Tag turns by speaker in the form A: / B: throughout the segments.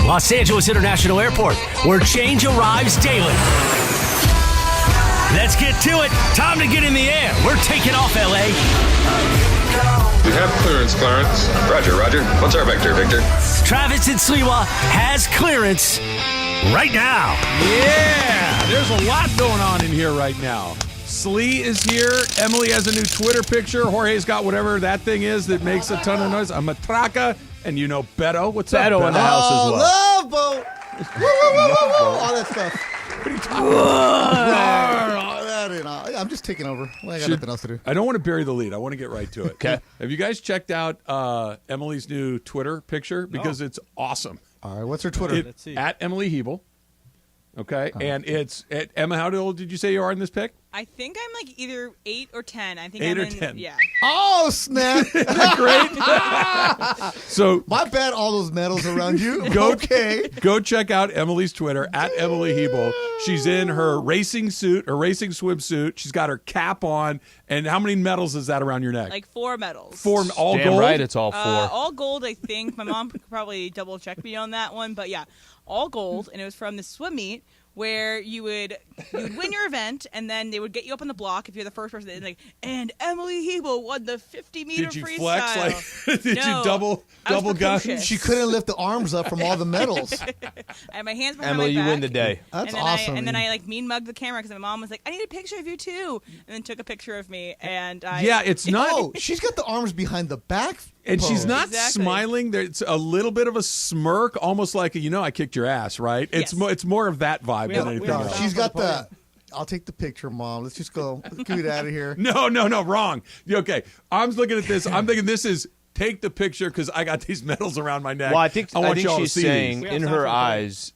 A: Los Angeles International Airport, where change arrives daily. Let's get to it. Time to get in the air. We're taking off, LA.
B: We have clearance, Clarence.
C: Roger. What's our vector, Victor?
A: Travis and Sliwa has clearance right now.
D: Yeah, there's a lot going on in here right now. Slee is here. Emily has a new Twitter picture. Jorge's got whatever that thing is that makes a ton of noise. A matraca. And you know Beto. What's up, Beto?
E: In the house as well.
F: Love boat. Woo. All that stuff.
D: What are you talking
F: about? I'm just taking over. Well, I got nothing else to do.
D: I don't want to bury the lead. I want to get right to it.
E: Okay.
D: Have you guys checked out Emily's new Twitter picture? Because it's awesome.
F: All right. What's her Twitter?
D: Let's see. At Emily Hebel. Okay. And it's Emma, how old did you say you are in this pic?
G: I think I'm like either 8 or 10. I think
D: 8
G: I'm
D: or
G: in,
D: 10.
G: Yeah.
F: Oh, snap.
D: Isn't that great? So
F: my bad, all those medals around you.
D: Go check out Emily's Twitter, at Emily Hebel. She's in her racing suit, her racing swimsuit. She's got her cap on. And how many medals is that around your neck?
G: Like 4 medals.
D: 4, all
E: Damn
D: gold?
E: right, it's all 4.
G: All gold, I think. My mom could probably double check me on that one. But yeah, all gold. And it was from the swim meet, where you would win your event, and then they would get you up on the block if you're the first person. Like, and Emily Hebel won the 50-meter freestyle.
D: Did you flex? Did you double gun?
F: She couldn't lift the arms up from all the medals.
G: I had my hands behind
E: Emily,
G: my back.
E: you win the day.
F: That's awesome.
G: And then I like mean mugged the camera because my mom was like, "I need a picture of you too," and then took a picture of me. And
D: it's not.
F: Oh, she's got the arms behind the back.
D: And she's not
G: Exactly.
D: smiling. There's a little bit of a smirk, almost like I kicked your ass, right? It's
G: Yes.
D: more of that vibe than anything else.
F: She's got the. I'll take the picture, Mom. Let's just go. Let's get out of here.
D: No, wrong. Okay, I'm looking at this. I'm thinking this is take the picture because I got these medals around my neck.
E: Well, I think
D: want y'all
E: she's
D: to see
E: saying
D: these.
E: in her eyes,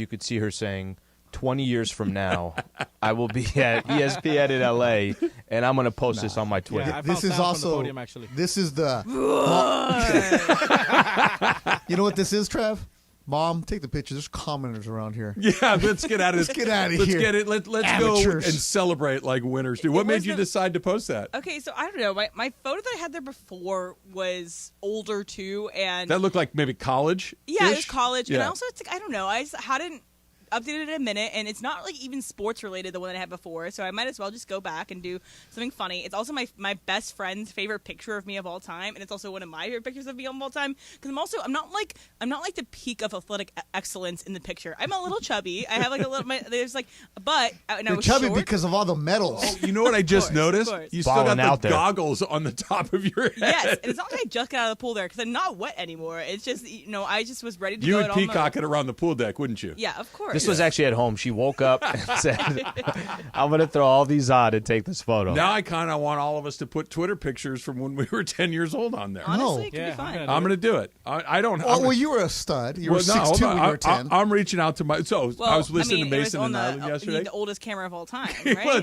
E: you could see her saying, 20 years from now, I will be at ESPN in LA, and I'm going to post this on my Twitter.
H: Yeah,
F: This is also.
H: the podium, actually.
F: This is the. You know what this is, Trav? Mom, take the picture. There's commenters around here.
D: Yeah, let's get out of this.
F: Get out of
D: Let's
F: here.
D: get it. Let's go
F: Amateurs.
D: and celebrate like winners do. What made you decide to post that?
G: Okay, so I don't know. My photo that I had there before was older too, and
D: That looked like maybe college.
G: yeah, it was college, and
D: Yeah.
G: also it's like I don't know. I just hadn't updated it in a minute, and it's not like even sports related, the one that I had before, so I might as well just go back and do something funny. It's also my best friend's favorite picture of me of all time, and it's also one of my favorite pictures of me of all time because I'm not like the peak of athletic excellence in the picture. I'm a little chubby. I have like a little and I
F: You're
G: was
F: chubby
G: short.
F: because of all the medals.
D: Oh, you know what I just noticed?
G: course.
D: You still
E: Balling
D: got
E: out
D: the
E: there.
D: goggles on the top of your head.
G: Yes, and it's not like I just got out of the pool there because I'm not wet anymore. It's just I just was ready to
D: You
G: go.
D: would
G: at all
D: peacock it around the pool deck, wouldn't you?
G: Yeah, of course.
E: This was actually at home. She woke up and said, I'm going to throw all these on and take this photo.
D: Now I kind of want all of us to put Twitter pictures from when we were 10 years old on there.
G: Honestly, it could
H: Yeah,
G: be fun.
D: I'm going to do it. I don't.
F: Oh, well, you were a stud. You were 6'2" when you were 10.
D: I'm reaching out to my. So I was listening to
G: it was
D: Mason
G: on
D: and Ireland yesterday.
G: the oldest camera of all time, right?
D: Well,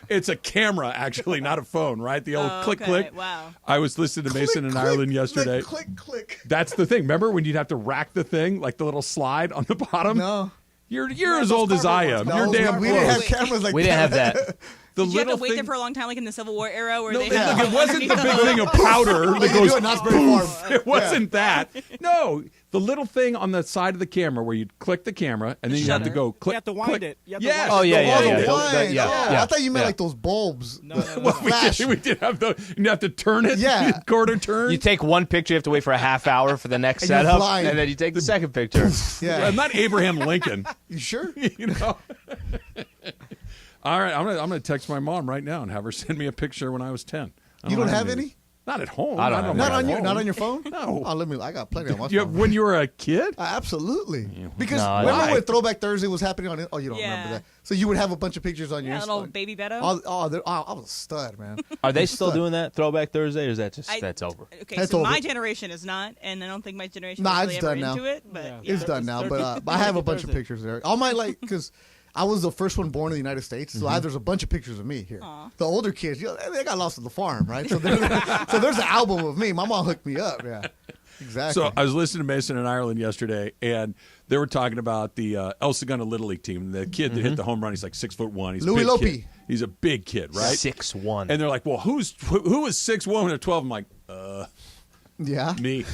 D: it's a camera actually, not a phone, right? The old click
G: okay.
D: click.
G: Wow.
D: I was listening to Mason and Ireland yesterday.
F: Click.
D: That's the thing. Remember when you'd have to rack the thing, like the little slide on the bottom?
F: No.
D: You're as old as I am. You're damn
F: we
D: close.
F: didn't have cameras like that.
E: We didn't have that.
D: The
G: Did you have to
D: little
G: wait
D: thing-
G: there for a long time, like in the Civil War era, where
D: No,
G: they
D: look,
G: had
D: it wasn't the big thing of powder that
F: You
D: goes
F: do it, not very far.
D: It wasn't that. No, the little thing on the side of the camera where you'd click the camera and then you have to go click.
H: You have to wind
D: click.
H: it. You have to
D: Yes.
H: wind
E: Oh,
H: it.
E: yeah,
F: Oh,
E: yeah.
F: the blind.
E: yeah.
F: I thought you meant
E: Yeah.
F: like those bulbs.
H: No.
D: Well,
F: Flash.
D: we did have you have to turn it.
F: Yeah.
D: Quarter turn.
E: You take one picture, you have to wait for a half hour for the next
F: And you're
E: setup,
F: blind.
E: and then you take the second picture.
F: Yeah.
D: I'm not Abraham Lincoln.
F: You sure?
D: You know. All right, I'm gonna text my mom right now and have her send me a picture when I was 10.
F: You don't have any?
D: Not at home.
E: I don't have
F: Not
E: any.
F: on you?
D: home.
F: Not on your phone?
D: No.
F: Oh, I got plenty on my
D: You
F: phone.
D: have, when you were a kid?
F: Absolutely. Because
E: No,
F: remember
D: why?
F: when Throwback Thursday was happening on it? Oh, you don't
G: Yeah.
F: remember that. So you would have a bunch of pictures on your
G: little
F: phone.
G: baby Beto.
F: I was a stud, man.
E: Are they still doing that, Throwback Thursday, or is that that's over?
G: Okay,
F: That's
G: so
F: over.
G: my generation is not, and I don't think my generation
F: Nah,
G: is really
F: it's
G: ever
F: done now.
G: into it. But
H: Yeah.
G: yeah.
F: It's done now, but I have a bunch of pictures there. All my because I was the first one born in the United States, so there's a bunch of pictures of me here.
G: Aw.
F: The older kids, they got lost at the farm, right? So there's an album of me. My mom hooked me up. Yeah, exactly.
D: So I was listening to Mason and Ireland yesterday, and they were talking about the El Segundo Little League team. The kid that hit the home run, he's like 6'1". He's a
F: Louis
D: big
F: Lope.
D: kid. He's a big kid, right?
E: 6'1".
D: And they're like, well, who was 6'1" or 12? I'm like,
F: Yeah.
D: Me.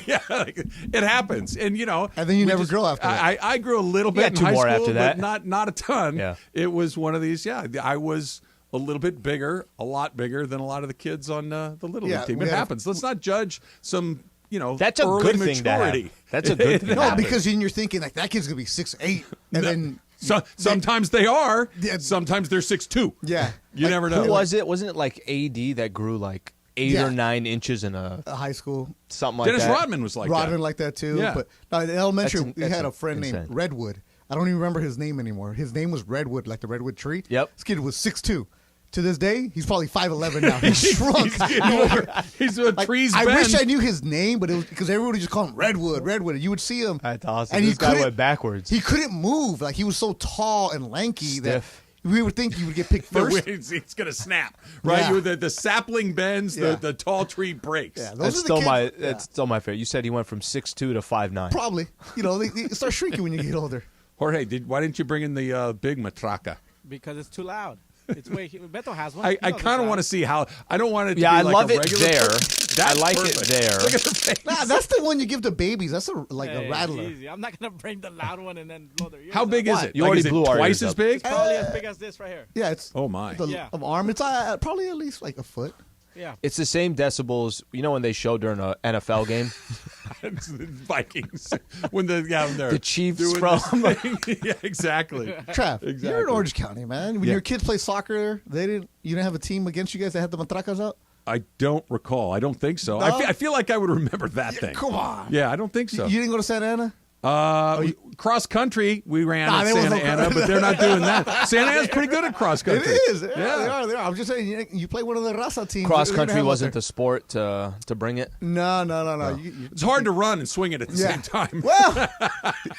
D: Yeah, like, it happens. And,
F: And then you never grow after that.
D: I grew a little bit in
E: two
D: high
E: more
D: school,
E: after that.
D: but not a ton.
E: Yeah.
D: It was one of these, I was a little bit bigger, a lot bigger than a lot of the kids on the Little
F: Yeah,
D: League team.
F: we
D: It
F: had a-
D: happens. Let's not judge some,
E: That's a
D: early
E: good thing to have.
D: maturity.
E: That's a good thing to
F: No,
E: have.
F: because then you're thinking, like, that kid's going to be 6'8", and then...
D: So, sometimes they are.
F: Yeah.
D: Sometimes they're 6'2".
F: Yeah.
D: You never know.
E: Who was it? Wasn't it like AD that grew like 8
F: Yeah.
E: or 9 inches in a
F: High school.
E: something like
D: Dennis
E: that?
D: Rodman was like
F: Rodman
D: that.
F: like that, too.
D: Yeah.
F: But no, in elementary,
E: That's
F: we had a
E: that's
F: friend named
E: insane.
F: Redwood. I don't even remember his name anymore. His name was Redwood, like the redwood tree.
E: Yep.
F: This kid was 6'2". To this day, he's probably 5'11" now. He's shrunk.
D: He's a
F: Like,
D: tree's
F: I
D: bend.
F: wish I knew his name, but it was because everybody just called him Redwood. And you would see him.
E: That's awesome.
F: And
E: This
F: he
E: guy
F: couldn't-
E: went backwards.
F: He couldn't move. Like, he was so tall and lanky
E: Stiff.
F: that we would think he would get picked
D: The
F: first.
D: wind, it's going to snap, right?
F: Yeah.
D: The sapling bends,
F: Yeah.
D: the tall tree breaks.
F: Yeah, those
E: That's
F: are the
E: still
F: kids-
E: my
F: yeah.
E: that's still my favorite. You said he went from 6'2" to 5'9".
F: Probably. They start shrinking when you get older.
D: Jorge, why didn't you bring in the big matraca?
H: Because it's too loud. It's way. Beto has one.
D: I
H: He knows
D: kind of
H: it's
D: want to
H: loud.
D: see how. I don't want it to
E: Yeah,
D: be
E: I
D: like
E: love
D: a
E: it
D: regular
E: there.
D: That's
E: I like
D: perfect.
E: it there.
D: Look at the face.
F: Nah, that's the one you give to babies. That's a
H: Hey,
F: rattler.
H: easy. I'm not gonna bring the loud one and then blow their ears
D: How
H: out.
D: big is it?
E: You
D: Like,
E: already
D: is it
E: blew our
D: twice
E: ears
D: as
E: up.
D: big?
H: It's probably as big as this right here.
F: Yeah, it's
D: Oh my!
F: the
H: Yeah.
F: of arm. It's probably at least like a foot.
H: Yeah.
E: It's the same decibels. You know when they show during an NFL game,
D: It's the Vikings when they're
E: the Chiefs
D: doing
E: from
D: this thing. Yeah, exactly.
F: Trav, you're
D: Exactly.
F: in Orange County, man. When
D: Yeah.
F: your kids play soccer, you didn't have a team against you guys that had the matracas out?
D: I don't recall. I don't think so.
F: No?
D: I feel like I would remember that thing.
F: Come on.
D: Yeah, I don't think so.
F: You didn't go to Santa Ana?
D: Cross country, we ran
F: Nah,
D: at
F: there was
D: Santa
F: no
D: Ana,
F: cross-
D: but they're not doing that. Santa Ana's pretty good at cross
F: It
D: country.
F: is. Yeah, they are. I'm just saying, you play one of the Raza teams.
E: cross
F: they're gonna
E: country
F: have
E: wasn't
F: out
E: the sport to bring it.
F: there. No.
D: It's hard to run and swing it at the
F: Yeah.
D: same time.
F: Well,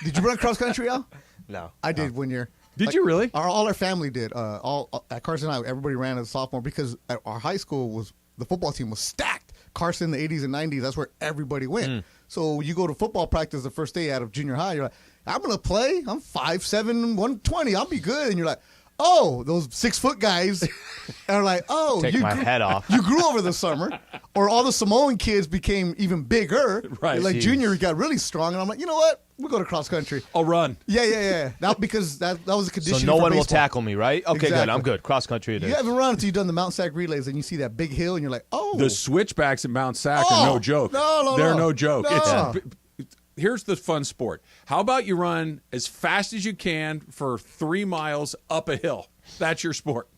F: did you run cross country, Al?
E: No,
F: I did one year.
D: Did you really?
F: All our family did. All at Carson High, everybody ran as a sophomore because at our high school the football team was stacked. Carson, the 80s and 90s, that's where everybody went. So you go to football practice the first day out of junior high, you're like, I'm going to play. I'm 5'7", 120. I'll be good. And you're like, oh, those 6-foot guys are like, oh,
E: Take my head off.
F: You grew over the summer, or all the Samoan kids became even bigger.
D: Right.
F: Like
E: Jeez.
F: junior got really strong, and I'm like, you know what? We'll go to cross country.
D: I'll run.
F: Yeah. That because that was a condition.
E: So no
F: for
E: one will
F: baseball.
E: tackle me, right? Okay, good.
F: Exactly.
E: I'm good. Cross country it is.
F: You haven't run until you've done the Mount Sac relays, and you see that big hill, and you're like, oh,
D: The switchbacks at Mount Sac
F: Oh,
D: are no joke.
F: no,
D: They're
F: no.
D: no joke.
F: No.
D: Here's the fun sport. How about you run as fast as you can for 3 miles up a hill? That's your sport.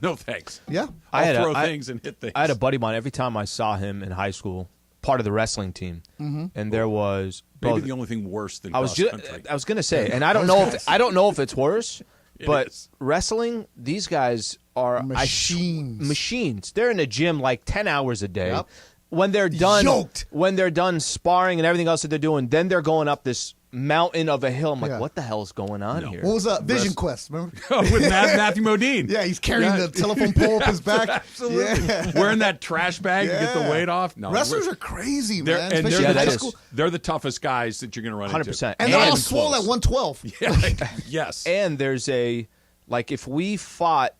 D: No thanks.
F: yeah.
D: I'll throw things and hit things.
E: I had a buddy of mine. Every time I saw him in high school, part of the wrestling team, and there was
D: Maybe
E: bro,
D: the only thing worse than
E: I was
D: cross
E: just
D: country.
E: I was gonna say, and I don't know if it's worse, but
D: is.
E: wrestling, these guys are
F: Machines.
E: machines. They're in the gym like 10 hours a day.
F: Yep.
E: When they're done,
F: Yoked.
E: when they're done sparring and everything else that they're doing, then they're going up this mountain of a hill. I'm like,
F: Yeah.
E: what the hell is going on here?
F: What was that? Vision Quest. Remember?
D: With Matthew Modine.
F: Yeah, he's carrying
D: Yeah.
F: the telephone pole up his back.
D: Absolutely.
F: Yeah.
D: Wearing that trash bag to get the
F: Yeah.
D: weight off. No,
F: Wrestlers are crazy,
D: they're,
F: man.
D: and
F: Especially
D: they're,
F: in
E: that
F: high
E: is.
F: school.
D: they're the toughest guys that you're going to run
E: 100%.
D: into.
F: And they're all
E: And
F: swole at 112.
D: Yeah. Yes.
E: And there's like if we fought,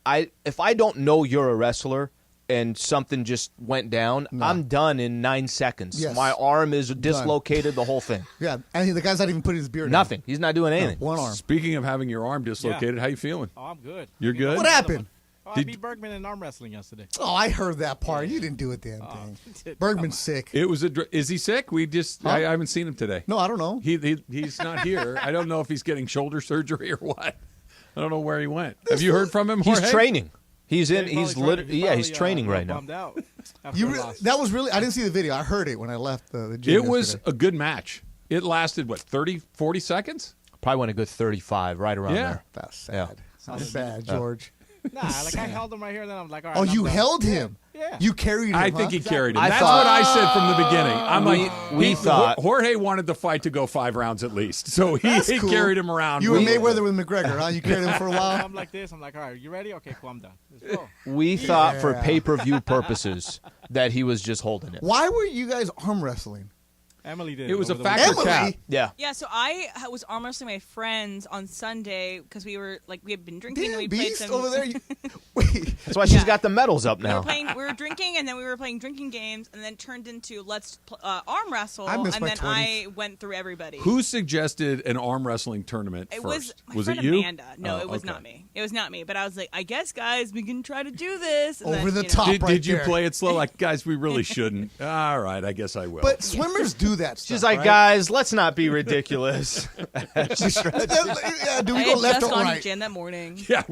E: if I don't know you're a wrestler and something just went down, I'm done in 9 seconds.
F: Yes.
E: My arm is dislocated, the whole thing.
F: Yeah, and the guy's not even putting his beard
E: Nothing. He's not doing
F: down.
E: anything.
F: One arm.
D: Speaking of having your arm dislocated, how you feeling?
H: Oh, I'm good.
D: You're good?
F: What happened?
H: Oh, I
D: Did-
H: beat Bergman in arm wrestling yesterday.
F: Oh, I heard that part. You didn't do a damn thing. Bergman's sick.
D: It was is he sick? I haven't seen him today.
F: No, I don't know.
D: He's not here. I don't know if he's getting shoulder surgery or what. I don't know where he went. Have you heard from him,
E: He's
D: Jorge?
E: training. He's in.
H: He's
E: He's
H: probably
E: literally. Yeah, he's training right now.
H: Bummed out after
F: You
H: the
F: re-
H: loss.
F: that was really. I didn't see the video. I heard it when I left the gym.
D: It was
F: yesterday.
D: a good match. It lasted, 30, 40 seconds?
E: Probably went a good 35, right around
D: Yeah.
E: there.
F: That's sad.
E: Yeah.
F: That's sad, George.
H: Nah, like I held him right here, and then I'm like, all right.
F: Oh,
H: I'm
F: you
H: done.
F: held him.
H: Yeah.
F: You carried him.
D: I think he carried him.
E: I
D: That's
E: thought-
D: what I said from the beginning. I'm
E: we thought-
D: Jorge wanted the fight to go 5 rounds at least, so he
F: cool.
D: carried him around.
F: You were
D: We-
F: Mayweather with McGregor, huh? You carried him for a while.
H: I'm like this. I'm like, all right, you ready? Okay, cool. I'm done. Let's go.
E: We thought for
F: Yeah.
E: pay-per-view purposes that he was just holding it.
F: Why were you guys arm wrestling?
H: Emily did.
D: It was a
H: over the
D: factor
F: Emily?
D: cap.
E: Yeah.
G: Yeah, so I was arm wrestling my friends on Sunday because we had been drinking and
F: Damn
G: we played
F: beast
G: some.
F: over there. Wait.
E: That's why she's
G: Yeah.
E: got the medals up now.
G: We were drinking, and then we were playing drinking games, and then it turned into let's arm wrestle.
F: I
G: And
F: miss
G: then
F: my 20s.
G: I went through everybody.
D: Who suggested an arm wrestling tournament
G: It
D: first?
G: was my friend
D: it you?
G: Amanda. No,
D: Oh,
G: it was
D: okay.
G: not me. It was not me. But I was like, I guess, guys, we can try to do this. And
F: Over
G: then,
F: the
G: you know,
F: top.
D: Did you
F: there.
D: play it slow? Like, guys, we really shouldn't. All right, I guess I will.
F: But swimmers do that stuff.
E: She's like,
F: right?
E: guys, let's not be ridiculous.
F: Yeah, do we
G: I
F: go
G: had
F: left
G: just
F: or
G: gone to
F: right?
G: gym that morning.
D: yeah,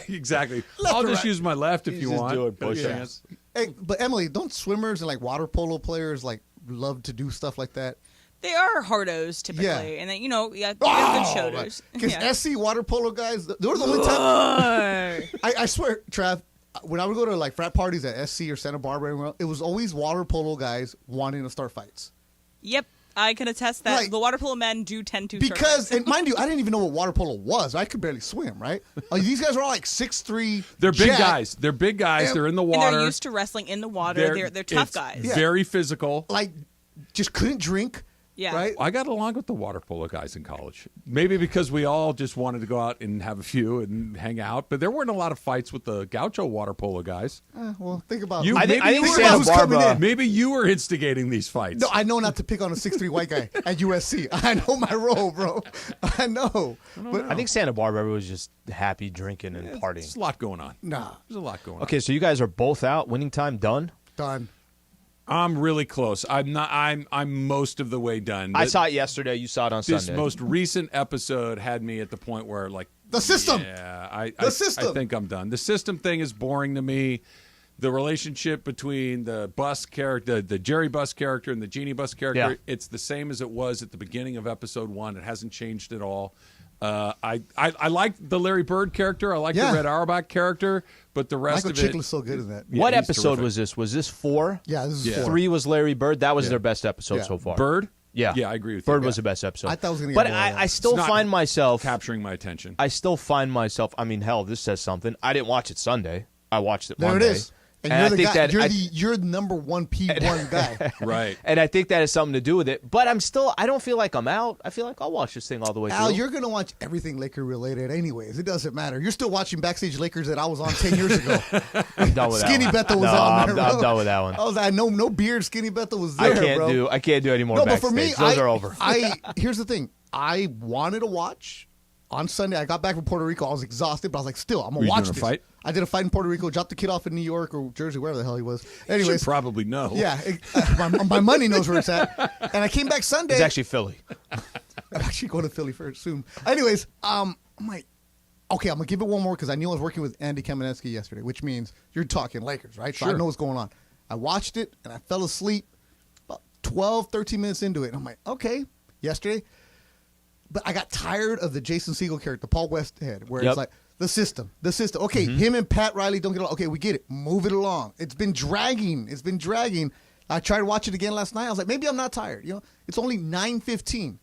D: exactly.
F: Left
D: I'll
F: or
D: just
F: right?
D: use my left if
E: He's
D: you
E: just
D: want.
E: doing push-ups.
D: Yes.
F: Hey, but Emily, don't swimmers and like water polo players like love to do stuff like that?
G: They are hardos typically,
F: Yeah.
G: and then they have good shoulders.
F: Because
G: Yeah.
F: SC water polo guys, there was the only time I swear, Trav, when I would go to like frat parties at SC or Santa Barbara, it was always water polo guys wanting to start fights.
G: Yep, I can attest that
F: Like-
G: the water polo men do tend to start
F: Because,
G: fights.
F: and mind you, I didn't even know what water polo was. I could barely swim, right? These guys are all like 6'3".
D: They're big
F: jacked.
D: guys. They're big guys.
F: And-
D: They're in the
G: and
D: water.
G: they're used to wrestling in the water. They're tough
D: it's
G: guys.
F: Yeah.
D: Very physical.
F: Like, just couldn't drink.
G: Yeah.
F: Right?
D: I got along with the water polo guys in college. Maybe because we all just wanted to go out and have a few and hang out. But there weren't a lot of fights with the Gaucho water polo guys.
F: Well, think about
D: You,
F: it.
E: I think
D: maybe you
F: think
D: were-
F: about who's coming in.
D: Maybe you were instigating these fights.
F: No, I know not to pick on a 6'3" white guy at USC. I know my role, bro. I know. But
E: I think Santa Barbara was just happy drinking and
D: There's
E: partying.
D: a lot going on.
F: nah,
D: There's a lot going on.
E: Okay, so you guys are both out. Winning time done.
F: done.
D: I'm really close. I'm not. I'm most of the way done.
E: I saw it yesterday. You saw it on
D: this
E: Sunday.
D: most recent episode had me at the point where like
F: The system.
D: Yeah, I
F: The system.
D: I think I'm done. The system thing is boring to me. The relationship between the Bus character, the Jerry Bus character, and the Jeannie Bus character,
E: Yeah.
D: it's the same as it was at the beginning of episode 1. It hasn't changed at all. I like the Larry Bird character. I like
F: Yeah.
D: the Red Auerbach character, but the rest
F: Michael
D: of it.
F: Chiklis so good in that.
D: Yeah,
E: what
D: he's
E: episode
D: terrific.
E: was this? Was this 4?
F: Yeah, this is
D: Yeah.
F: 4.
E: 3 was Larry Bird. That was
D: Yeah.
E: their best episode
F: Yeah.
E: so far.
D: Bird?
E: Yeah.
D: Yeah, I agree with
E: Bird
D: you.
E: was the best episode.
F: I thought it was gonna get
E: But
F: more of
E: I
F: that.
E: still
D: It's not
E: find myself.
D: capturing my attention.
E: I still find myself. I mean, hell, this says something. I didn't watch it Sunday. I watched it
F: There
E: Monday.
F: it is. And,
E: And
F: you're
E: I
F: the
E: think
F: guy.
E: that
F: You're
E: I-
F: you're the number one P1 guy.
D: Right.
E: And I think that has something to do with it. But I don't feel like I'm out. I feel like I'll watch this thing all the way
F: Al,
E: through.
F: you're gonna watch everything Laker related, anyways. It doesn't matter. You're still watching Backstage Lakers that I was on 10 years ago.
E: I'm done with
F: Skinny
E: that one.
F: Bethel was
E: No,
F: on there.
E: I'm
F: bro.
E: done with that one.
F: I was like, no beard. Skinny Bethel was
E: I
F: there, bro.
E: can't do any more
F: No, but
E: backstage.
F: for me,
E: Those are over.
F: Here's the thing. I wanted to watch on Sunday. I got back from Puerto Rico. I was exhausted, but I was like, still, I'm
D: Were
F: gonna
D: you
F: watch
D: doing a
F: this.
D: fight?
F: I did a fight in Puerto Rico. Dropped the kid off in New York or Jersey, wherever the hell he was.
D: You
F: Anyways,
D: should probably know.
F: yeah, my money knows where it's at. And I came back Sunday.
E: It's actually Philly.
F: I'm actually going to Philly first soon. Anyways, I'm like, okay, I'm gonna give it one more because I knew I was working with Andy Kamenetsky yesterday, which means you're talking Lakers, right? So I
D: Sure.
F: know what's going on. I watched it and I fell asleep about 12, 13 minutes into it. And I'm like, okay, yesterday. But I got tired of the Jason Segel character, Paul Westhead, where
E: Yep.
F: it's like the system. Okay, him and Pat Riley don't get along. Okay, we get it. Move it along. It's been dragging. I tried to watch it again last night. I was like, maybe I'm not tired. You know, it's only 9:15.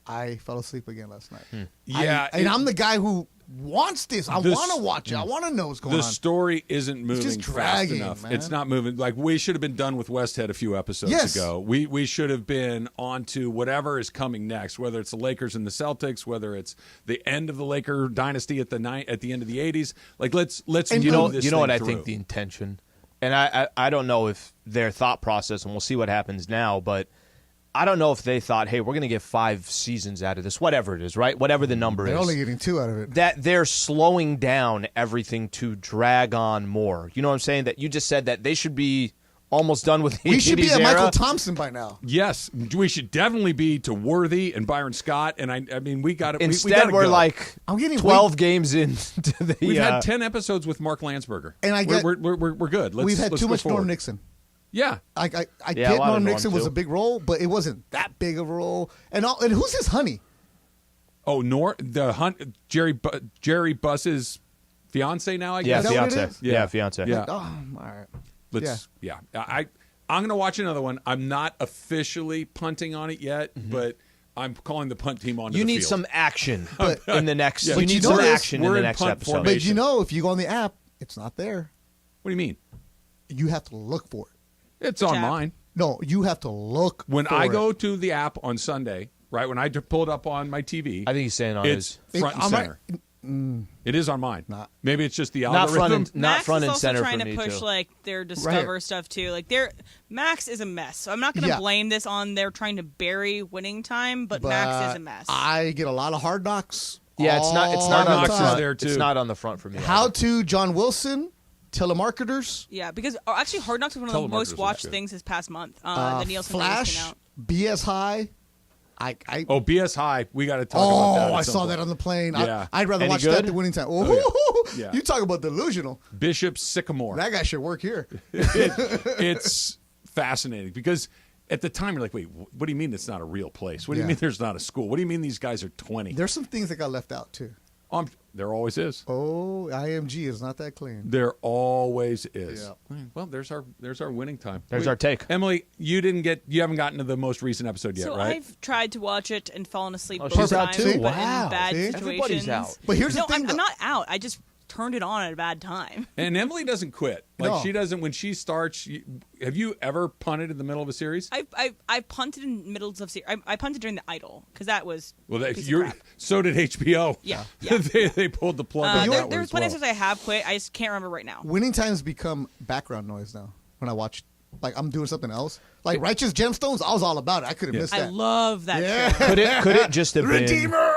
F: I fell asleep again last night.
D: Yeah,
F: and I'm the guy who wants this. I
D: The
F: want to
D: s-
F: watch it. I want to know what's going
D: The
F: on.
D: story isn't moving
F: just
D: fast
F: dragging,
D: enough.
F: man.
D: It's not moving. Like, we should have been done with Westhead a few episodes
F: Yes.
D: ago. We should have been on to whatever is coming next, whether it's the Lakers and the Celtics, whether it's the end of the Laker dynasty at the end of the 80s. Like, let's
F: And
E: You know,
D: move this
E: you know what
D: thing
E: I
D: through.
E: think the intention, and I don't know if their thought process, and we'll see what happens now, but I don't know if they thought, hey, we're going to get 5 seasons out of this, whatever it is, right? Whatever the number
F: They're
E: is.
F: only getting 2 out of it.
E: That they're slowing down everything to drag on more. You know what I'm saying? That you just said that they should be almost done with the
F: We should be
E: 80s
F: at
E: era.
F: Michael Thompson by now.
D: Yes, we should definitely be to Worthy and Byron Scott. And I mean, we got it.
E: Instead, we're like
F: I'm getting
E: 12 games into the.
D: We've had 10 episodes with Mark Landsberger,
F: And I get-
D: we're good.
F: We've had
D: let's
F: too
D: go
F: much
D: forward.
F: Norm Nixon.
D: Yeah,
F: I
E: Yeah, a
F: get
E: lot of
F: Norm
E: Norm,
F: Nixon was
E: too.
F: a big role, but it wasn't that big of a role. And who's his honey?
D: Oh, Jerry Buss's fiance now. I
E: Yeah,
D: guess.
F: that what it
E: fiance.
F: is?
E: Yeah, fiance.
D: Yeah.
F: Oh, all right.
D: Let's. Yeah. I'm going to watch another one. I'm not officially punting on it yet, but I'm calling the punt team on.
E: You
D: the
E: need
D: field.
E: some action in the next.
D: Yeah.
E: You
D: But
E: need
F: you
E: some
F: notice
E: action in
D: we're
E: the
D: in
E: next
D: punt
E: episode.
D: formation.
F: But you know, if you go on the app, it's not there.
D: What do you mean?
F: You have to look for it.
D: It's on
G: Chat.
D: mine.
F: No, you have to look.
D: When
F: for
D: I
F: it.
D: go to the app on Sunday, right, when I pull it up on my TV,
E: I think he's saying on
D: it's
E: his
D: front and
F: I'm
D: center. It is on mine. Maybe it's just the
E: not
D: algorithm.
E: front and not
G: Max
E: front
G: is
E: and
G: also
E: center
G: trying
E: for
G: to
E: me
G: push
E: too.
G: like their Discover stuff too. Like Max is a mess. So I'm not going to blame this on they're trying to bury winning time, but Max is a mess.
F: I get a lot of Hard Knocks.
E: Yeah, it's not
F: all
E: on
F: the
E: the
D: Knocks is
F: time.
E: front.
D: there, too.
E: It's not on the front for me.
F: How to John Wilson, telemarketers,
G: Yeah, because actually Hard Knocks was one of the
D: Telemarketers
G: most
D: was
G: watched
D: good.
G: things this past month. The Nielsen numbers
F: Flash,
G: came out.
F: BS High.
D: BS High. We got to talk about that.
F: I
D: at some
F: saw
D: point.
F: that on the plane.
D: Yeah.
F: I'd rather
E: Any
F: watch
E: good?
F: that than Winning Time.
D: Yeah.
F: You talk about delusional.
D: Bishop Sycamore.
F: That guy should work here.
D: It's fascinating because at the time you're like, wait, what do you mean it's not a real place? What do you
F: Yeah.
D: mean there's not a school? What do you mean these guys are 20?
F: There's some things that got left out too.
D: There always is.
F: Oh, IMG is not that clean.
D: There always is.
F: Yeah.
D: Well, there's our winning time.
E: There's our take.
D: Emily, you haven't gotten to the most recent episode yet,
G: So
D: right?
G: I've tried to watch it and fallen asleep both
E: she's
F: out
G: times,
F: too?
G: but
E: Wow.
G: in bad
F: See?
G: situations.
E: Everybody's out.
F: But here's the
G: no,
F: thing,
G: I'm
F: though.
G: not out. I just turned it on at a bad time.
D: And Emily doesn't quit. Like
F: No.
D: she doesn't when she starts. Have you ever punted in the middle of a series?
G: I punted in middles of series. I punted during the Idol because that was
D: Well,
G: a piece of crap.
D: so did HBO.
G: Yeah.
D: they pulled the plug on that one
G: There's
D: as
G: plenty
D: well.
G: of times I have quit. I just can't remember right now.
F: Winning Times become background noise now when I watch. Like I'm doing something else. Like Righteous Gemstones, I was all about it. I could have missed
G: I
F: that.
G: love that
F: Yeah.
G: show.
E: Could it just have been?
F: Redeemer.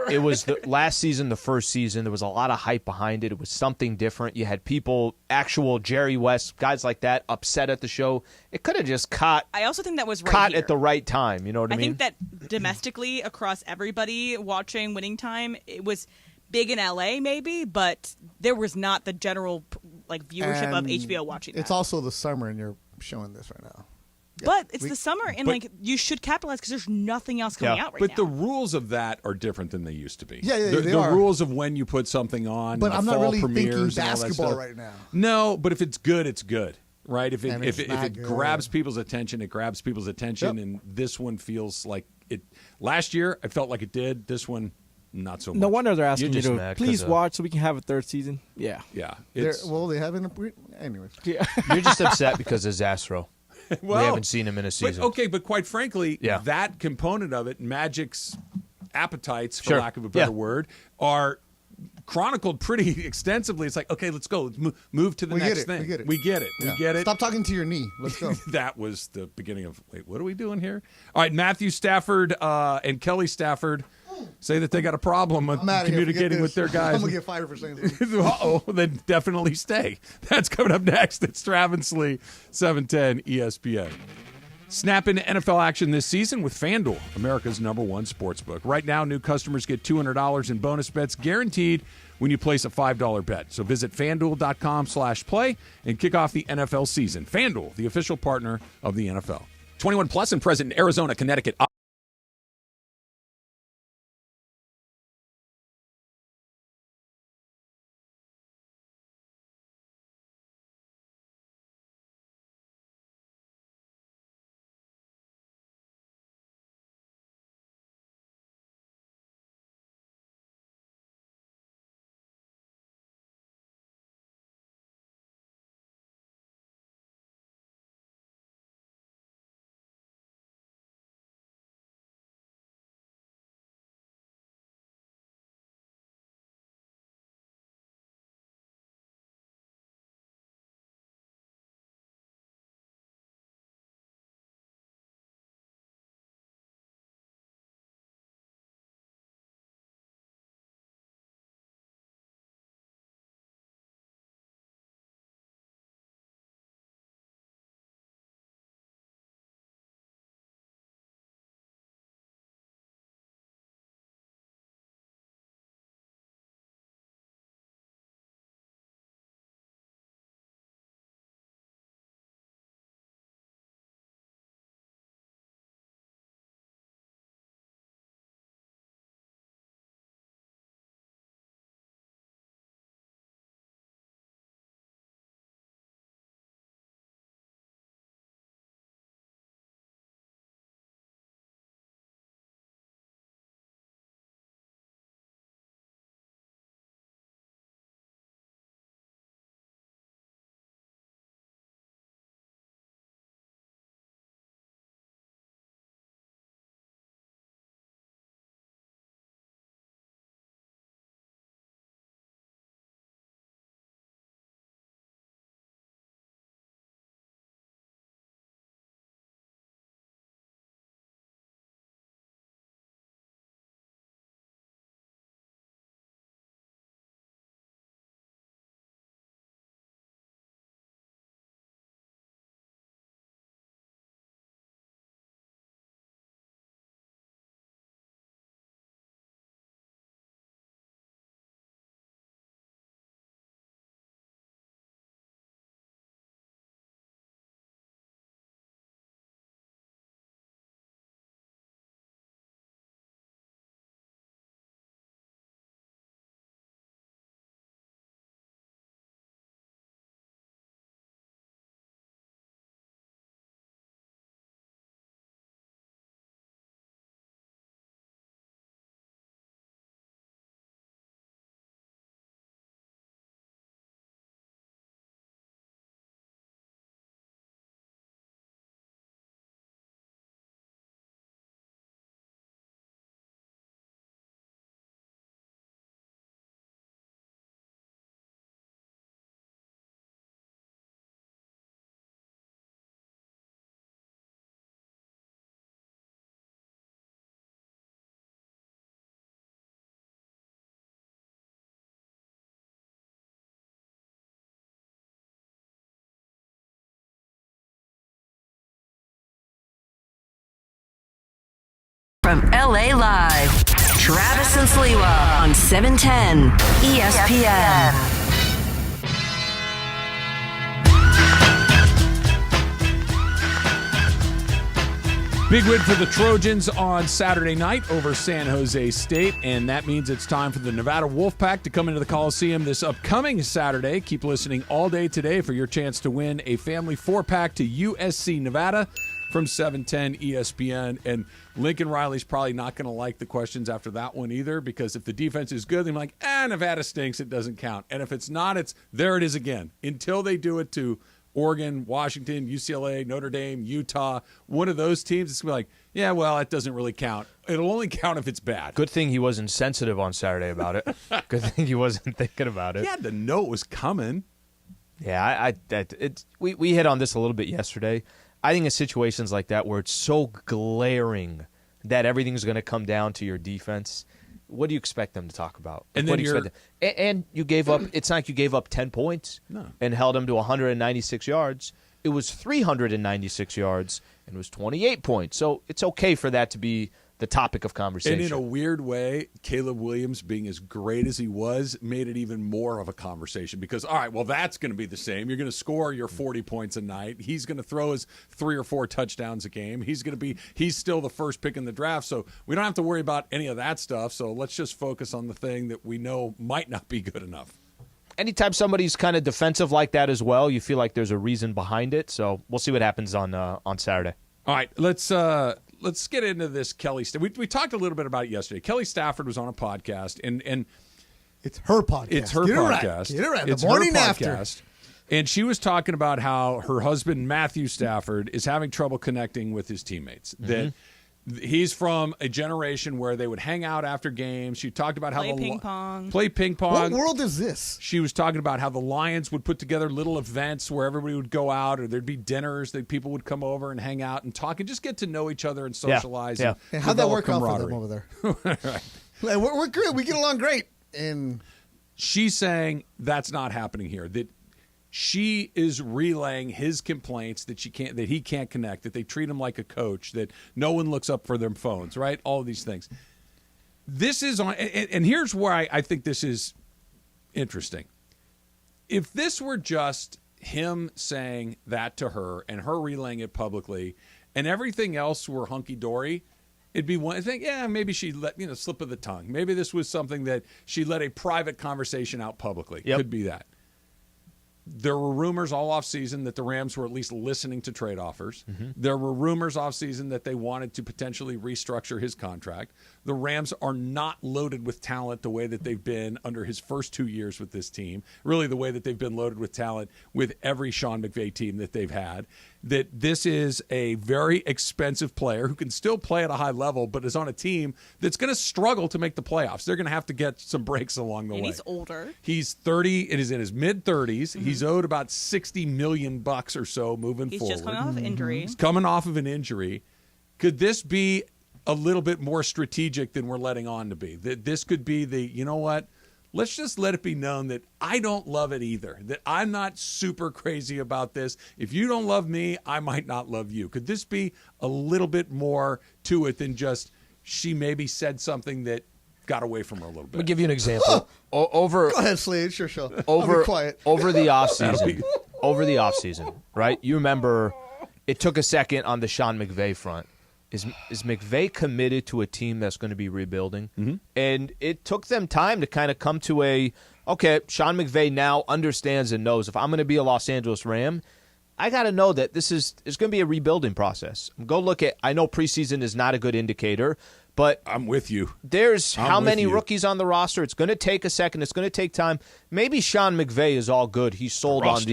E: It was the last season, the first season. There was a lot of hype behind it. It was something different. You had people, actual Jerry West, guys like that, upset at the show. It could have just caught
G: I also think that was right here.
E: at the right time. You know what I
G: I
E: mean?
G: think that domestically, across everybody watching Winning Time, it was big in LA maybe, but there was not the general viewership of
F: And
G: HBO watching that.
F: It's also the summer, and you're showing this right now.
G: But it's the summer, and
D: but-
G: you should capitalize because there's nothing else coming out right
D: But
G: now.
D: the rules of that are different than they used to be.
F: Yeah,
D: the,
F: they
D: the
F: are.
D: rules of when you put something on.
F: But
D: the
F: I'm not
D: fall
F: really thinking
D: premieres and all that
F: basketball
D: stuff.
F: right now.
D: No, but if it's good, it's good, right? If
F: And
D: it
F: it's not
D: if it
F: good.
D: grabs people's attention, it grabs people's attention.
F: Yep.
D: And this one feels like it. Last year, I felt like it did. This one, not so much.
H: No wonder they're asking
E: You're
H: me
E: just
H: to
E: mad 'cause
H: please
E: of-
H: watch so we can have a third season. Yeah.
D: Yeah,
F: They're-
D: it's
F: Well, they haven't. Anyways,
H: Yeah.
E: You're just upset because of Zastro.
D: well,
E: we haven't seen him in a season.
D: But quite frankly,
E: Yeah.
D: that component of it, Magic's appetites, for
E: Sure.
D: lack of a better
E: Yeah.
D: word, are chronicled pretty extensively. It's like, okay, let's go. Let's move to the
F: We get
D: next
F: it.
D: thing.
F: We get it.
D: We get it.
F: yeah.
D: We get it.
F: Stop talking to your knee. Let's go.
D: That was the beginning of, wait, what are we doing here? All right, Matthew Stafford and Kelly Stafford say that they got a problem with
F: I'm outta here. Forget
D: communicating with
F: this.
D: their guys.
F: I'm gonna get fired for saying something.
D: Uh-oh, then definitely stay. That's coming up next. It's Travis Lee, 710 ESPN. Snap into NFL action this season with FanDuel, America's #1 sportsbook. Right now, new customers get $200 in bonus bets guaranteed when you place a $5 bet. So visit FanDuel.com/play and kick off the NFL season. FanDuel, the official partner of the NFL. 21 plus and present in Arizona, Connecticut,
I: from LA Live. Travis and Sliwa on 710 ESPN.
D: Big win for the Trojans on Saturday night over San Jose State, and that means it's time for the Nevada Wolfpack to come into the Coliseum this upcoming Saturday. Keep listening all day today for your chance to win a family 4-pack to USC Nevada from 710 ESPN. And Lincoln Riley's probably not going to like the questions after that one either, because if the defense is good, they're like, Nevada stinks, it doesn't count. And if it's not, there it is again. Until they do it to Oregon, Washington, UCLA, Notre Dame, Utah, one of those teams, it's going to be like, yeah, well, it doesn't really count. It'll only count if it's bad.
E: Good thing he wasn't sensitive on Saturday about it. Good thing he wasn't thinking about it.
D: He had to know it was coming.
E: Yeah, we hit on this a little bit yesterday. I think in situations like that where it's so glaring that everything's going to come down to your defense, what do you expect them to talk about?
D: And then
E: you gave up. It's not like you gave up 10 points and held them to 196 yards. It was 396 yards and it was 28 points. So it's okay for that to be the topic of conversation.
D: And in a weird way, Caleb Williams being as great as he was made it even more of a conversation because, all right, well, that's going to be the same. You're going to score your 40 points a night. He's going to throw his 3 or 4 touchdowns a game. He's still the first pick in the draft. So we don't have to worry about any of that stuff. So let's just focus on the thing that we know might not be good enough.
E: Anytime somebody's kind of defensive like that as well, you feel like there's a reason behind it. So we'll see what happens on Saturday.
D: All right, let's get into this Kelly. We talked a little bit about it yesterday. Kelly Stafford was on a podcast, and
F: it's her podcast.
D: It's her podcast.
F: Get it right.
D: It's
F: the morning
D: her
F: after.
D: podcast. And she was talking about how her husband, Matthew Stafford, is having trouble connecting with his teammates. Mm-hmm. That he's from a generation where they would hang out after games. She talked about how
G: play ping pong.
F: What world is this?
D: She was talking about how the Lions would put together little events where everybody would go out, or there'd be dinners that people would come over and hang out and talk and just get to know each other and socialize.
E: Yeah.
F: And how'd that work out for them over there? Right. Like, we're good. We get along great. And
D: she's saying that's not happening here. That she is relaying his complaints that he can't connect, that they treat him like a coach, that no one looks up for their phones, right? All of these things. This is on, and here's where I think this is interesting. If this were just him saying that to her and her relaying it publicly, and everything else were hunky dory, it'd be one thing. Yeah, maybe she let slip of the tongue. Maybe this was something that she let a private conversation out publicly.
E: Yep.
D: Could be that. There were rumors all offseason that the Rams were at least listening to trade offers. Mm-hmm. There were rumors offseason that they wanted to potentially restructure his contract. The Rams are not loaded with talent the way that they've been under his first 2 years with this team, really the way that they've been loaded with talent with every Sean McVay team that they've had. That this is a very expensive player who can still play at a high level, but is on a team that's going to struggle to make the playoffs. They're going to have to get some breaks along the way.
G: And he's older.
D: He's 30 and is in his mid-30s. Mm-hmm. He's owed about $60 million or so moving forward.
G: He's just coming off of injury.
D: He's coming off of an injury. Could this be a little bit more strategic than we're letting on to be? That this could be you know what? Let's just let it be known that I don't love it either, that I'm not super crazy about this. If you don't love me, I might not love you. Could this be a little bit more to it than just she maybe said something that got away from her a little bit?
E: Let me give you an example.
F: Go ahead, Slade. Sure. I'll be quiet.
E: Over the offseason, right? You remember it took a second on the Sean McVay front. Is McVay committed to a team that's going to be rebuilding? Mm-hmm. And it took them time to kind of come to Sean McVay now understands and knows if I'm going to be a Los Angeles Ram, I got to know that it's going to be a rebuilding process. Go look at, I know preseason is not a good indicator, but
D: I'm with you.
E: There's how many rookies on the roster? It's going to take a second. It's going to take time. Maybe Sean McVay is all good. He's sold on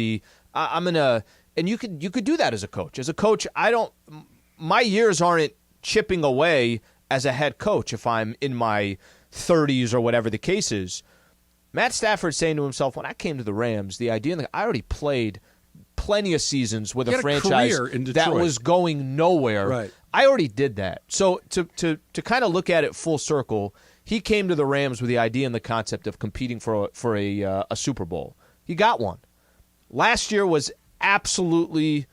E: and you could do that as a coach. As a coach, my years aren't chipping away as a head coach if I'm in my 30s or whatever the case is. Matt Stafford saying to himself, when I came to the Rams, the idea that I already played plenty of seasons with a franchise that was going nowhere.
D: Right.
E: I already did that. So to kind of look at it full circle, he came to the Rams with the idea and the concept of competing for a Super Bowl. He got one. Last year was absolutely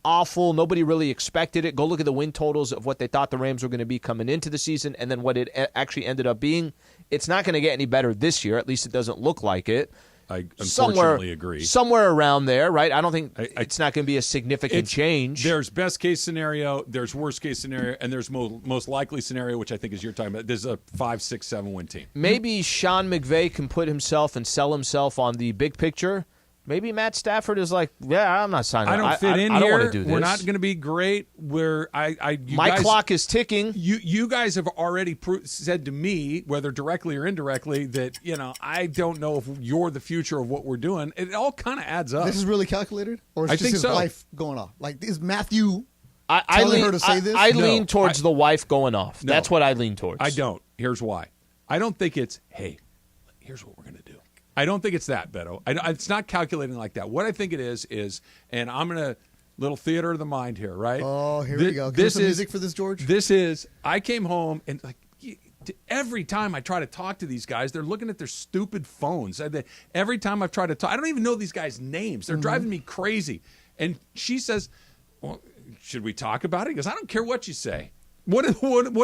E: awful. Nobody really expected it. Go look at the win totals of what they thought the Rams were going to be coming into the season and then what it actually ended up being. It's not going to get any better this year. At least it doesn't look like it.
D: I unfortunately agree.
E: Somewhere around there, right? I don't think it's not going to be a significant change.
D: There's best case scenario, there's worst case scenario, and there's most likely scenario, which I think is you're talking about. There's a 5, 6, 7 win team.
E: Maybe Sean McVay can put himself and sell himself on the big picture. Maybe Matt Stafford is like, yeah, I'm not signing.
D: I don't fit in
E: I
D: here.
E: don't want to do this.
D: We're not going to be great.
E: My clock is ticking.
D: You guys have already said to me, whether directly or indirectly, that I don't know if you're the future of what we're doing. It all kind of adds up.
F: This is really calculated, or is
D: I
F: just
D: think
F: his
D: so.
F: wife going off? Like, is Matthew
E: I
F: telling
E: lean,
F: her to say this?
E: I
D: No,
E: lean towards the wife going off.
D: No.
E: That's what I lean towards.
D: I don't. Here's why. I don't think it's, hey, here's what we're going to do. I don't think it's that, Beto. It's not calculating like that. What I think it is, and I'm going to, little theater of the mind here, right?
F: Oh, here we go. This is music for this, George.
D: I came home and every time I try to talk to these guys, they're looking at their stupid phones. Every time I've tried to talk, I don't even know these guys' names. They're driving me crazy. And she says, well, should we talk about it? He goes, I don't care what you say. What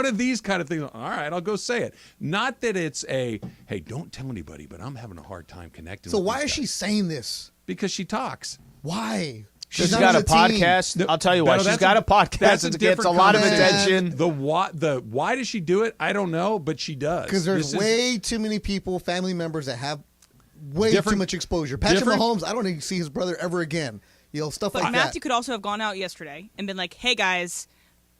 D: are these kind of things? All right, I'll go say it. Not that it's hey, don't tell anybody, but I'm having a hard time connecting.
F: So
D: with
F: why
D: these
F: is she
D: guys.
F: saying this?
D: Because she talks.
F: Why?
E: She's
F: not
E: got
F: on
E: a
F: the team.
E: podcast. I'll tell you what.
D: Beto,
E: She's got a podcast.
D: That's
E: It gets a
D: different
E: lot of
D: conversation.
E: attention.
D: The why does she do it? I don't know, but she does.
F: Because there's way too many people, family members that have way too much exposure. Patrick Mahomes, I don't even see his brother ever again. Stuff
G: But
F: like
G: Matthew
F: that.
G: could also have gone out yesterday and been like, hey, guys,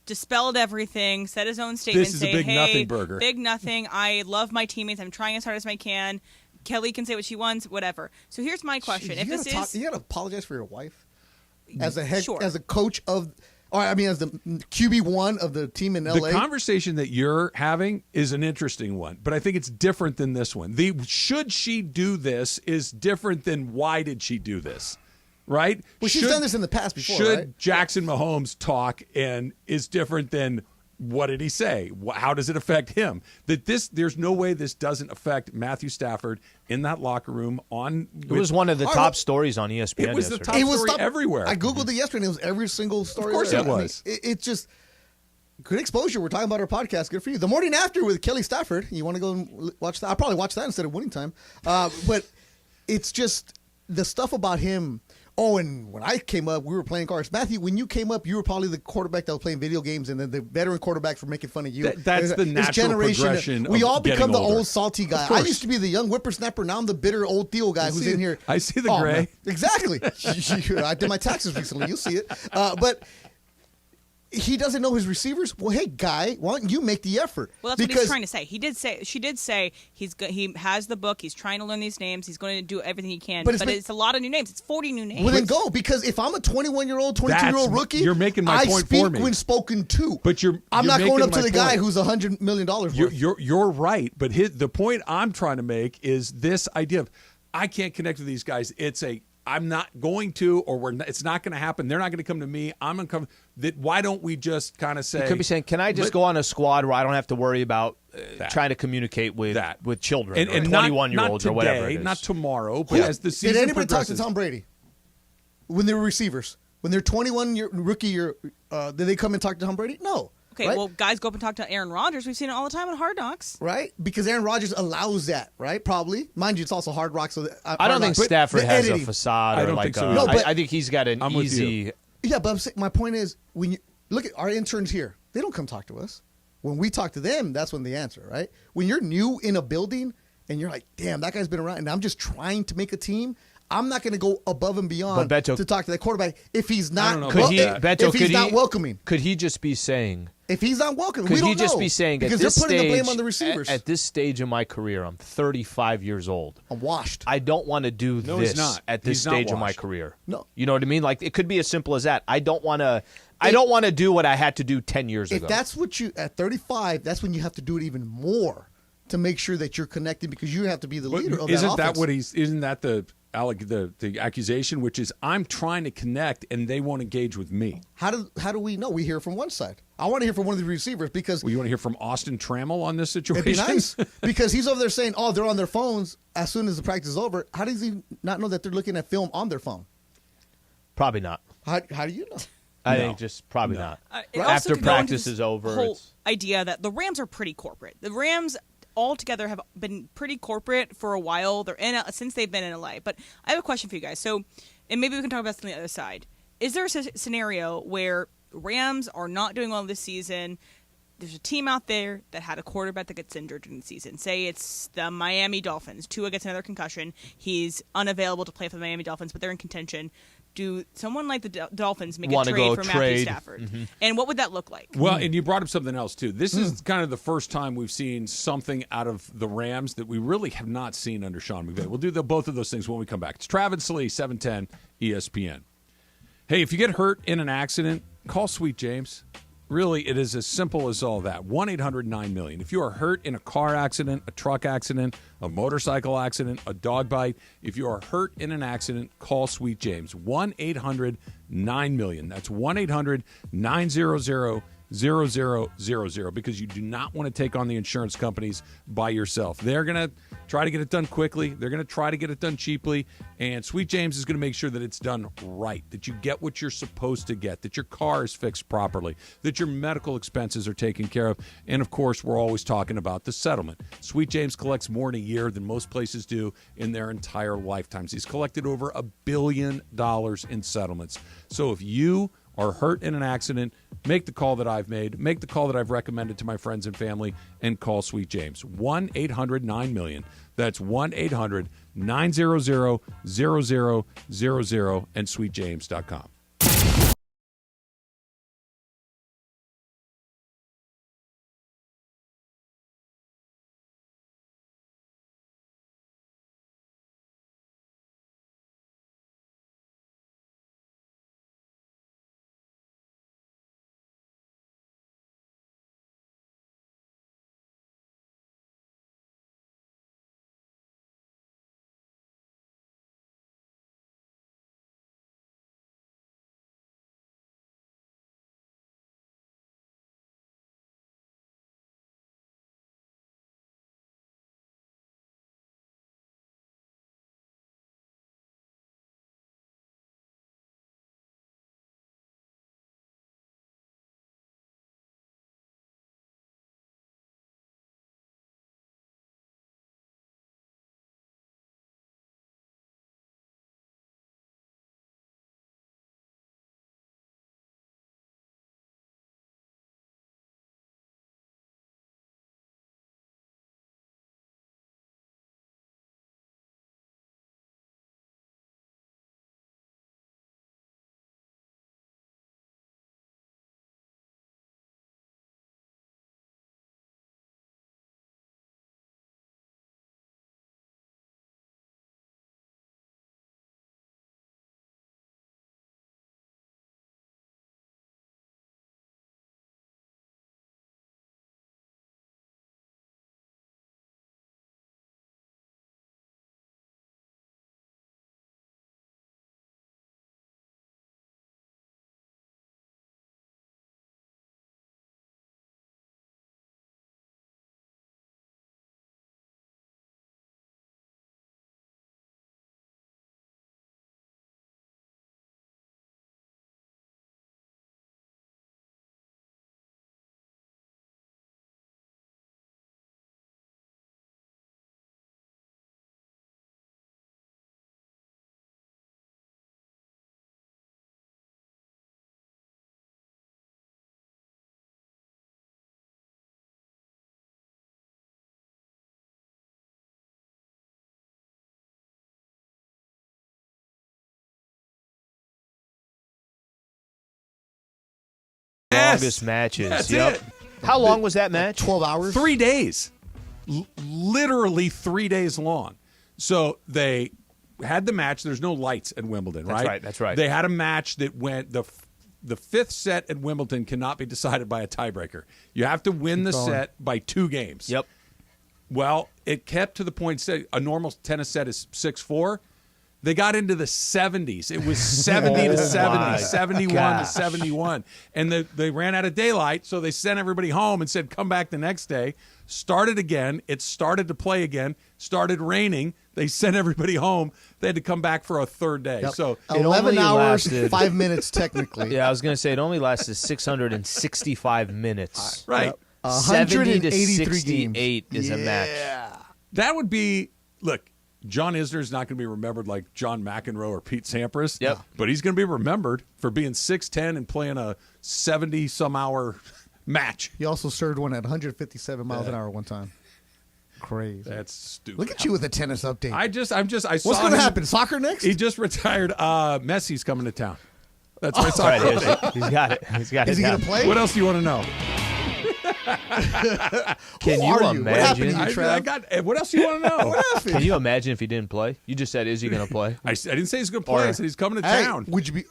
G: dispelled everything, said his own statement,
D: This is
G: say,
D: a big
G: hey,
D: nothing burger.
G: big nothing. I love my teammates. I'm trying as hard as I can. Kelly can say what she wants, whatever. So here's my question.
F: You
G: If
F: gotta apologize for your wife as a
G: Sure.
F: as a coach of, or I mean, as the QB1 of the team in LA.
D: The conversation that you're having is an interesting one, but I think it's different than this one. The should she do this is different than why did she do this, right?
F: Well, she's done this in the past before,
D: Should
F: right?
D: Jackson Mahomes talk and is different than what did he say? How does it affect him? There's no way this doesn't affect Matthew Stafford in that locker room.
E: It was one of the top stories on ESPN.
D: It was the
E: yesterday.
D: top story everywhere.
F: I Googled it yesterday, and it was every single story.
D: Of course
F: there.
D: it was.
F: I mean, it's just good exposure. We're talking about our podcast. Good for you. The morning after with Kelly Stafford. You want to go and watch that? I'll probably watch that instead of Winning Time. But it's just the stuff about him. Oh, and when I came up, we were playing cards. Matthew, when you came up, you were probably the quarterback that was playing video games, and then the veteran quarterbacks were making fun of you.
D: That's the natural progression
F: We
D: of
F: all become the
D: getting older.
F: old salty guy.
D: Of course.
F: I used to be the young whippersnapper. Now I'm the bitter old Theo guy who's in here.
D: I see the gray.
F: Man. Exactly. I did my taxes recently. You'll see it. But he doesn't know his receivers. Well, hey, guy, why don't you make the effort?
G: Well, that's what he's trying to say. She did say he has the book. He's trying to learn these names. He's going to do everything he can. But it's a lot of new names. It's 40 new names.
F: Well, then go, because if I'm a 21-year-old, 22-year-old rookie,
D: you're making my point
F: I
D: for
F: speak
D: me.
F: when spoken to.
D: But
F: I'm
D: you're
F: not going
D: making
F: up to
D: my
F: the guy
D: point.
F: who's $100 million worth.
D: You're right, but the point I'm trying to make is this idea of I can't connect with these guys. I'm not going to, or it's not going to happen. They're not going to come to me. I'm going to come. Why don't we just kind of say?
E: You could be saying, "Can I just go on a squad where I don't have to worry about trying to communicate with children
D: and
E: or 21-year-olds or whatever it is."
D: Not tomorrow, but as the season
F: Did anybody
D: progresses.
F: talk to Tom Brady when they were receivers? When they're 21-year rookie year, did they come and talk to Tom Brady? No.
G: Okay,
F: right?
G: well, guys go up and talk to Aaron Rodgers. We've seen it all the time on Hard Knocks.
F: Right? Because Aaron Rodgers allows that, right? Probably. Mind you, it's also Hard Rock. So
E: I don't think Stafford has a facade.
D: I
E: or
D: don't
E: like
D: think so
E: a,
D: either.
F: No, but-
E: I think he's got an
D: I'm with
E: easy.
D: you.
F: Yeah, but I'm saying, my point is, when you look at our interns here, they don't come talk to us. When we talk to them, that's when they answer, right? When you're new in a building and you're like, damn, that guy's been around, and I'm just trying to make a team, I'm not going to go above and beyond
E: But Beto-
F: to talk to that quarterback if he's not,
D: I don't know
E: Could
D: about
E: he,
D: that.
E: Beto,
F: if he's not welcoming.
E: Could he just be saying?
F: If he's not welcoming,
E: Could
F: we don't
E: he just
F: know.
E: be saying
F: because
E: at this
F: they're putting
E: stage,
F: the blame on the receivers.
E: At this stage of my career, I'm 35 years old.
F: I'm washed.
E: I don't want to do
D: No, he's
E: this
D: not.
E: at this
D: He's not
E: stage of my
D: washed.
E: career.
F: No.
E: You know what I mean? Like it could be as simple as that. I don't want to. I don't want to do what I had to do 10 years ago.
F: If that's what you at 35, that's when you have to do it even more to make sure that you're connected because you have to be the leader of that
D: Isn't that
F: offense.
D: what isn't that the accusation, which is I'm trying to connect and they won't engage with me?
F: How do we know? We hear from one side. I want to hear from one of the receivers because
D: Well, you want to hear from Austin Trammell on this situation?
F: it'd be nice because he's over there saying, "Oh, they're on their phones as soon as the practice is over." How does he not know that they're looking at film on their phone?
E: Probably not.
F: How do you know?
E: I think just probably not.
G: It also
E: After
G: could go into
E: practice
G: this
E: is over.
G: whole idea that the Rams are pretty corporate. The Rams altogether have been pretty corporate for a while. They're since they've been in LA. But I have a question for you guys. So, and maybe we can talk about this on the other side. Is there a scenario where Rams are not doing well this season? There's a team out there that had a quarterback that gets injured during the season. Say it's the Miami Dolphins. Tua gets another concussion. He's unavailable to play for the Miami Dolphins, but they're in contention. Do someone like the Dolphins make a trade for Matthew Stafford? Mm-hmm. And what would that look like?
D: Well, and you brought up something else, too. This is kind of the first time we've seen something out of the Rams that we really have not seen under Sean McVay. We'll do both of those things when we come back. It's Travis Lee, 710 ESPN. Hey, if you get hurt in an accident, call Sweet James. Really, it is as simple as all that. 1-800-9-MILLION. If you are hurt in a car accident, a truck accident, a motorcycle accident, a dog bite, if you are hurt in an accident, call Sweet James. 1-800-9-MILLION. That's 1-800-900-0000 because you do not want to take on the insurance companies by yourself. They're going to try to get it done quickly. They're going to try to get it done cheaply. And Sweet James is going to make sure that it's done right, that you get what you're supposed to get, that your car is fixed properly, that your medical expenses are taken care of. And, of course, we're always talking about the settlement. Sweet James collects more in a year than most places do in their entire lifetimes. He's collected over $1 billion in settlements. So if you are hurt in an accident, make the call that I've made, make the call that I've recommended to my friends and family, and call Sweet James. 1-800-9-MILLION. That's 1-800-900-0000 and sweetjames.com.
E: Longest matches.
D: That's
E: yep.
D: it.
E: How long was that match?
F: 12 hours?
D: 3 days. Literally 3 days long. So they had the match. There's no lights at Wimbledon, right?
E: That's right.
D: They had a match that went the fifth set at Wimbledon cannot be decided by a tiebreaker. You have to win the set by 2 games.
E: Yep.
D: Well, it kept to the point, say a normal tennis set is 6-4. They got into the 70s. It was 70 to 70, 71 to 71. And they ran out of daylight, so they sent everybody home and said, come back the next day. Started again. It started to play again. Started raining. They sent everybody home. They had to come back for a third day.
F: Yep.
D: So
F: 11 hours,
E: lasted-
F: 5 minutes technically.
E: Yeah, I was going to say it only lasted 665 minutes.
D: right.
F: Yep.
E: 70 to
F: 183
E: 68
F: games.
E: is a match.
D: That would be, look, John Isner's not going to be remembered like John McEnroe or Pete Sampras.
E: Yep.
D: But he's going to be remembered for being 6'10" and playing a 70-some-hour match.
F: He also served one at 157 miles an hour one time. Crazy.
D: That's stupid.
F: Look at you with a tennis update.
D: I saw
F: What's going to
D: him-
F: happen? Soccer next?
D: He just retired. Messi's coming to town. That's my
E: All
D: soccer
E: right,
D: update.
E: he's got it. He's got
F: Is
E: it
F: he going
E: down.
F: to play?
D: What else do you want to know?
E: Can
F: Who
E: you
F: are you? What happened
E: imagine?
F: to you?
D: I got. What else do you want to know?
E: Can you imagine if he didn't play? You just said, is he going to play?
D: I didn't say he's going to play. I said he's coming to
F: Hey,
D: town.
F: would you be?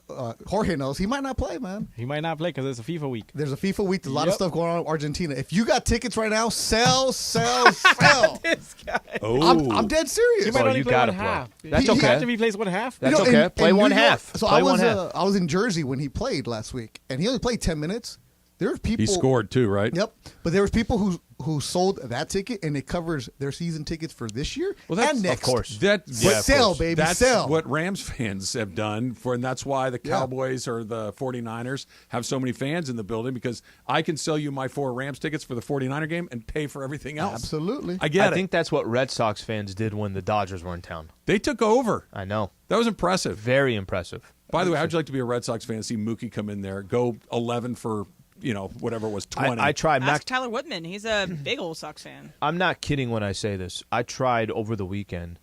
F: Jorge knows he might not play, man.
H: He might not play because it's a FIFA week.
F: There's a FIFA week. There's a lot of
H: Yep.
F: stuff going on in Argentina. If you got tickets right now, sell.
H: This guy.
D: Oh,
F: I'm dead serious.
H: He might
E: Oh,
H: only
E: you
H: play
E: gotta
H: one
E: play.
H: half.
E: That's
H: He-
E: okay.
H: Imagine if he plays one half.
E: That's
F: You know,
E: okay.
F: in
E: Play
F: New
E: one
F: York-
E: half.
F: So
E: Play
F: I
E: one
F: was
E: half.
F: I was in Jersey when he played last week, and he only played 10 minutes. There were people.
D: he scored too, right?
F: Yep, but there was people who sold that ticket, and it covers their season tickets for this year
D: Well, that's-
F: and next.
E: Of course.
D: That
F: But sell, baby,
D: That's
F: sell.
D: what Rams fans have done and that's why the Cowboys or the 49ers have so many fans in the building because I can sell you my 4 Rams tickets for the 49er game and pay for everything else.
F: Absolutely.
D: I get
E: I
D: it.
E: think that's what Red Sox fans did when the Dodgers were in town.
D: They took over.
E: I know.
D: That was impressive.
E: Very impressive.
D: By the way, how'd you like to be a Red Sox fan and see Mookie come in there, go 11 for, whatever it was, 20?
E: I tried.
G: Ask Tyler Woodman. He's a big old Sox fan.
E: I'm not kidding when I say this. I tried over the weekend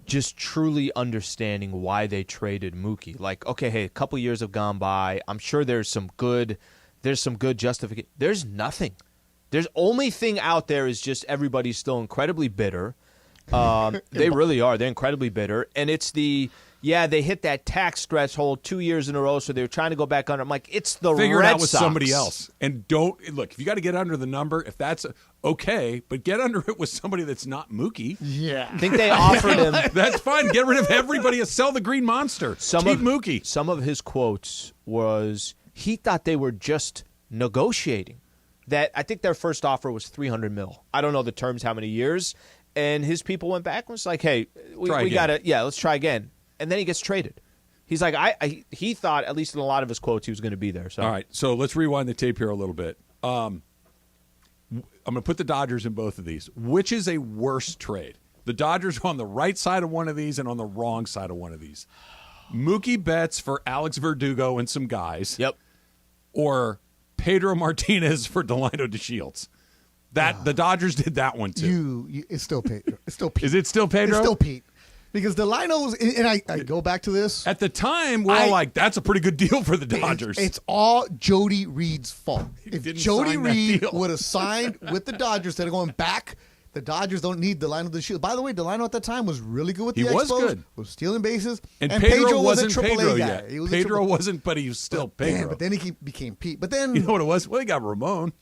E: just truly understanding why they traded Mookie. Like, okay, hey, a couple years have gone by. I'm sure there's some good justification. There's nothing. There's only thing out there is just everybody's still incredibly bitter. They really are. They're incredibly bitter. And it's they hit that tax threshold 2 years in a row, so they're trying to go back under. I'm like, it's the
D: Figure
E: Red
D: it out with
E: Sox.
D: somebody else. And don't look, if you got to get under the number, if that's okay, but get under it with somebody that's not Mookie.
F: Yeah.
E: I think they offered him
D: That's fine. Get rid of everybody and sell the Green Monster. Keep Mookie.
E: Some of his quotes was he thought they were just negotiating. That I think their first offer was $300 million. I don't know the terms, how many years. And his people went back and was like, hey, we got to, let's try again. And then he gets traded. He's like, he thought, at least in a lot of his quotes, he was going to be there. So.
D: All right, so let's rewind the tape here a little bit. I'm going to put the Dodgers in both of these. Which is a worse trade? The Dodgers are on the right side of one of these and on the wrong side of one of these. Mookie Betts for Alex Verdugo and some guys.
E: Yep.
D: Or Pedro Martinez for Delino DeShields. The Dodgers did that one too.
F: It's still Pedro. It's still Pete.
D: Is it still Pedro?
F: It's still Pete. Because the Linos, and I go back to this.
D: At the time, we're all like, that's a pretty good deal for the Dodgers.
F: It's all Jody Reed's fault. If
D: didn't
F: Jody
D: sign that
F: Reed
D: deal.
F: would have signed with the Dodgers instead of going back, the Dodgers don't need Delino DeShields. By the way, Delino at that time was really good with the
D: He was
F: Expos,
D: good.
F: was stealing bases.
D: and Pedro
F: was a
D: wasn't
F: AAA
D: Pedro
F: guy.
D: yet.
F: He was a
D: Pedro
F: triple-
D: wasn't, but he was still Pedro.
F: Man, but then he became Pete. But then
D: you know what it was? Well, he got Ramon.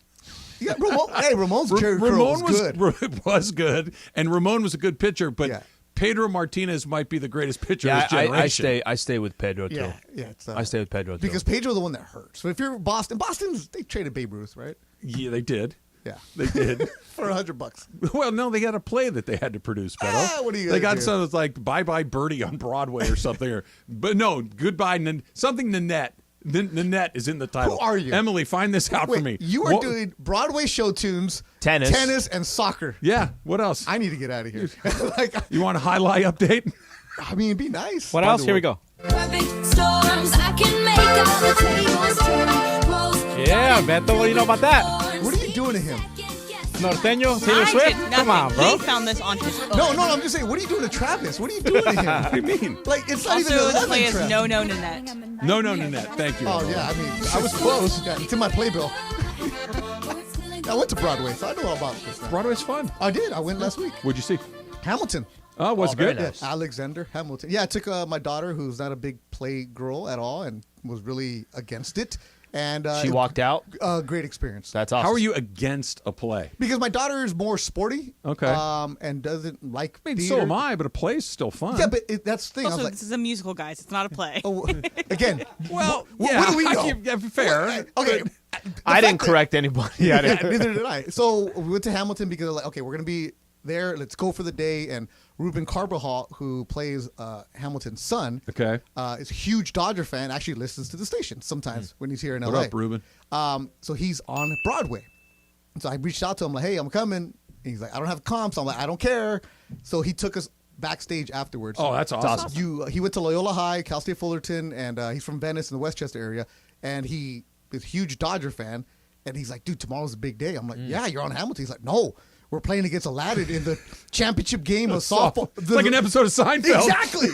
F: yeah, Ramon, hey, Ramon's Jerry Curl
D: Ramon
F: was good.
D: was good, and Ramon was a good pitcher, but
F: Yeah.
D: Pedro Martinez might be the greatest pitcher of his generation.
E: I stay with Pedro too.
F: Yeah, it's,
E: I stay with Pedro too.
F: because Pedro's the one that hurts. So if you're Boston's they traded Babe Ruth, right?
D: Yeah, they did.
F: Yeah,
D: They did.
F: for $100.
D: Well, no, they had a play that they had to produce, Beto.
F: What are you
D: They
F: gonna
D: got
F: do?
D: something that's like Bye Bye Birdie on Broadway or something. But no, Goodbye, something Nanette. Nanette is in the title.
F: Who are you?
D: Emily, find this out
F: Wait,
D: for me.
F: you are
D: What-
F: doing Broadway show tunes,
E: Tennis.
F: and soccer.
D: Yeah, what else?
F: I need to get out of here. Like,
D: You want a highlight update?
F: I mean, it'd be nice.
H: What else? Here we go.
J: Perfect storms, I can make all the tables turn. Close
H: Yeah, Beto, what do you know about that?
F: What are you doing to him?
H: Norteño, Taylor
G: I
H: Swift?
G: did nothing.
H: Come on, bro.
G: He found this on his phone.
F: No, I'm just saying, what are you doing to Travis? What are you doing to him?
D: What do you mean?
F: Like, it's not
G: Also,
F: even
G: the
F: 11
G: play is
F: Travis.
G: No Nanette.
D: No, Nanette. Thank you.
F: Oh, yeah, I mean, I was close. Yeah, it's in my playbill. I went to Broadway, so I know all about this now.
D: Broadway's fun.
F: I did. I went last week.
D: What'd you see?
F: Hamilton.
D: Oh, was it
E: very
D: good?
E: nice.
F: Alexander Hamilton. Yeah, I took my daughter, who's not a big play girl at all, and was really against it. And
E: She walked out.
F: Great experience.
E: That's awesome.
D: How are you against a play?
F: Because my daughter is more sporty.
D: Okay.
F: And doesn't like
D: I mean,
F: theater.
D: so am I, but a play's still fun.
F: Yeah, but that's the thing. I
G: Also,
F: was like,
G: this is a musical, guys. It's not a play.
F: oh, again.
D: well,
F: what
D: yeah,
F: do we know?
D: yeah, fair.
F: Okay.
E: I didn't correct anybody.
F: Yeah, neither did I. So we went to Hamilton because like, okay, we're gonna be there. Let's go for the day. And Ruben Carbajal, who plays Hamilton's son, is a huge Dodger fan, actually listens to the station sometimes when he's here in LA.
D: What up, Ruben?
F: So he's on Broadway. So I reached out to him like, hey, I'm coming. And he's like, I don't have comps. I'm like, I don't care. So he took us backstage afterwards.
D: Oh, that's awesome.
F: He went to Loyola High, Cal State Fullerton, and he's from Venice in the Westchester area. And he is a huge Dodger fan. And he's like, dude, tomorrow's a big day. I'm like, yeah, you're on Hamilton. He's like, no. We're playing against Aladdin in the championship game of softball.
D: It's like an episode of Seinfeld.
F: Exactly.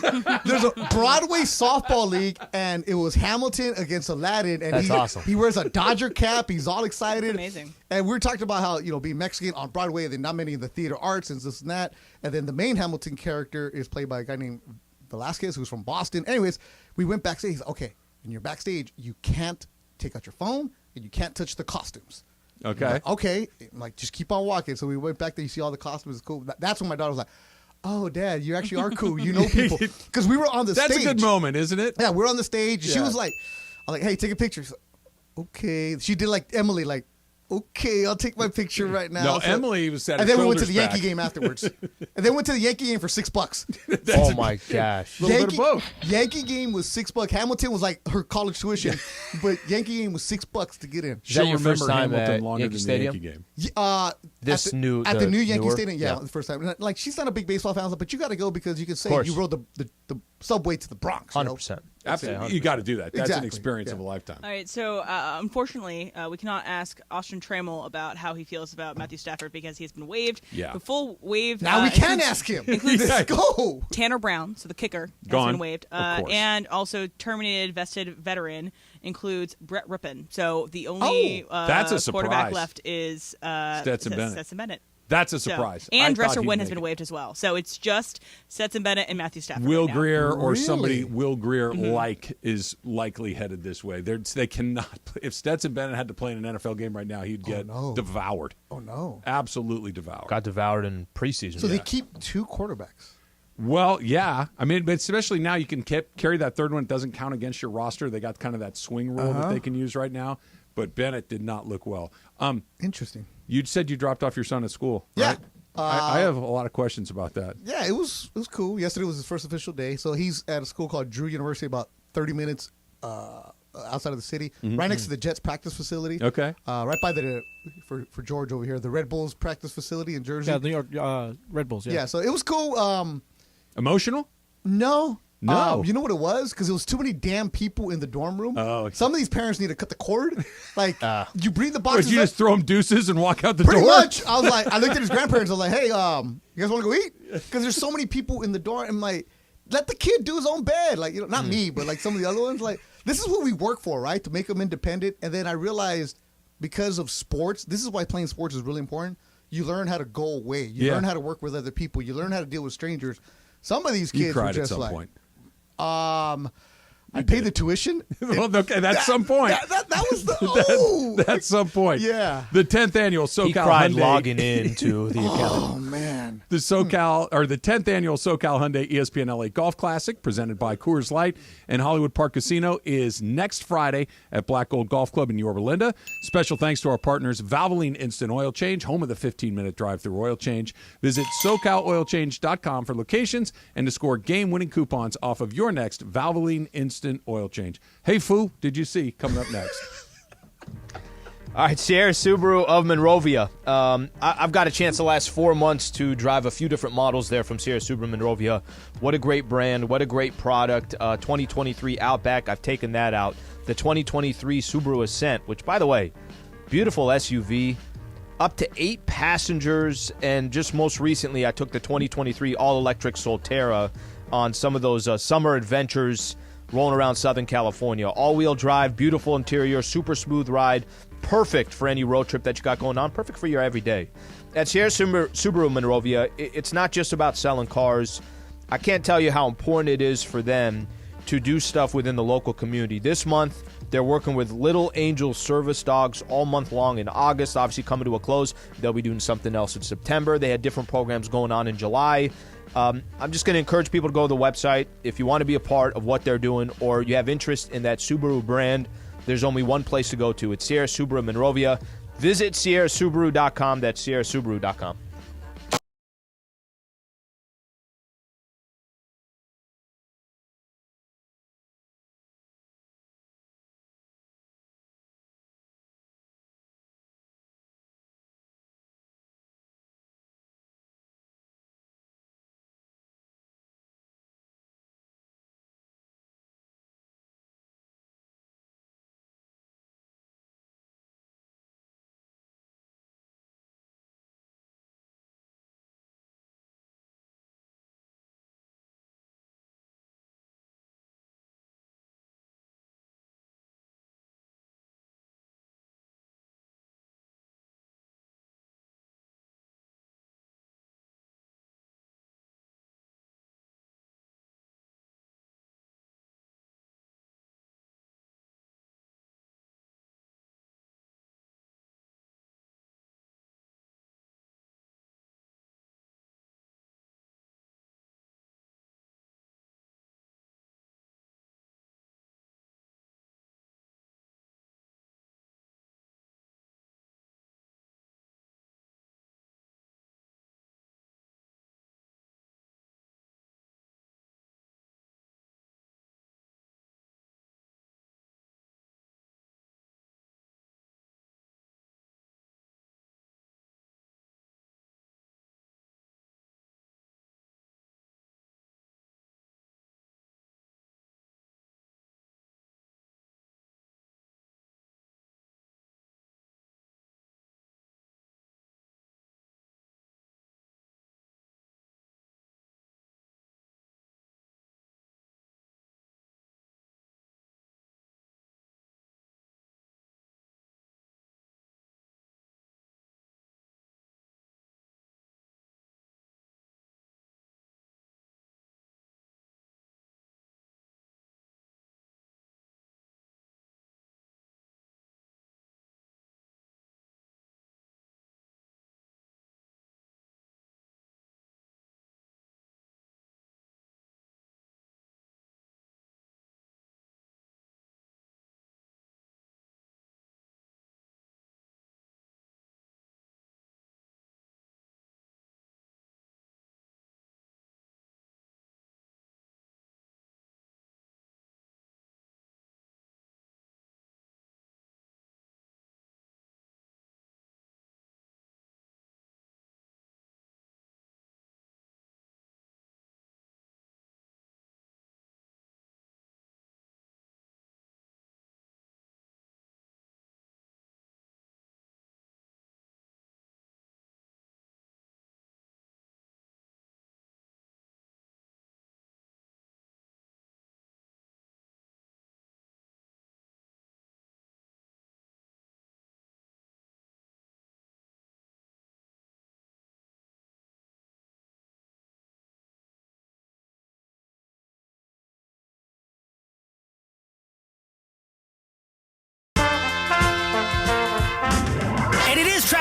F: There's a Broadway softball league, and it was Hamilton against Aladdin. And
E: That's awesome.
F: He wears a Dodger cap. He's all excited.
G: That's amazing.
F: And we were talking about how, being Mexican on Broadway, and then not many in the theater arts and this and that. And then the main Hamilton character is played by a guy named Velasquez, who's from Boston. Anyways, we went backstage. He's like, okay, when you're backstage, you can't take out your phone, and you can't touch the costumes.
D: Okay.
F: I'm like, okay. I'm like, just keep on walking. So we went back there. You see all the costumes. It's cool. That's when my daughter was like, oh, Dad, you actually are cool. You know people. Because we were on the stage.
D: That's a good moment, isn't it?
F: Yeah, we're on the stage.
D: Yeah.
F: She was like, I'm like, hey, take a picture. She's like, okay. She did like Emily, like, okay, I'll take my picture right now.
D: No,
F: So-
D: Emily was at
F: And then we went to the
D: shoulders
F: Yankee
D: back.
F: game afterwards. And then went to the Yankee game for $6.
E: Oh my gosh.
D: Little bit of both.
F: Yankee game was $6. Hamilton was like her college tuition, but Yankee game was $6 to get in.
E: Is that
D: She'll
E: your first
D: remember
E: time
D: Hamilton
E: at
D: longer
E: Yankee
D: than
E: Stadium?
D: the Yankee game.
E: This
F: at the,
E: new
F: at the new Yankee
E: newer?
F: Stadium, the first time. And, like, she's not a big baseball fan, but you got to go because you can say
E: course.
F: you rode the subway to the Bronx. you know?
E: 100%.
D: Absolutely. You got to do that. That's an
F: Exactly.
D: experience
F: Yeah.
D: of a lifetime.
G: All right, so unfortunately, we cannot ask Austin Trammell about how he feels about Matthew Stafford because he has been waived.
D: Yeah.
G: The full waive.
F: Now we can
G: includes
F: ask him.
G: includes
F: Let's go.
G: Tanner Brown, so the kicker, has
D: Gone,
G: been waived.
D: of course.
G: And also terminated vested veteran includes Brett Rippon. So the only
D: That's a
G: quarterback
D: surprise.
G: left is
D: Stetson Bennett.
G: Stetson Bennett.
D: That's a
G: So-
D: surprise.
G: and
D: I thought
G: Dresser
D: he'd
G: Wynn
D: make
G: has been
D: it.
G: waived as well. So it's just Stetson Bennett and Matthew Stafford.
D: Will
G: right now.
D: Greer or somebody
F: Really?
D: Will Greer like is likely headed this way. They cannot. If Stetson Bennett had to play in an NFL game right now, he'd get
F: no.
D: devoured.
F: Oh, no.
D: Absolutely devoured.
E: Got devoured in preseason.
F: So they keep two quarterbacks.
D: Well, yeah. I mean, but especially now you can carry that third one. It doesn't count against your roster. They got kind of that swing rule that they can use right now. But Bennett did not look well.
F: Interesting.
D: You said you dropped off your son at school.
F: Yeah.
D: Right? I have a lot of questions about that.
F: Yeah, it was cool. Yesterday was his first official day. So he's at a school called Drew University, about 30 minutes outside of the city, right next to the Jets practice facility.
D: Okay.
F: Right by for George over here, the Red Bulls practice facility in Jersey.
H: Yeah, New York Red Bulls. Yeah.
F: Yeah, so it was cool.
D: Emotional?
F: No.
D: No.
F: You know what it was? Because it was too many damn people in the dorm room.
D: Oh, okay.
F: Some of these parents need to cut the cord. Like, you bring the
D: Or
F: boxes
D: did you
F: up.
D: just throw him deuces and walk out the
F: Pretty
D: door?
F: much. I was like, I looked at his grandparents. I was like, hey, you guys want to go eat? Because there's so many people in the dorm. I'm like, let the kid do his own bed. Like, not me, but like some of the other ones. Like, this is what we work for, right? To make them independent. And then I realized because of sports, this is why playing sports is really important. You learn how to go away. You learn how to work with other people. You learn how to deal with strangers. Some of these kids
D: You cried
F: were just
D: at some
F: like,
D: point.
F: I paid the tuition.
D: Well, okay, that's some point.
F: That was the
D: That's some point.
F: Yeah.
D: The 10th annual SoCal
E: he cried
D: Hyundai.
E: logging into the account.
F: Oh man.
D: The SoCal or the 10th annual SoCal Hyundai ESPN LA Golf Classic, presented by Coors Light and Hollywood Park Casino, is next Friday at Black Gold Golf Club in Yorba Linda. Special thanks to our partners, Valvoline Instant Oil Change, home of the 15-minute drive-through oil change. Visit SoCalOilChange.com for locations and to score game-winning coupons off of your next Valvoline Instant Oil Change. Hey, Foo, did you see coming up next?
E: All right, Sierra Subaru of Monrovia. I've got a chance the last 4 months to drive a few different models there from Sierra Subaru Monrovia. What a great brand. What a great product. 2023 Outback, I've taken that out. The 2023 Subaru Ascent, which, by the way, beautiful SUV. Up to 8 passengers. And just most recently, I took the 2023 all-electric Solterra on some of those summer adventures rolling around Southern California. All-wheel drive, beautiful interior, super smooth ride. Perfect for any road trip that you got going on. Perfect for your everyday. At Sierra Subaru Monrovia, it's not just about selling cars. I can't tell you how important it is for them to do stuff within the local community. This month, they're working with Little Angel service dogs all month long. In August, obviously coming to a close. They'll be doing something else in September. They had different programs going on in July. I'm just going to encourage people to go to the website. If you want to be a part of what they're doing or you have interest in that Subaru brand, there's only one place to go to. It's Sierra Subaru Monrovia. Visit SierraSubaru.com. That's SierraSubaru.com.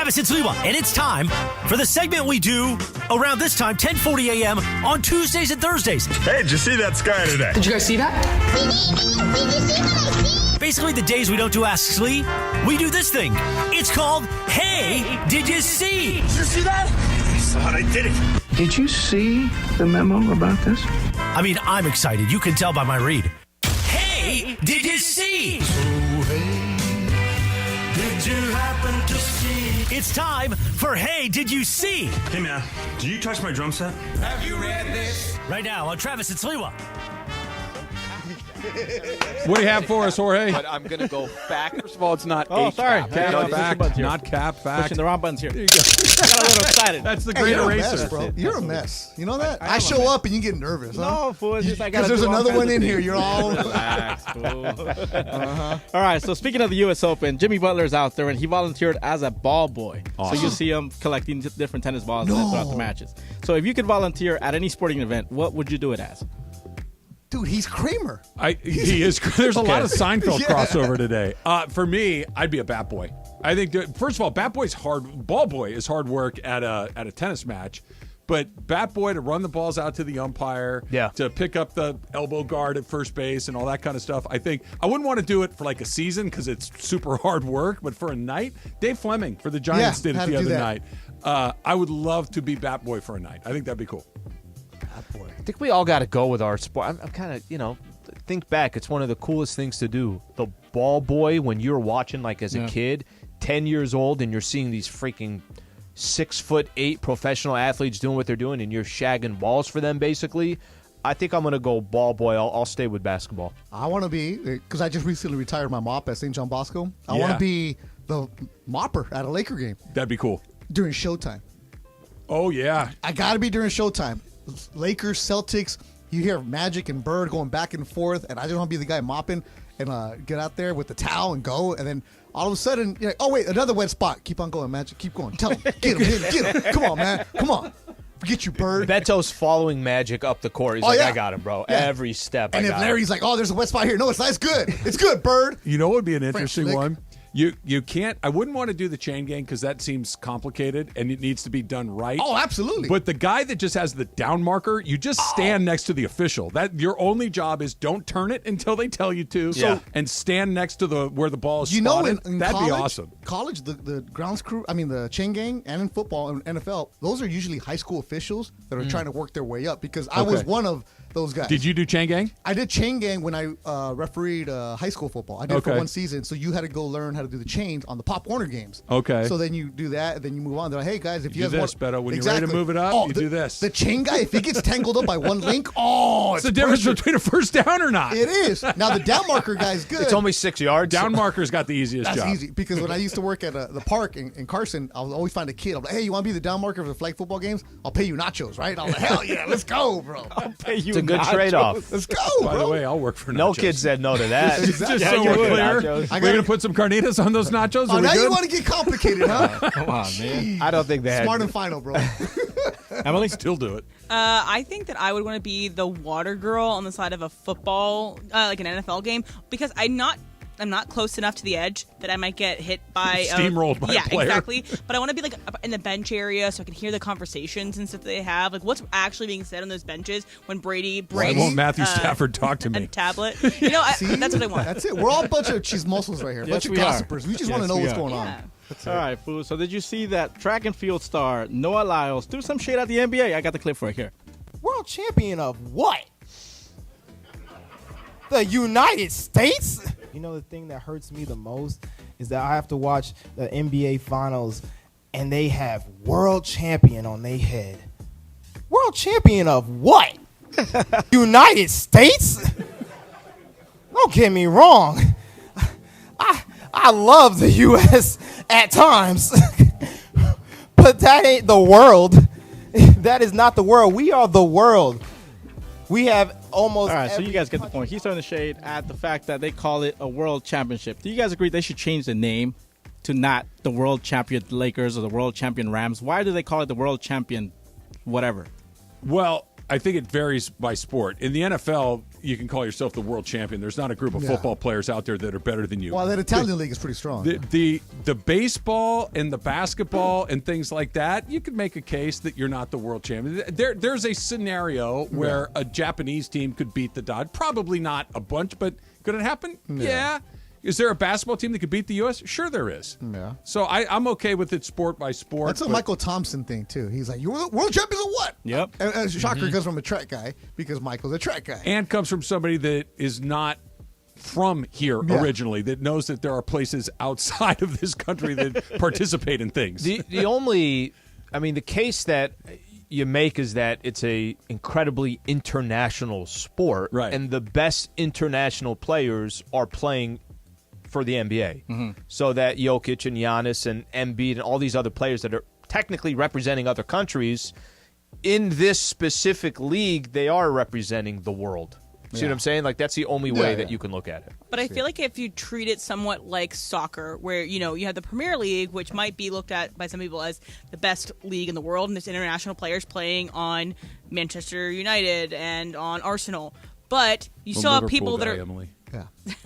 A: Travis and Sliwa, and it's time for the segment we do around this time, 10:40 a.m. on Tuesdays and Thursdays.
K: Hey, did you see that sky today?
L: Did you guys see that?
A: Basically, the days we don't do Ask Slee, we do this thing. It's called Hey, Did You See?
K: Did you see that? I saw it. I did it.
L: Did you see the memo about this?
A: I mean, I'm excited. You can tell by my read. Hey, did you see? Did you happen to see? It's time for Hey, Did You See?
K: Hey, man, did you touch my drum set?
A: Have you read this? Right now on Travis and Sliwa.
D: What do you have for us, Jorge?
E: But I'm going to go back.
H: First of all, it's not
M: Oh,
H: H
M: sorry.
H: cap.
D: Cap,
M: Pushing
D: fact,
M: buttons here.
D: not cap, fact.
M: Pushing the wrong buttons here.
D: There you go.
M: Got a little excited.
D: That's the
F: Hey,
D: great
F: you're a
D: eraser.
F: mess, bro. You're a mess. You know that?
M: I
F: I
M: am
F: show
M: a
F: up and you get nervous, huh?
M: No, fool. It's just I got
F: Because there's another one in here. You're all.
M: Relax, fool. All right, so speaking of the U.S. Open, Jimmy Butler's out there, and he volunteered as a ball boy.
D: Awesome.
M: So you see him collecting different tennis balls throughout the matches. So if you could volunteer at any sporting event, what would you do it as?
F: Dude, he's Kramer.
D: He is. There's a lot of Seinfeld
F: Yeah.
D: crossover today. For me, I'd be a bat boy. I think first of all, bat boy's hard. Ball boy is hard work at a tennis match, but bat boy to run the balls out to the umpire, to pick up the elbow guard at first base and all that kind of stuff. I think I wouldn't want to do it for like a season because it's super hard work, but for a night, Dave Fleming for the Giants did it the other night. I would love to be bat boy for a night. I think that'd be cool.
E: I think we all got to go with our sport. I'm kind of, think back. It's one of the coolest things to do. The ball boy, when you're watching, like as a kid, 10 years old, and you're seeing these freaking 6'8" professional athletes doing what they're doing, and you're shagging balls for them, basically. I think I'm going to go ball boy. I'll stay with basketball.
F: I want to be, because I just recently retired my mop at St. John Bosco. I want to be the mopper at a Laker game.
D: That'd be cool.
F: During showtime.
D: Oh, yeah.
F: I got to be during showtime. Lakers, Celtics, you hear Magic and Bird going back and forth, and I just want to be the guy mopping and get out there with the towel and go, and then all of a sudden, you're like, oh, wait, another wet spot. Keep on going, Magic. Keep going. Tell him. Get him. Get him. Come on, man. Come on. Forget you, Bird.
E: Beto's following Magic up the court. He's I got him, bro. Yeah. Every step.
F: And if Larry's like, oh, there's a wet spot here. No, it's not. It's good. It's good, Bird.
D: You know what would be an interesting one? You can't. I wouldn't want to do the chain gang because that seems complicated and it needs to be done right.
F: Oh, absolutely.
D: But the guy that just has the down marker, you just stand next to the official. That your only job is don't turn it until they tell you to. And stand next to where the ball is spotted.
F: In
D: that'd
F: college,
D: be awesome.
F: College, the grounds crew, the chain gang, and in football and NFL, those are usually high school officials that are trying to work their way up. Because I was one of those guys.
D: Did you do chain gang?
F: I did chain gang when I refereed high school football. I did it for one season, so you had to go learn how to do the chains on the Pop Warner games.
D: Okay.
F: So then you do that, and then you move on. They're like, hey, guys, if you
D: do
F: guys
D: this, Beto. When you're ready to move it up, you do this.
F: The chain guy, if he gets tangled up by one link, it's
D: the difference between a first down or not.
F: It is. Now, the down marker guy is good.
E: It's only 6 yards.
D: Down marker's got the easiest job.
F: That's easy, because when I used to work at the park in Carson, I would always find a kid. I'm like, hey, you want to be the down marker for the flag football games? I'll pay you nachos, right? I'm like, hell yeah, let's go, bro.
M: I'll pay you
E: It's a good trade-off.
F: Let's go,
D: By
F: bro.
D: the way, I'll work for nachos.
E: No kid said no to that.
D: Just so we're clear, we're going to put some carnitas on those nachos.
F: Oh,
D: Are we
F: now
D: good?
F: you want to get complicated, huh?
M: Come on, man.
E: I don't think they had.
F: Smart and final, bro.
M: Emily?
D: Still do it.
G: I think that I would want to be the water girl on the side of a football, like an NFL game, because I'm not close enough to the edge that I might get hit by
D: steamrolled by a player.
G: Exactly. But I want to be like up in the bench area so I can hear the conversations and stuff that they have, like what's actually being said on those benches when Brady.
D: Why won't Matthew Stafford talk to me?
G: And tablet. That's what I want.
F: That's it. We're all a bunch of chismosos right here. A bunch of gossipers. We just want to know what's going on.
M: All right, fool. So did you see that track and field star Noah Lyles threw some shade at the NBA? I got the clip right here.
N: World champion of what? The United States? You know, the thing that hurts me the most is that I have to watch the NBA Finals and they have world champion on their head. World champion of what? United States? Don't get me wrong. I love the U.S. at times, but that ain't the world. That is not the world. We are the world. We have almost.
M: All right, so you guys get the point. He's throwing the shade at the fact that they call it a world championship. Do you guys agree they should change the name to not the world champion Lakers or the world champion Rams? Why do they call it the world champion whatever?
D: Well, I think it varies by sport. In the NFL, you can call yourself the world champion. There's not a group of
F: Yeah.
D: football players out there that are better than you.
F: Well, that Italian league is pretty strong.
D: The baseball and the basketball and things like that, you could make a case that you're not the world champion. There's a scenario where a Japanese team could beat the Dodgers. Probably not a bunch, but could it happen? Yeah. Is there a basketball team that could beat the U.S.? Sure there is.
F: Yeah.
D: So I'm okay with it sport by sport.
F: That's a Michael Thompson thing, too. He's like, you're the world champions of what?
M: Yep.
F: And shocker comes from a track guy because Michael's a track guy.
D: And comes from somebody that is not from here originally, that knows that there are places outside of this country that participate in things.
E: The case that you make is that it's a incredibly international sport,
D: right?
E: And the best international players are playing for the NBA. So that Jokic and Giannis and Embiid and all these other players that are technically representing other countries in this specific league, they are representing the world. See what I'm saying? Like, that's the only way that you can look at it.
G: But I feel like if you treat it somewhat like soccer, where, you have the Premier League, which might be looked at by some people as the best league in the world, and there's international players playing on Manchester United and on Arsenal. But you still have people that are...
D: Emily.
F: Yeah.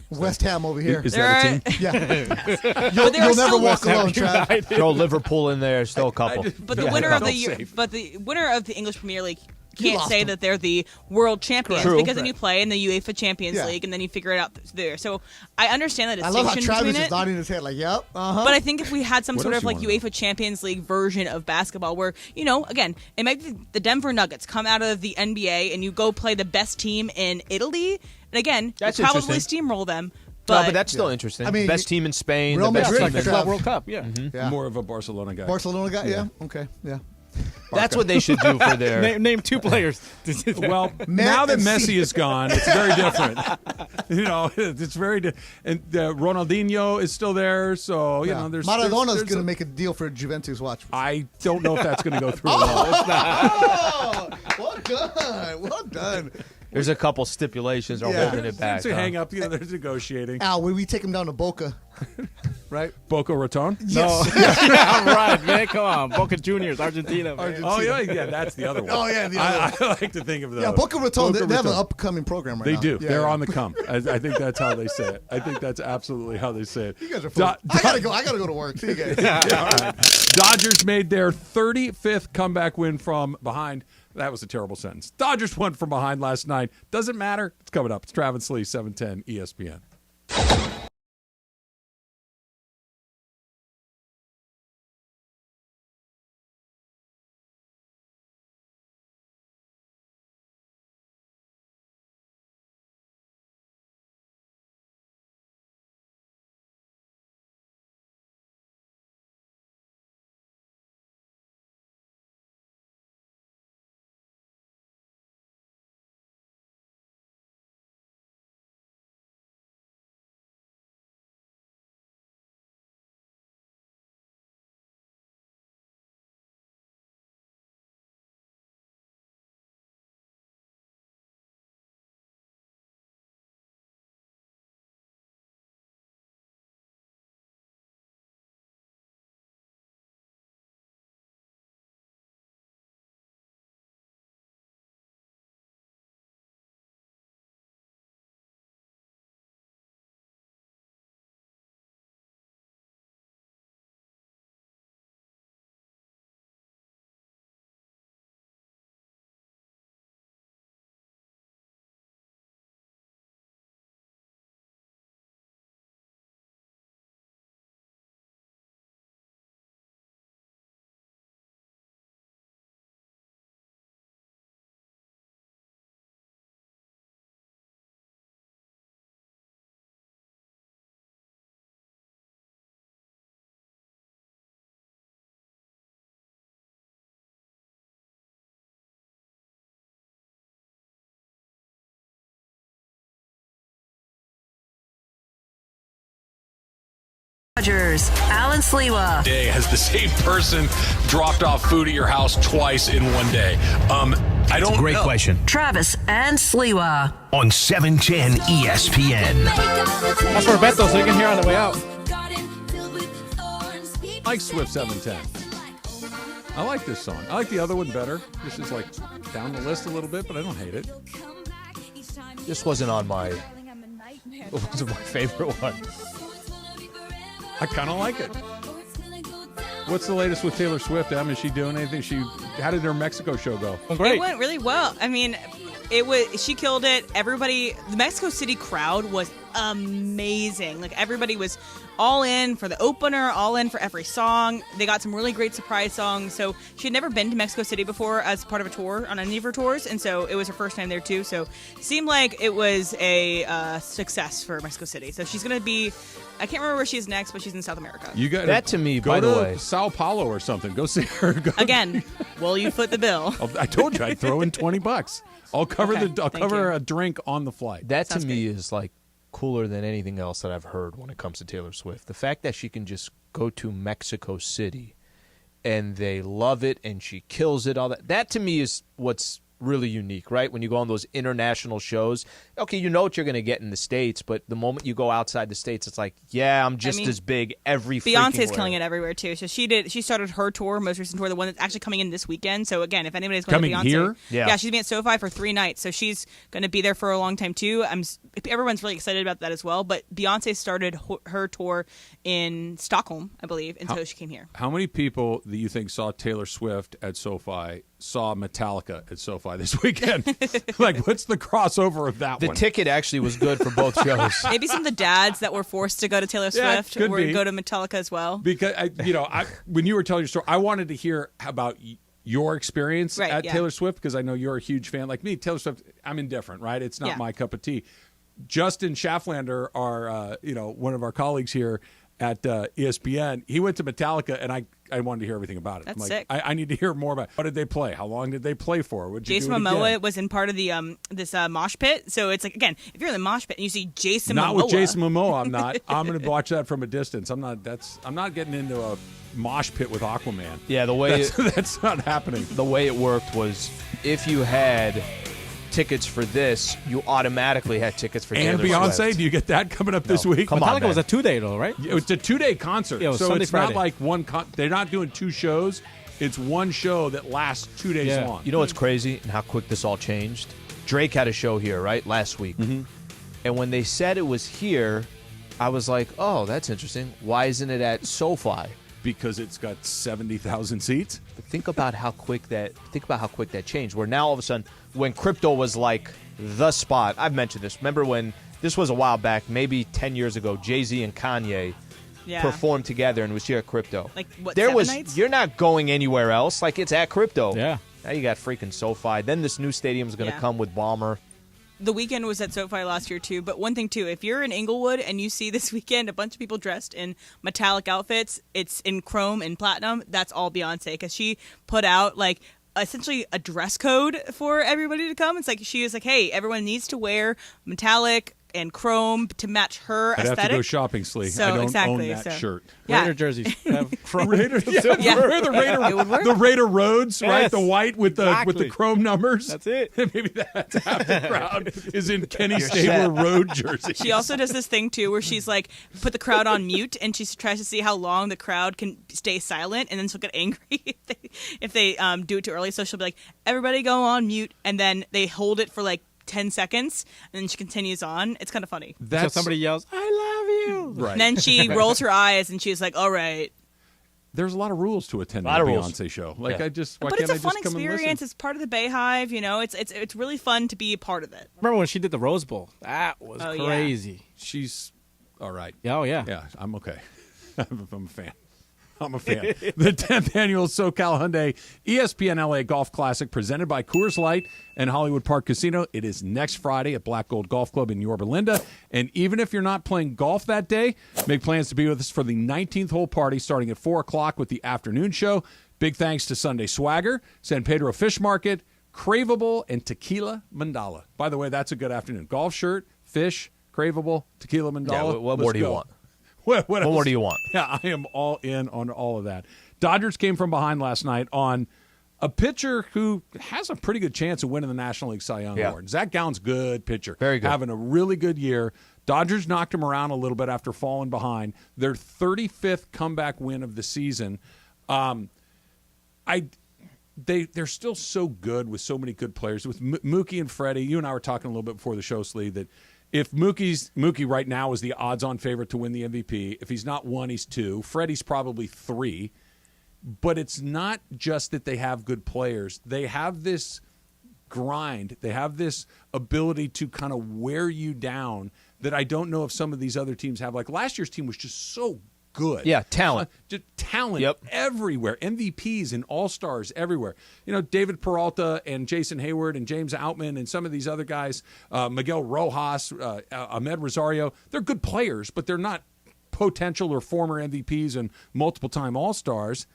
F: West Ham over here.
D: Is that a team?
F: Yeah. You'll never walk alone, Trav.
E: Throw Liverpool in there, still a couple.
G: But the winner of the English Premier League can't say that they're the world champions because then you play in the UEFA Champions League and then you figure it out there. So I understand that distinction.
F: I love how Travis
G: between
F: is nodding his head like, yep,
G: But I think if we had some sort of like UEFA Champions League version of basketball where, again, it might be the Denver Nuggets come out of the NBA and you go play the best team in Italy. And again, you probably steamroll them.
E: But that's still interesting. I mean, best team in Spain.
F: Real
E: the best
F: Madrid,
E: team in
M: Club World Cup, yeah.
D: More of a Barcelona guy.
F: Barcelona guy, yeah. Okay, yeah.
E: That's what they should do for their...
M: Name two players.
D: Well, now that Messi is gone, it's very different. It's very different. And Ronaldinho is still there, so, there's...
F: Maradona's going to make a deal for Juventus, watch.
D: I don't know if that's going to go through.
F: Well done. Well done.
E: There's a couple stipulations are holding it back.
D: It's a hang up. They're negotiating.
F: Al, will we take him down to Boca? Right?
D: Boca Raton?
F: Yes.
M: No. Right, man. Come on. Boca Juniors, Argentina.
D: Oh, yeah, that's the other one.
F: Oh, yeah, the other one.
D: I like to think of those.
F: Yeah, Boca Raton, they have an upcoming program right now.
D: They do.
F: Yeah,
D: They're on the come. I think that's how they say it. I think that's absolutely how they say it.
F: You guys are fun. I gotta go to work. See you guys.
D: All right. Dodgers made their 35th comeback win from behind. That was a terrible sentence. Dodgers won from behind last night. Doesn't matter. It's coming up. It's Travis Lee, 710 ESPN.
I: Dodgers, Alan Sliwa.
O: Day has the same person dropped off food at your house twice in one day? I don't.
A: Great question.
I: Travis and Sliwa
A: on 710 ESPN.
M: That's for Beto, so you can hear on the way out.
D: Mike Swift 710. I like this song. I like the other one better. This is like down the list a little bit, but I don't hate it.
E: This wasn't on my. It wasn't my favorite one.
D: I kind of like it. What's the latest with Taylor Swift? Em, is she doing anything? How did her Mexico show go?
G: It went really well. I mean, she killed it. Everybody, the Mexico City crowd was amazing. Like, everybody was all in for the opener, all in for every song. They got some really great surprise songs. So she had never been to Mexico City before as part of a tour on any of her tours, and so it was her first time there too. So seemed like it was a success for Mexico City. So she's going to be, I can't remember where she is next, but she's in South America.
D: You got
E: that to me, by the way.
D: Sao Paulo or something. Go see her.
G: Again, will you foot the bill?
D: I told you I'd throw in $20. I'll cover
G: Okay,
D: cover a drink on the flight.
E: That to me is like cooler than anything else that I've heard when it comes to Taylor Swift. The fact that she can just go to Mexico City and they love it and she kills it, all that to me is what's really unique, right? When you go on those international shows, okay, you know what you're going to get in the States, but the moment you go outside the States, it's like, yeah, I'm just as big every freaking
G: Beyonce's
E: way.
G: killing it everywhere too. So she started her tour, most recent tour, the one that's actually coming in this weekend. So again, if anybody's going to Beyonce,
D: here?
E: Yeah,
G: she's being at SoFi for 3 nights, so she's going to be there for a long time too. Everyone's really excited about that as well. But Beyonce started her tour in Stockholm, I believe, and so she came here.
D: How many people that you think saw Taylor Swift at SoFi saw Metallica at SoFi this weekend? Like, what's the crossover of that
E: the
D: one?
E: ticket actually was good for both shows.
G: Maybe some of the dads that were forced to go to Taylor Swift
D: could
G: or
D: be.
G: go to Metallica as well.
D: Because when you were telling your story, I wanted to hear about your experience at Taylor Swift, because I know you're a huge fan. Like me, Taylor Swift, I'm indifferent, right? It's not my cup of tea. Justin Schafflander, our one of our colleagues here at ESPN, he went to Metallica, and I wanted to hear everything about it.
G: That's
D: I'm like,
G: sick.
D: I need to hear more about it. What did they play? How long did they play for? Would you
G: Jason
D: do it
G: Momoa
D: again?
G: was in part of the this mosh pit. So it's like, again, if you're in the mosh pit and you see Jason
D: Not
G: Momoa.
D: with Jason Momoa, I'm not. I'm going to watch that from a distance. I'm not getting into a mosh pit with Aquaman.
E: Yeah, the way
D: that's not happening.
E: The way it worked was if you had tickets for this, you automatically had tickets for
D: and
E: Taylor
D: Beyonce.
E: Swift.
D: Do you get that coming up this week?
M: Metallica was a 2-day though, right?
D: It's a 2-day concert,
M: Yeah, it was
D: so
M: Sunday,
D: it's
M: Friday.
D: not like one. They're not doing 2 shows. It's one show that lasts 2 days long.
E: You know what's crazy and how quick this all changed? Drake had a show here, right, last week.
D: Mm-hmm.
E: And when they said it was here, I was like, oh, that's interesting. Why isn't it at SoFi?
D: Because it's got 70,000 seats.
E: But think about how quick that changed. Where now all of a sudden, when crypto was like the spot, I've mentioned this. Remember when this was a while back, maybe 10 years ago, Jay-Z and Kanye performed together and was here at crypto.
G: Like what?
E: There
G: 7
E: was
G: nights?
E: you're not going anywhere else. Like it's at crypto.
M: Yeah.
E: Now you got freaking SoFi. Then this new stadium's going to come with Balmer.
G: The weekend was at SoFi last year too, but one thing too, if you're in Inglewood and you see this weekend a bunch of people dressed in metallic outfits, it's in chrome and platinum, that's all Beyonce, because she put out like essentially a dress code for everybody to come. It's like she was like, hey, everyone needs to wear metallic and chrome to match her
D: I'd
G: aesthetic.
D: have to go shopping, Slee.
G: So,
D: I don't
G: exactly,
D: own that
G: so.
D: shirt.
G: Yeah.
M: Raider jerseys have chrome.
D: Raider,
G: Yeah.
D: Wear the Raider Roads, right?
M: Yes,
D: The white with the chrome numbers.
M: That's it.
D: Maybe that's half the crowd is in Kenny
E: You're
D: Stabler
E: set.
D: Road jerseys.
G: She also does this thing too where she's like put the crowd on mute and she tries to see how long the crowd can stay silent, and then she'll get angry if they do it too early. So she'll be like, everybody go on mute, and then they hold it for like 10 seconds and then she continues on. It's kind of funny.
M: So somebody yells, "I love you!"
D: Right.
G: And then she rolls her eyes and she's like, all right.
D: There's a lot of rules to attending
E: A lot
D: a
E: of rules.
D: Beyonce show. Like
E: Yeah.
D: why
G: But
D: can't
G: it's a
D: I
G: fun
D: just come and
G: experience.
D: listen?
G: It's part of the Bayhive, you know. It's really fun to be a part of it.
M: Remember when she did the Rose Bowl? That was
G: Oh, yeah.
M: crazy.
D: She's all right.
M: Yeah, oh yeah.
D: Yeah, I'm okay. I'm a fan. I'm a fan. The 10th annual SoCal Hyundai ESPN LA Golf Classic presented by Coors Light and Hollywood Park Casino. It is next Friday at Black Gold Golf Club in Yorba Linda. And even if you're not playing golf that day, make plans to be with us for the 19th hole party starting at 4 o'clock with the afternoon show. Big thanks to Sunday Swagger, San Pedro Fish Market, Craveable, and Tequila Mandala. By the way, that's a good afternoon. Golf shirt, fish, Craveable, Tequila Mandala.
E: Yeah, what more
D: Let's
E: do you
D: go.
E: want?
D: What
E: What
D: else?
E: more do you want?
D: Yeah, I am all in on all of that. Dodgers came from behind last night on a pitcher who has a pretty good chance of winning the National League Cy Young Award. Zach Gallen's good pitcher.
E: Very good.
D: Having a really good year. Dodgers knocked him around a little bit after falling behind. Their 35th comeback win of the season. they're still so good with so many good players. With Mookie and Freddie, you and I were talking a little bit before the show, Slee, that if Mookie right now is the odds-on favorite to win the MVP, if he's not 1, he's 2. Freddie's probably 3. But it's not just that they have good players. They have this grind. They have this ability to kind of wear you down that I don't know if some of these other teams have. Like last year's team was just so good.
E: Yeah, talent.
D: Just talent everywhere. MVPs and all-stars everywhere. David Peralta and Jason Hayward and James Outman and some of these other guys, Miguel Rojas, Ahmed Rosario, they're good players, but they're not potential or former MVPs and multiple-time all-stars.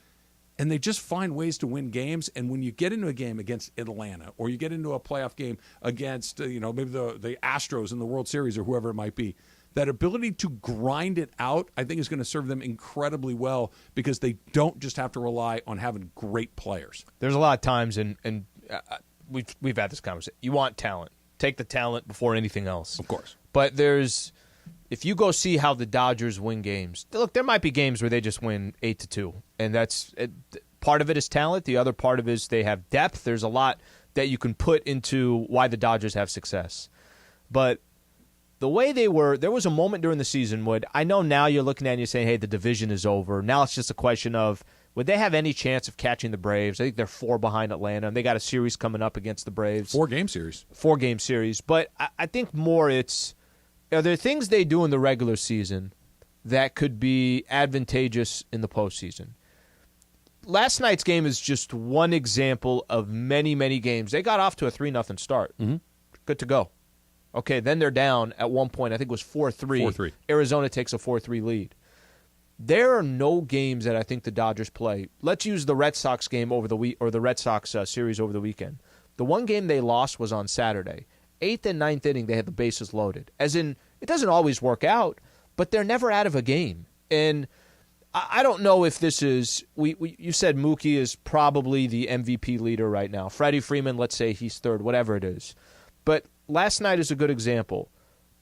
D: And they just find ways to win games. And when you get into a game against Atlanta or you get into a playoff game against, maybe the Astros in the World Series or whoever it might be, that ability to grind it out, I think, is going to serve them incredibly well because they don't just have to rely on having great players.
E: There's a lot of times, and we've had this conversation. You want talent. Take the talent before anything else.
D: Of course.
E: But if you go see how the Dodgers win games, look, there might be games where they just win 8-2, and that's part of it is talent. The other part of it is they have depth. There's a lot that you can put into why the Dodgers have success. But the way there was a moment during the season, Wood, I know now you're looking at it and you're saying, hey, the division is over. Now it's just a question of, would they have any chance of catching the Braves? I think they're 4 behind Atlanta, and they got a series coming up against the Braves.
D: 4-game series.
E: 4-game series. But I think more are there things they do in the regular season that could be advantageous in the postseason? Last night's game is just one example of many, many games. They got off to a 3-0 start.
D: Mm-hmm.
E: Good to go. Okay, then they're down at one point. I think it was 4-3.
D: 4-3.
E: Arizona takes a 4-3 lead. There are no games that I think the Dodgers play. Let's use the Red Sox game over the week, or the Red Sox series over the weekend. The one game they lost was on Saturday. 8th and 9th inning, they had the bases loaded. As in, it doesn't always work out, but they're never out of a game. And I don't know if this is you said Mookie is probably the MVP leader right now. Freddie Freeman, let's say he's third, whatever it is. But last night is a good example.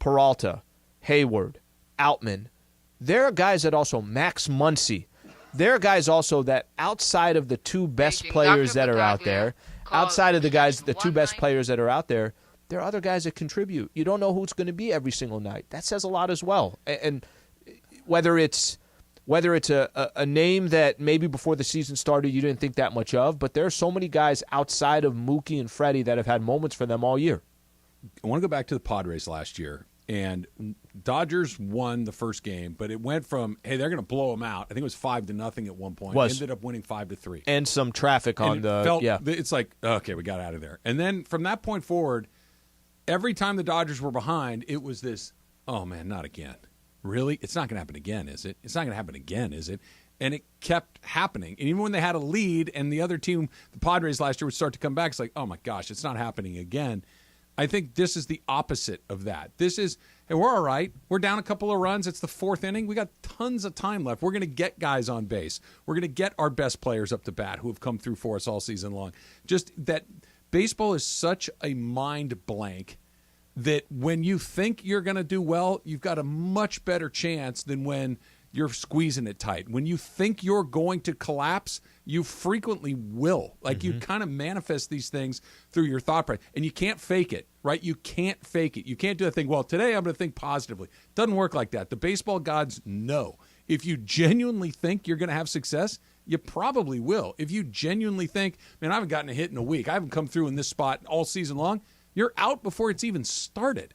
E: Peralta, Hayward, Outman. There are guys that also, Max Muncy. There are guys also that outside of the 2 best players that are out there, outside of the 2 best players that are out there, there are other guys that contribute. You don't know who it's going to be every single night. That says a lot as well. And whether it's a name that maybe before the season started you didn't think that much of, but there are so many guys outside of Mookie and Freddie that have had moments for them all year.
D: I want to go back to the Padres last year, and Dodgers won the first game, but it went from, hey, they're going to blow them out. I think it was 5-0 at one point. Ended up winning 5-3.
E: And some traffic on
D: It's like, okay, we got out of there. And then from that point forward, every time the Dodgers were behind, it was this, oh, man, not again. Really? It's not going to happen again, is it? It's not going to happen again, is it? And it kept happening. And even when they had a lead and the other team, the Padres last year, would start to come back, it's like, oh, my gosh, it's not happening again. I think this is the opposite of that. This is, hey, we're all right. We're down a couple of runs. It's the 4th inning. We got tons of time left. We're going to get guys on base. We're going to get our best players up to bat who have come through for us all season long. Just that baseball is such a mind blank that when you think you're going to do well, you've got a much better chance than when you're squeezing it tight. When you think you're going to collapse, you frequently will. Like you kind of manifest these things through your thought process. And you can't fake it, right? You can't fake it. You can't do that thing, well, today I'm going to think positively. Doesn't work like that. The baseball gods know. If you genuinely think you're going to have success, you probably will. If you genuinely think, man, I haven't gotten a hit in a week. I haven't come through in this spot all season long. You're out before it's even started.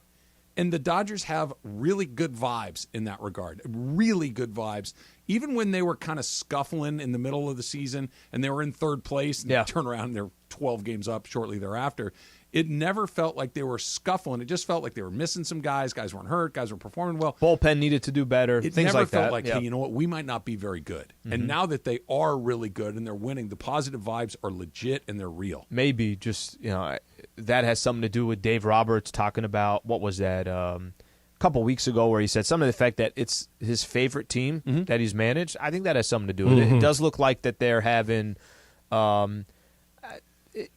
D: And the Dodgers have really good vibes in that regard, really good vibes. Even when they were kind of scuffling in the middle of the season and they were in 3rd place and they turn around and they're 12 games up shortly thereafter, it never felt like they were scuffling. It just felt like they were missing some guys. Guys weren't hurt. Guys were performing well.
E: Bullpen needed to do better.
D: It
E: things
D: never
E: like
D: felt
E: that.
D: like, hey, you know what? We might not be very good. And now that they are really good and they're winning, the positive vibes are legit and they're real.
E: Maybe just, that has something to do with Dave Roberts talking about, what was that, a couple weeks ago where he said something to the effect that it's his favorite team that he's managed. I think that has something to do with it. It does look like that they're having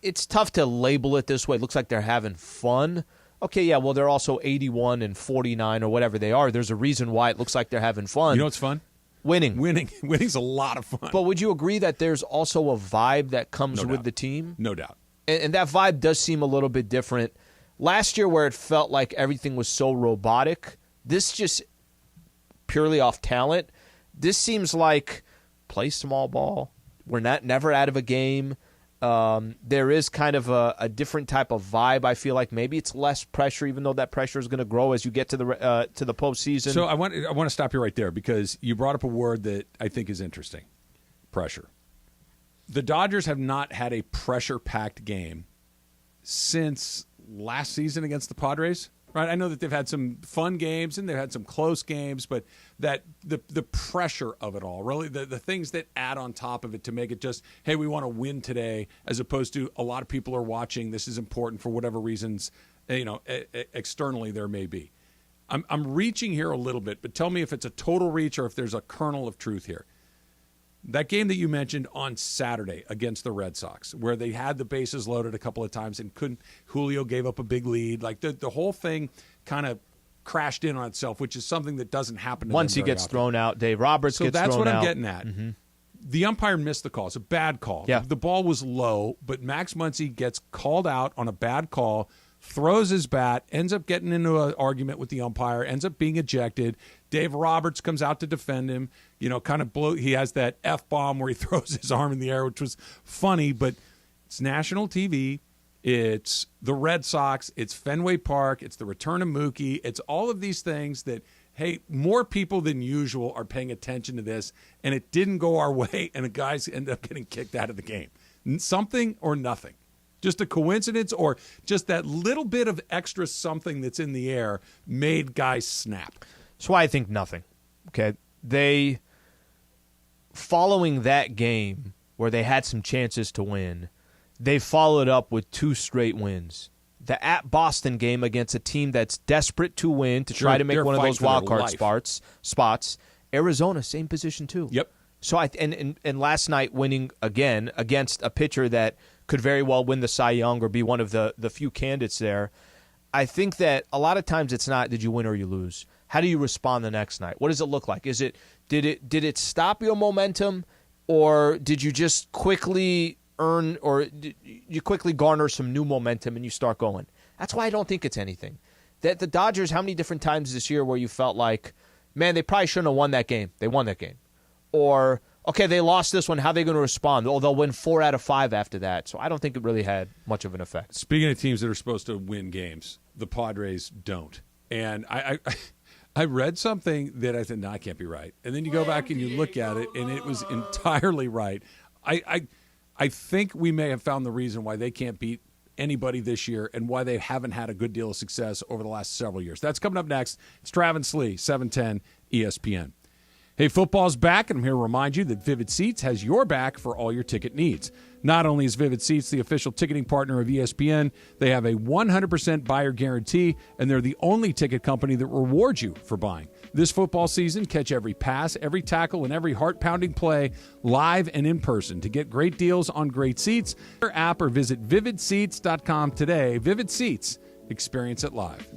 E: it's tough to label it this way. It looks like they're having fun. Okay, yeah, well, they're also 81 and 49 or whatever they are. There's a reason why it looks like they're having fun.
D: You know what's fun? Winning's a lot of fun.
E: But would you agree that there's also a vibe that comes
D: No
E: with
D: doubt.
E: the team?
D: No doubt.
E: And that vibe does seem a little bit different. Last year, where it felt like everything was so robotic, this just purely off talent. This seems like play small ball. We're never out of a game. There is kind of a different type of vibe. I feel like maybe it's less pressure, even though that pressure is going to grow as you get to the postseason.
D: So I want to stop you right there because you brought up a word that I think is interesting: pressure. The Dodgers have not had a pressure-packed game since last season against the Padres. Right? I know that they've had some fun games and they've had some close games, but that the pressure of it all, really the things that add on top of it to make it just, hey, we want to win today, as opposed to a lot of people are watching. This is important for whatever reasons, externally there may be. I'm reaching here a little bit, but tell me if it's a total reach or if there's a kernel of truth here. That game that you mentioned on Saturday against the Red Sox, where they had the bases loaded a couple of times and couldn't, Julio gave up a big lead. Like the whole thing kind of crashed in on itself, which is something that doesn't happen to
E: once
D: them
E: he
D: very
E: gets
D: often.
E: thrown out. Dave Roberts gets thrown out.
D: So that's what I'm getting at. Mm-hmm. The umpire missed the call. It's a bad call.
E: Yeah.
D: The ball was low, but Max Muncy gets called out on a bad call, throws his bat, ends up getting into an argument with the umpire, ends up being ejected. Dave Roberts comes out to defend him. He has that F-bomb where he throws his arm in the air, which was funny, but it's national TV. It's the Red Sox. It's Fenway Park. It's the return of Mookie. It's all of these things that, hey, more people than usual are paying attention to this, and it didn't go our way, and the guys end up getting kicked out of the game. Something or nothing. Just a coincidence or just that little bit of extra something that's in the air made guys snap.
E: That's why I think nothing. Okay. They, following that game where they had some chances to win, they followed up with 2 straight wins. The at Boston game against a team that's desperate to win to try to make one of those wild card spots. Arizona, same position too.
D: Yep.
E: So and last night winning again against a pitcher that could very well win the Cy Young or be one of the few candidates there. I think that a lot of times it's not did you win or you lose. How do you respond the next night? What does it look like? Did it stop your momentum, or did you just quickly earn or did you quickly garner some new momentum and you start going? That's why I don't think it's anything. That the Dodgers, how many different times this year where you felt like, man, they probably shouldn't have won that game. They won that game. Or, okay, they lost this one. How are they going to respond? Oh, they'll win 4 out of 5 after that. So I don't think it really had much of an effect.
D: Speaking of teams that are supposed to win games, the Padres don't. And I read something that I said, no, I can't be right. And then you go back and you look at it, and it was entirely right. I think we may have found the reason why they can't beat anybody this year and why they haven't had a good deal of success over the last several years. That's coming up next. It's Travis Lee, 710 ESPN. Hey, football's back, and I'm here to remind you that Vivid Seats has your back for all your ticket needs. Not only is Vivid Seats the official ticketing partner of ESPN, they have a 100% buyer guarantee, and they're the only ticket company that rewards you for buying. This football season, catch every pass, every tackle, and every heart-pounding play live and in person. To get great deals on great seats, their app or visit vividseats.com today. Vivid Seats. Experience it live.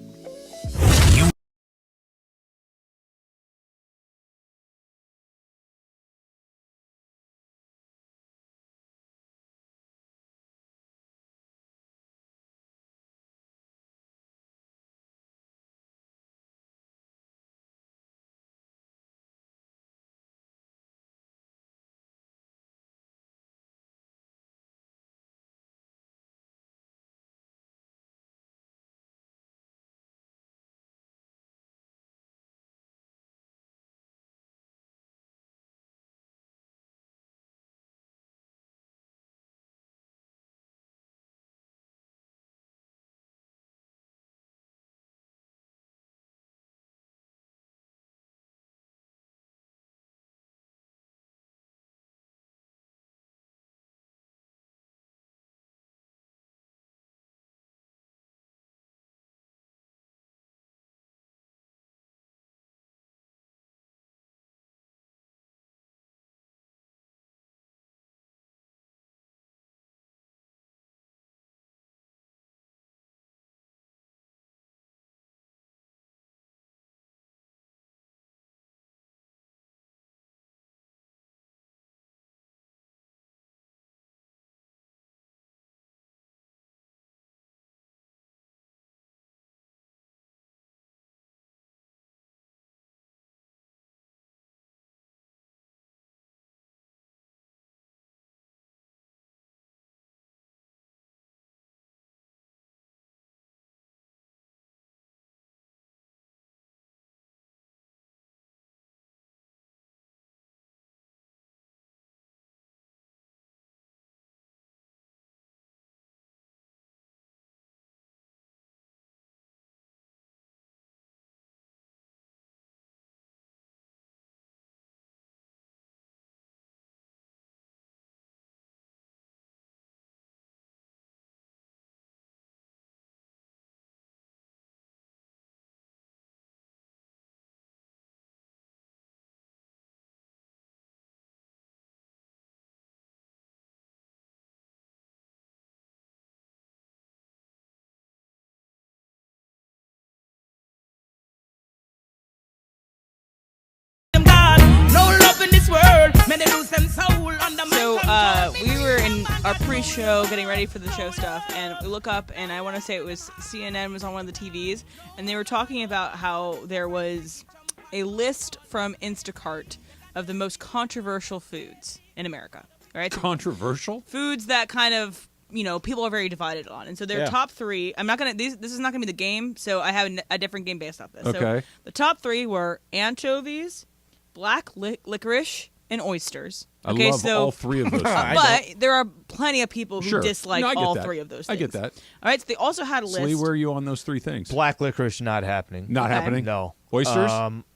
G: So we were in our pre-show getting ready for the show stuff, and we look up, and I want to say it was CNN was on one of the TVs, and they were talking about how there was a list from Instacart of the most controversial foods in America. All right, so
D: controversial
G: foods that kind of people are very divided on, and so their top 3. I'm not gonna. This is not gonna be the game, so I have a different game based off this.
D: Okay.
G: So the top 3 were anchovies, black licorice, and oysters. Okay,
D: I love all 3 of those.
G: But there are plenty of people who dislike all 3 of those things.
D: I get that.
G: All right, so they also had a list.
D: Slee, where are you on those 3 things?
E: Black licorice, not happening.
D: Not happening?
E: No.
D: Oysters?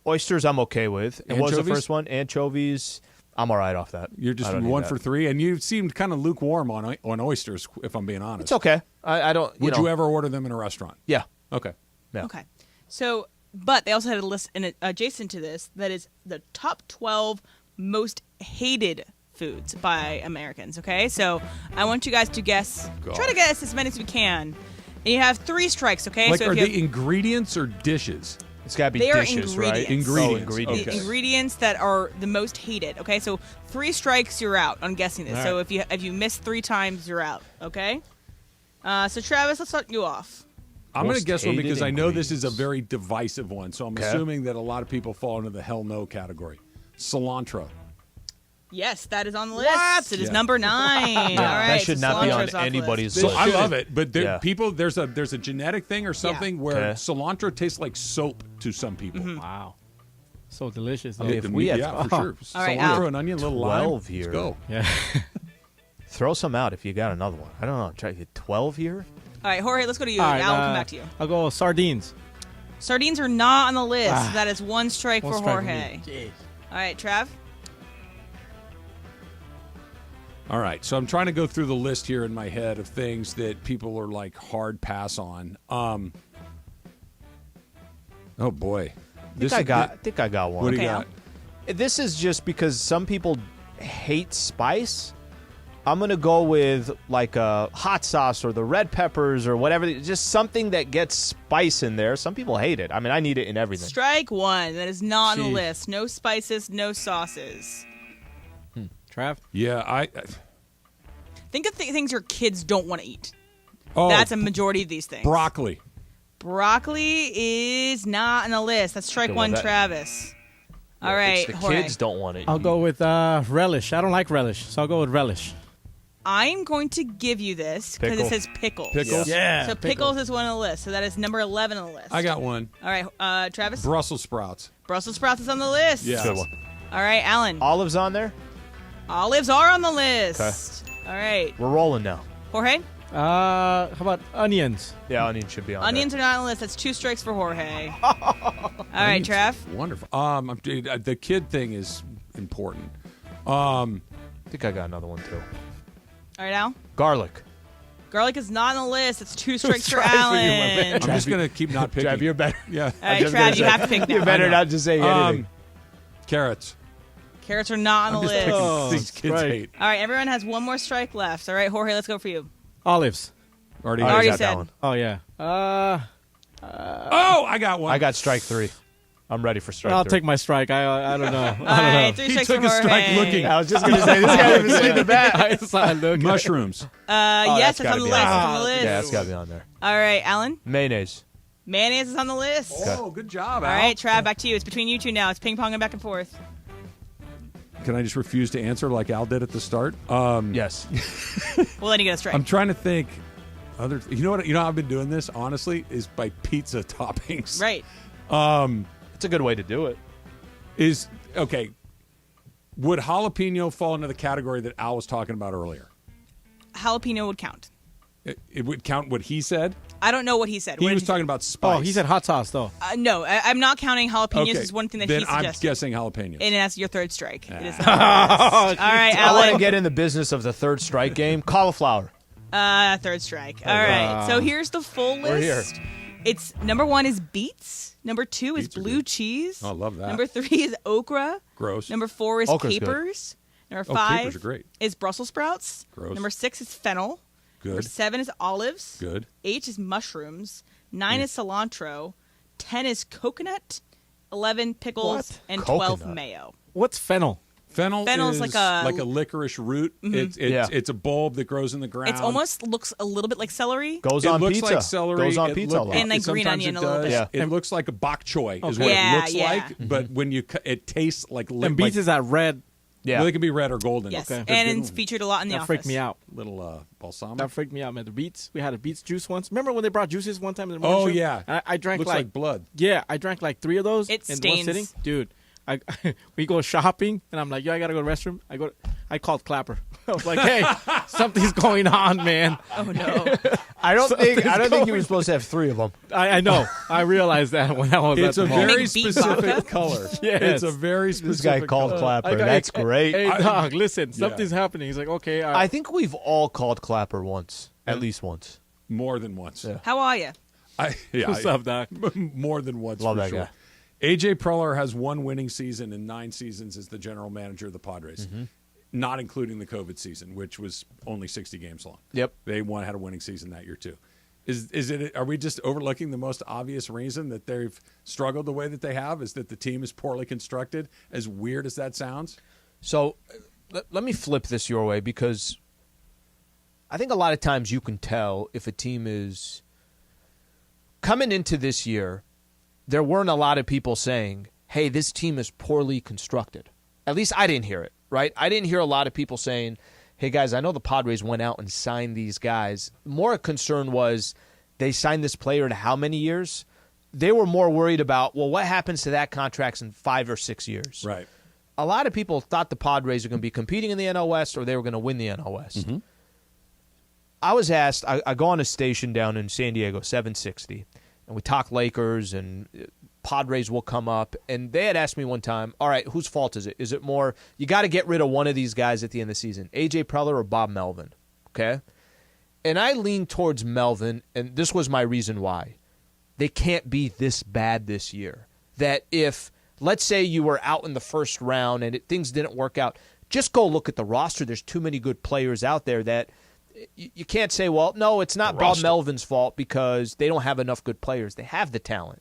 E: Oysters, I'm okay with. And what was the
D: Anchovies?
E: first one? Anchovies, I'm all right off that.
D: You're just
E: I don't need
D: 1
E: that.
D: for 3, and you seemed kind of lukewarm on oysters, if I'm being honest.
E: It's okay. I don't.
D: Would you ever order them in a restaurant?
E: Yeah.
D: Okay.
E: Yeah.
G: Okay. So, but they also had a list adjacent to this that is the top 12 most hated foods by Americans. Okay, so I want you guys to guess. Try to guess as many as we can. And you have 3 strikes. Okay,
D: Like,
G: so
D: are
G: if you
D: they ingredients or dishes?
E: It's got to be
G: They are
E: dishes,
G: ingredients.
E: right?
D: Ingredients.
E: ingredients.
G: the ingredients that are the most hated. Okay, so 3 strikes, you're out on guessing this.
M: All
G: So
M: right.
G: if you miss 3 times, you're out. Okay. So Travis, let's start you off.
D: I'm going to
E: Most
D: guess one
E: hated
D: because I know this is a
E: ingredients.
D: very divisive one, so I'm assuming that a lot of people fall into the hell no category. Cilantro.
G: Yes, that is on the list. It is number 9. All right,
E: That should
G: so
E: not be on
G: cilantro's off the
E: anybody's
G: list.
D: So I love it, but people, there's a genetic thing or something where
E: Okay.
D: cilantro tastes like soap to some people.
M: Wow. So delicious.
E: I mean, if we had
D: for sure.
G: All right,
D: cilantro
G: Al.
D: and onion, a little lime.
E: 12 here.
D: Let's go.
M: Yeah.
E: Throw some out if you got another one. I don't know. Try to get 12 here.
G: All right, Jorge, let's go to you.
M: All right,
G: Al will come back to you.
M: I'll go sardines.
G: Sardines are not on the list. That is 1 strike
M: One
G: for
M: strike for
G: Jorge.
M: me. Jeez.
G: All right, Trav.
D: All right, so I'm trying to go through the list here in my head of things that people are like hard pass on. Oh boy,
E: I think I got one.
D: What do you
G: Okay,
D: got?
E: This is just because some people hate spice. I'm going to go with like a hot sauce or the red peppers or whatever. Just something that gets spice in there. Some people hate it. I mean, I need it in everything.
G: Strike 1. That is not on the
D: Jeez.
G: list. No spices, no sauces.
M: Trav?
D: Yeah, I.
G: Think of things your kids don't want to eat.
D: Oh,
G: That's a majority of these things.
D: broccoli.
G: Broccoli is not on the list. That's strike
E: Okay, well,
G: 1,
E: that-
G: Travis. All
E: It's
G: right,
E: the
G: Jorge.
E: kids don't want it.
M: I'll go with relish. I don't like relish, so I'll go with relish.
G: I'm going to give you this because it
E: Pickle.
G: says pickles.
D: Pickles?
M: Yeah.
G: So pickles is 1 on the list. So that is number 11 on the list.
D: I got one.
G: All right, Travis.
D: Brussels sprouts.
G: Brussels sprouts is on the list.
D: Yeah.
E: Good one.
G: All right, Alan.
E: Olives on there?
G: Olives are on the list. All right,
E: We're rolling now.
G: Jorge.
M: How about onions?
E: Yeah, onion should be on
G: Onions are not on the list. That's 2 strikes for Jorge. All right, Trav.
D: Wonderful. The kid thing is important.
E: I think I got another one too.
G: All right, Al.
E: Garlic.
G: Garlic is not on the list. It's 2 strikes for
E: strikes for you, my
G: Alan.
E: man.
D: I'm just gonna keep not picking.
E: Trav, you're better.
D: Yeah.
G: All right, Trav, you have to pick now.
E: You better not just say anything.
D: Carrots.
G: Carrots are not on
D: I'm
G: the
D: just
G: list.
D: picking things kids
M: right.
D: hate.
G: All right, everyone has 1 more strike left. All right, Jorge, let's go for you.
M: Olives.
D: Already
G: Already
E: got that
G: said.
E: one.
M: Oh, yeah.
D: Oh, I got one.
E: I got strike 3. I'm ready for strike
M: I'll
E: 3.
M: take my strike. I don't know.
G: All right, 3
D: He
G: strikes
D: took
G: for
D: a
G: Jorge.
D: strike looking.
E: I was just going to say, this guy didn't even see the bat.
M: I saw it look.
D: Mushrooms.
G: Yes,
E: that's
G: it's on
E: gotta
G: the
E: be
G: list.
E: on
G: It's on the
E: there.
G: list.
E: Yeah, that's got to be on there.
G: All right, Alan.
E: Mayonnaise.
G: Mayonnaise is on the list.
D: Oh, good job, Al.
G: All right, Trav, back to you. It's between you two now. It's ping-ponging back and forth.
D: Can I just refuse to answer like Al did at the start?
E: Yes.
G: Well, then you get a strike.
D: I'm trying to think. You know what? You know how I've been doing this, honestly, is by pizza toppings.
G: Right.
E: It's a good way to do it.
D: Okay. Would jalapeno fall into the category that Al was talking about earlier?
G: Jalapeno would count.
D: It would count what he said?
G: I don't know what he said.
D: He
G: What did
D: was talking about spice.
M: Oh, he said hot sauce, though.
G: No, I'm not counting jalapenos.
D: Okay,
G: Is one thing that
D: then
G: he suggested.
D: I'm guessing jalapenos.
G: And that's your 3rd strike. It is not on the list. All right,
E: I want to
G: Alan.
E: get in the business of the 3rd strike game. Cauliflower.
G: 3rd strike. All right. So here's the full list.
E: We're here.
G: It's number 1 is beets. Number 2 is
D: Beets are
G: blue
D: good.
G: cheese.
D: Oh, I love that.
G: Number 3 is okra.
D: Gross.
G: Number 4 is
E: Okra's good.
G: capers. Number
D: Oh,
G: 5
D: capers are great.
G: is Brussels sprouts.
D: Gross.
G: Number 6 is fennel. Number
D: Good.
G: 7 is olives.
D: Good.
G: 8 is mushrooms. 9 is cilantro. 10 is coconut. 11 pickles.
E: What?
G: And 12
E: Coconut.
G: mayo.
M: What's fennel?
D: Fennel
G: Fennel's
D: is
G: like a
D: licorice root.
G: Mhm.
D: It's a bulb that grows in the ground.
G: It almost looks a little bit like celery.
D: It looks like celery.
E: Goes on
D: It
E: pizza a lot.
G: And like green
D: sometimes
G: onion
D: it
G: a little
D: does.
G: bit.
D: It looks like a bok choy is
M: Okay.
D: what
G: Yeah,
D: it looks
G: yeah.
D: like. But when it tastes like
M: And beets is that red.
E: Yeah.
D: Well, they can be red or golden.
G: Yes,
M: Okay.
G: and it's featured a lot in the
M: That
G: office.
M: freaked me out.
D: Little balsamic.
M: That freaked me out, man. The beets. We had a beets juice once. Remember when they brought juices one time in the morning
D: Oh
M: show?
D: yeah,
M: I drank
D: looks like blood.
M: Yeah, I drank like 3 of those
G: It
M: in
G: stains.
M: one sitting. Dude, we go shopping, and I'm like, yo, I gotta go to the restroom. I called Clapper. I was like, hey, something's going on, man.
G: Oh no.
E: I don't think you
M: going
E: were supposed to have 3 of them.
M: I know. I realized that when I was
D: It's
M: at
D: a
M: the mall.
D: very
G: Like beet
D: specific
G: vodka?
D: color.
M: Yes.
D: It's a very specific
E: This guy called
D: color.
E: Clapper. That's great.
M: Hey, dog, listen, something's happening. He's like, okay.
E: I think we've all called Clapper once, at least once.
D: More than once.
E: Yeah.
G: How are you?
M: What's up, Doc?
D: More than once.
E: Love
D: for
E: that
D: sure.
E: guy.
D: AJ Preller has 1 winning season in 9 seasons as the general manager of the Padres, not including the COVID season, which was only 60 games long.
E: Yep.
D: They had a winning season that year too. Is it? Are we just overlooking the most obvious reason that they've struggled the way that they have? Is that the team is poorly constructed? As weird as that sounds.
E: So let me flip this your way, because I think a lot of times you can tell if a team is coming into this year. There weren't a lot of people saying, hey, this team is poorly constructed. At least I didn't hear it, right? I didn't hear a lot of people saying, hey, guys, I know the Padres went out and signed these guys. More concern was they signed this player to how many years? They were more worried about, well, what happens to that contract in 5 or 6 years?
D: Right.
E: A lot of people thought the Padres were going to be competing in the NL West, or they were going to win the NL West. I was asked, I go on a station down in San Diego, 760, and we talk Lakers, and Padres will come up. And they had asked me one time, all right, whose fault is it? Is it more, you got to get rid of one of these guys at the end of the season, A.J. Preller or Bob Melvin? Okay? And I leaned towards Melvin, and this was my reason why. They can't be this bad this year. That if, let's say you were out in the first round and things didn't work out, just go look at the roster. There's too many good players out there that you can't say, well, no, it's not Bob Melvin's fault because they don't have enough good players. They have the talent.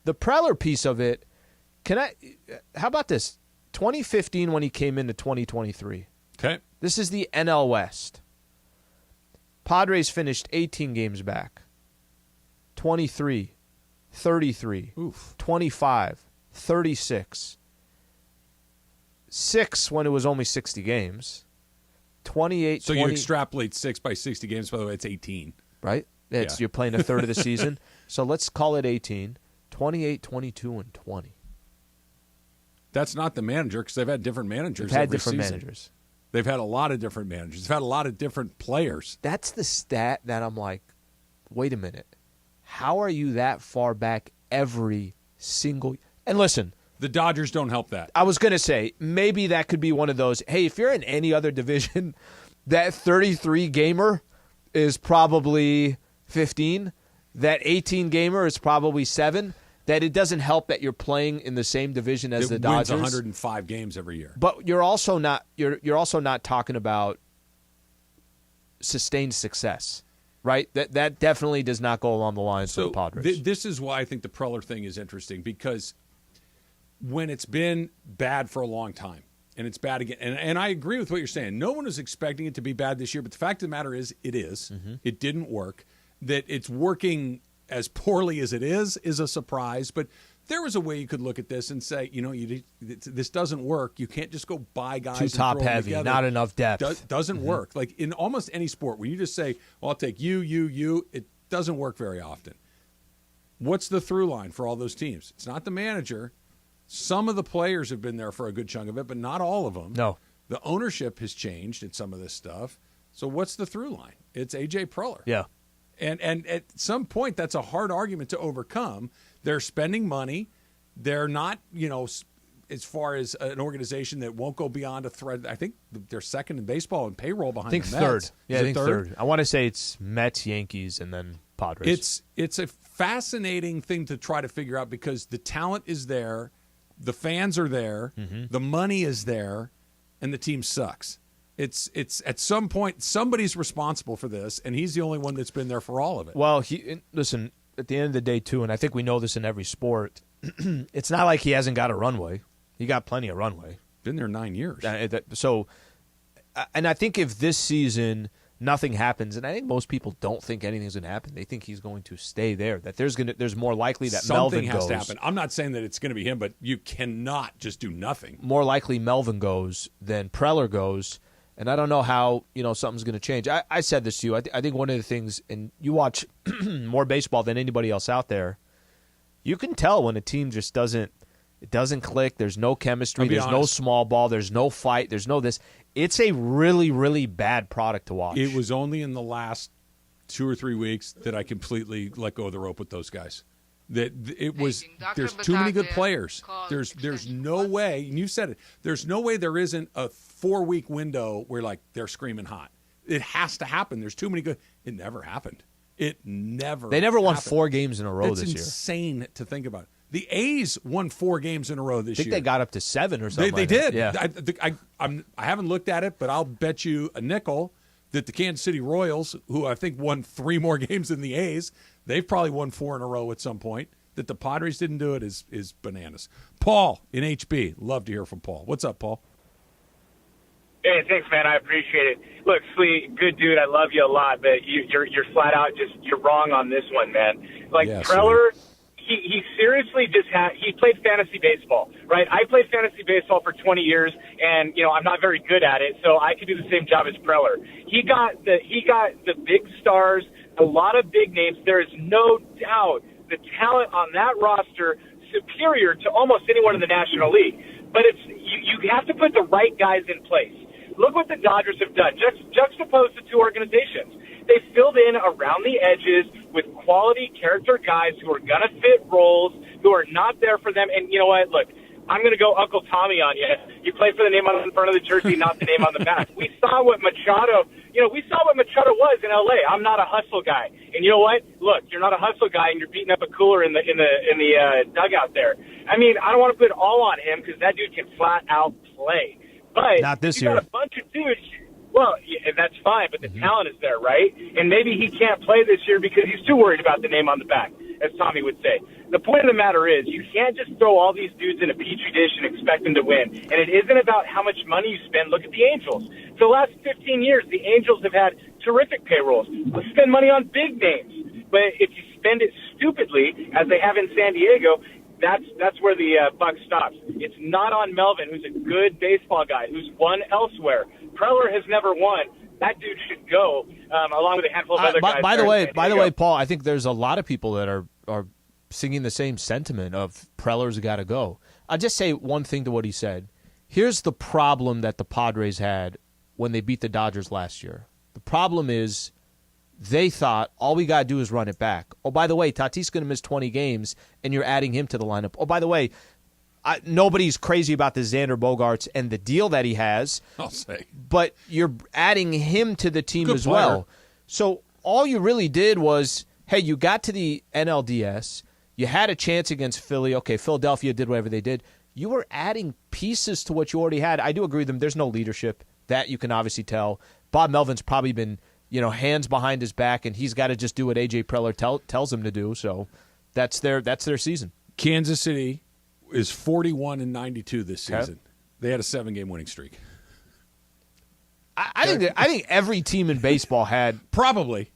E: The Preller piece of it, how about this? 2015 when he came into 2023.
D: Okay.
E: This is the NL West. Padres finished 18 games back. 23, 33, 25, 36. 6 when it was only 60 games. 28,
D: So
E: 20,
D: you extrapolate 6 by 60 games. By the way, it's 18.
E: right? It's, You're playing a third of the season. So let's call it 18, 28, 22, and 20.
D: That's not the manager, because they've had different managers.
E: They've had
D: every
E: different
D: season.
E: managers.
D: They've had a lot of different managers. They've had a lot of different players.
E: That's the stat that I'm like, wait a minute. How are you that far back every single – and listen –
D: The Dodgers don't help that.
E: I was going to say, maybe that could be one of those, hey, if you're in any other division, that 33 gamer is probably 15. That 18 gamer is probably 7. That it doesn't help that you're playing in the same division as the Dodgers.
D: Wins 105 games every year.
E: But you're also not talking about sustained success, right? That definitely does not go along the lines of the Padres.
D: This is why I think the Preller thing is interesting, because when it's been bad for a long time, and it's bad again, and I agree with what you're saying. No one was expecting it to be bad this year, but the fact of the matter is, it is.
E: Mm-hmm.
D: It didn't work. That it's working as poorly as it is a surprise, but there was a way you could look at this and say, this doesn't work. You can't just go buy guys.
E: Too top heavy, not enough depth.
D: Doesn't work. Like in almost any sport, when you just say, well, I'll take you, it doesn't work very often. What's the through line for all those teams? It's not the manager. Some of the players have been there for a good chunk of it, but not all of them.
E: No.
D: The ownership has changed in some of this stuff. So what's the through line? It's A.J. Preller.
E: Yeah.
D: And at some point, that's a hard argument to overcome. They're spending money. They're not, as far as an organization that won't go beyond a threat. I think they're second in baseball in payroll behind the Mets.
E: Third. Yeah,
D: Is
E: I
D: it
E: think third. I want to say it's Mets, Yankees, and then Padres.
D: It's a fascinating thing to try to figure out, because the talent is there, the fans are there, the money is there, and the team sucks. It's at some point somebody's responsible for this, and he's the only one that's been there for all of it.
E: Well, listen, at the end of the day, too, and I think we know this in every sport, it's not like he hasn't got a runway. He got plenty of runway.
D: Been there 9 years.
E: And I think if this season nothing happens, and I think most people don't think anything's going to happen. They think he's going to stay there. That there's more likely that
D: something
E: Melvin
D: has
E: goes.
D: to happen. I'm not saying that it's going to be him, but you cannot just do nothing.
E: More likely Melvin goes than Preller goes, and I don't know how something's going to change. I said this to you. I think one of the things, and you watch more baseball than anybody else out there, you can tell when a team just doesn't click. There's no chemistry. There's no small ball. There's no fight. There's no this. It's a really, really bad product to watch.
D: It was only in the last 2 or 3 weeks that I completely let go of the rope with those guys. There's too many good players. There's no way, and you said it, there's no way there isn't a 4-week window where they're screaming hot. It has to happen. There's too many good. It never happened. They never
E: won 4 games in a row this year.
D: It's insane to think about. The A's won 4 games in a row this year.
E: I think they got up to 7 or something.
D: They did.
E: Yeah.
D: I haven't looked at it, but I'll bet you a nickel that the Kansas City Royals, who I think won 3 more games than the A's, they've probably won 4 in a row at some point. That the Padres didn't do it is bananas. Paul in HB. Love to hear from Paul. What's up, Paul?
P: Hey, thanks, man. I appreciate it. Look, Slee, good dude. I love you a lot, but you're flat out you're wrong on this one, man. Preller. He seriously he played fantasy baseball, right? I played fantasy baseball for 20 years, and I'm not very good at it, so I could do the same job as Preller. He got the big stars, a lot of big names. There is no doubt the talent on that roster superior to almost anyone in the National League. But you have to put the right guys in place. Look what the Dodgers have done. Juxtapose the two organizations. They filled in around the edges with quality character guys who are going to fit roles, who are not there for them. And you know what? Look, I'm going to go Uncle Tommy on you. You play for the name on the front of the jersey, not the name on the back. We saw what Machado was in L.A. I'm not a hustle guy. And you know what? Look, you're not a hustle guy, and you're beating up a cooler in the dugout there. I mean, I don't want to put it all on him because that dude can flat out play. But
E: not this
P: year. Got a bunch of dudes. Well, yeah, that's fine, but the talent is there, right? And maybe he can't play this year because he's too worried about the name on the back, as Tommy would say. The point of the matter is you can't just throw all these dudes in a petri dish and expect them to win. And it isn't about how much money you spend. Look at the Angels. For the last 15 years, the Angels have had terrific payrolls. Let's spend money on big names. But if you spend it stupidly, as they have in San Diego, that's where the buck stops. It's not on Melvin, who's a good baseball guy, who's won elsewhere. Preller has never won. That dude should go, along with a handful of other guys.
E: By the way, Paul, I think there's a lot of people that are singing the same sentiment of Preller's got to go. I'll just say one thing to what he said. Here's the problem that the Padres had when they beat the Dodgers last year. The problem is they thought all we got to do is run it back. Oh, by the way, Tatis going to miss 20 games, and you're adding him to the lineup. Oh, by the way, nobody's crazy about the Xander Bogaerts and the deal that he has.
D: I'll say.
E: But you're adding him to the team as well. So all you really did was, hey, you got to the NLDS. You had a chance against Philly. Okay, Philadelphia did whatever they did. You were adding pieces to what you already had. I do agree with them. There's no leadership. That you can obviously tell. Bob Melvin's probably been hands behind his back, and he's got to just do what A.J. Preller tells him to do. So that's their season.
D: Kansas City is 41-92 this season. Okay. They had a 7-game winning streak.
E: I think every team in baseball had
D: probably,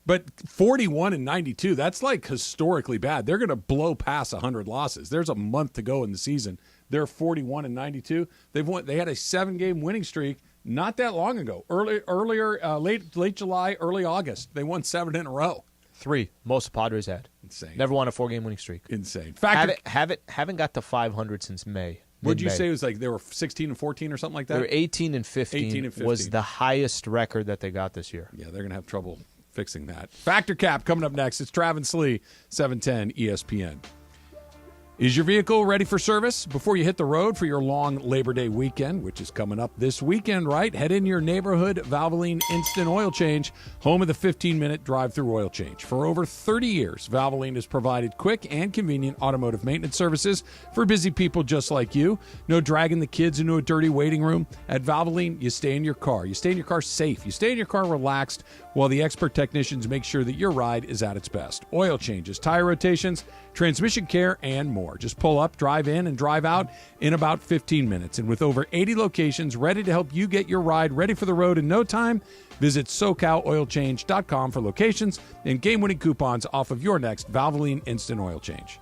D: but 41-92. That's historically bad. They're going to blow past 100 losses. There's a month to go in the season. They're 41-92. They had a 7-game winning streak not that long ago. Late July, early August. They won 7 in a row.
E: 3. Most Padres had.
D: Insane.
E: Never won a 4-game winning streak.
D: Insane.
E: Haven't got to 500 since May.
D: Would you say it was they were 16-14 or something like that?
E: They were 18-15. Was the highest record that they got this year.
D: Yeah, they're going to have trouble fixing that. Factor Cap coming up next. It's Travis Lee, 710 ESPN. Is your vehicle ready for service before you hit the road for your long Labor Day weekend, which is coming up this weekend, right? Head in your neighborhood Valvoline Instant Oil Change, home of the 15-minute drive-through oil change. For over 30 years, Valvoline has provided quick and convenient automotive maintenance services for busy people just like you. No dragging the kids into a dirty waiting room. At Valvoline, you stay in your car. You stay in your car safe. You stay in your car relaxed while the expert technicians make sure that your ride is at its best. Oil changes, tire rotations, transmission care, and more. more. Just pull up, drive in, and drive out in about 15 minutes. And with over 80 locations ready to help you get your ride ready for the road in no time, visit SoCalOilChange.com for locations and game-winning coupons off of your next Valvoline Instant Oil Change.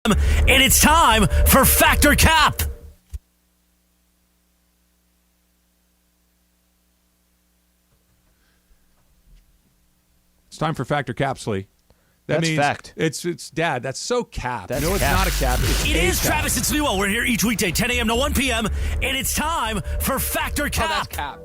A: And it's time for Factor Cap.
D: It's time for Factor Cap, Lee.
E: That's
D: means
E: fact.
D: It's Dad. That's so cap.
A: That's
D: no, it's
A: cap.
D: not a cap.
A: It is Travis and Sliwa. We're here each weekday, 10 a.m. to 1 p.m. And it's time for Factor Cap.
O: Oh, that's cap.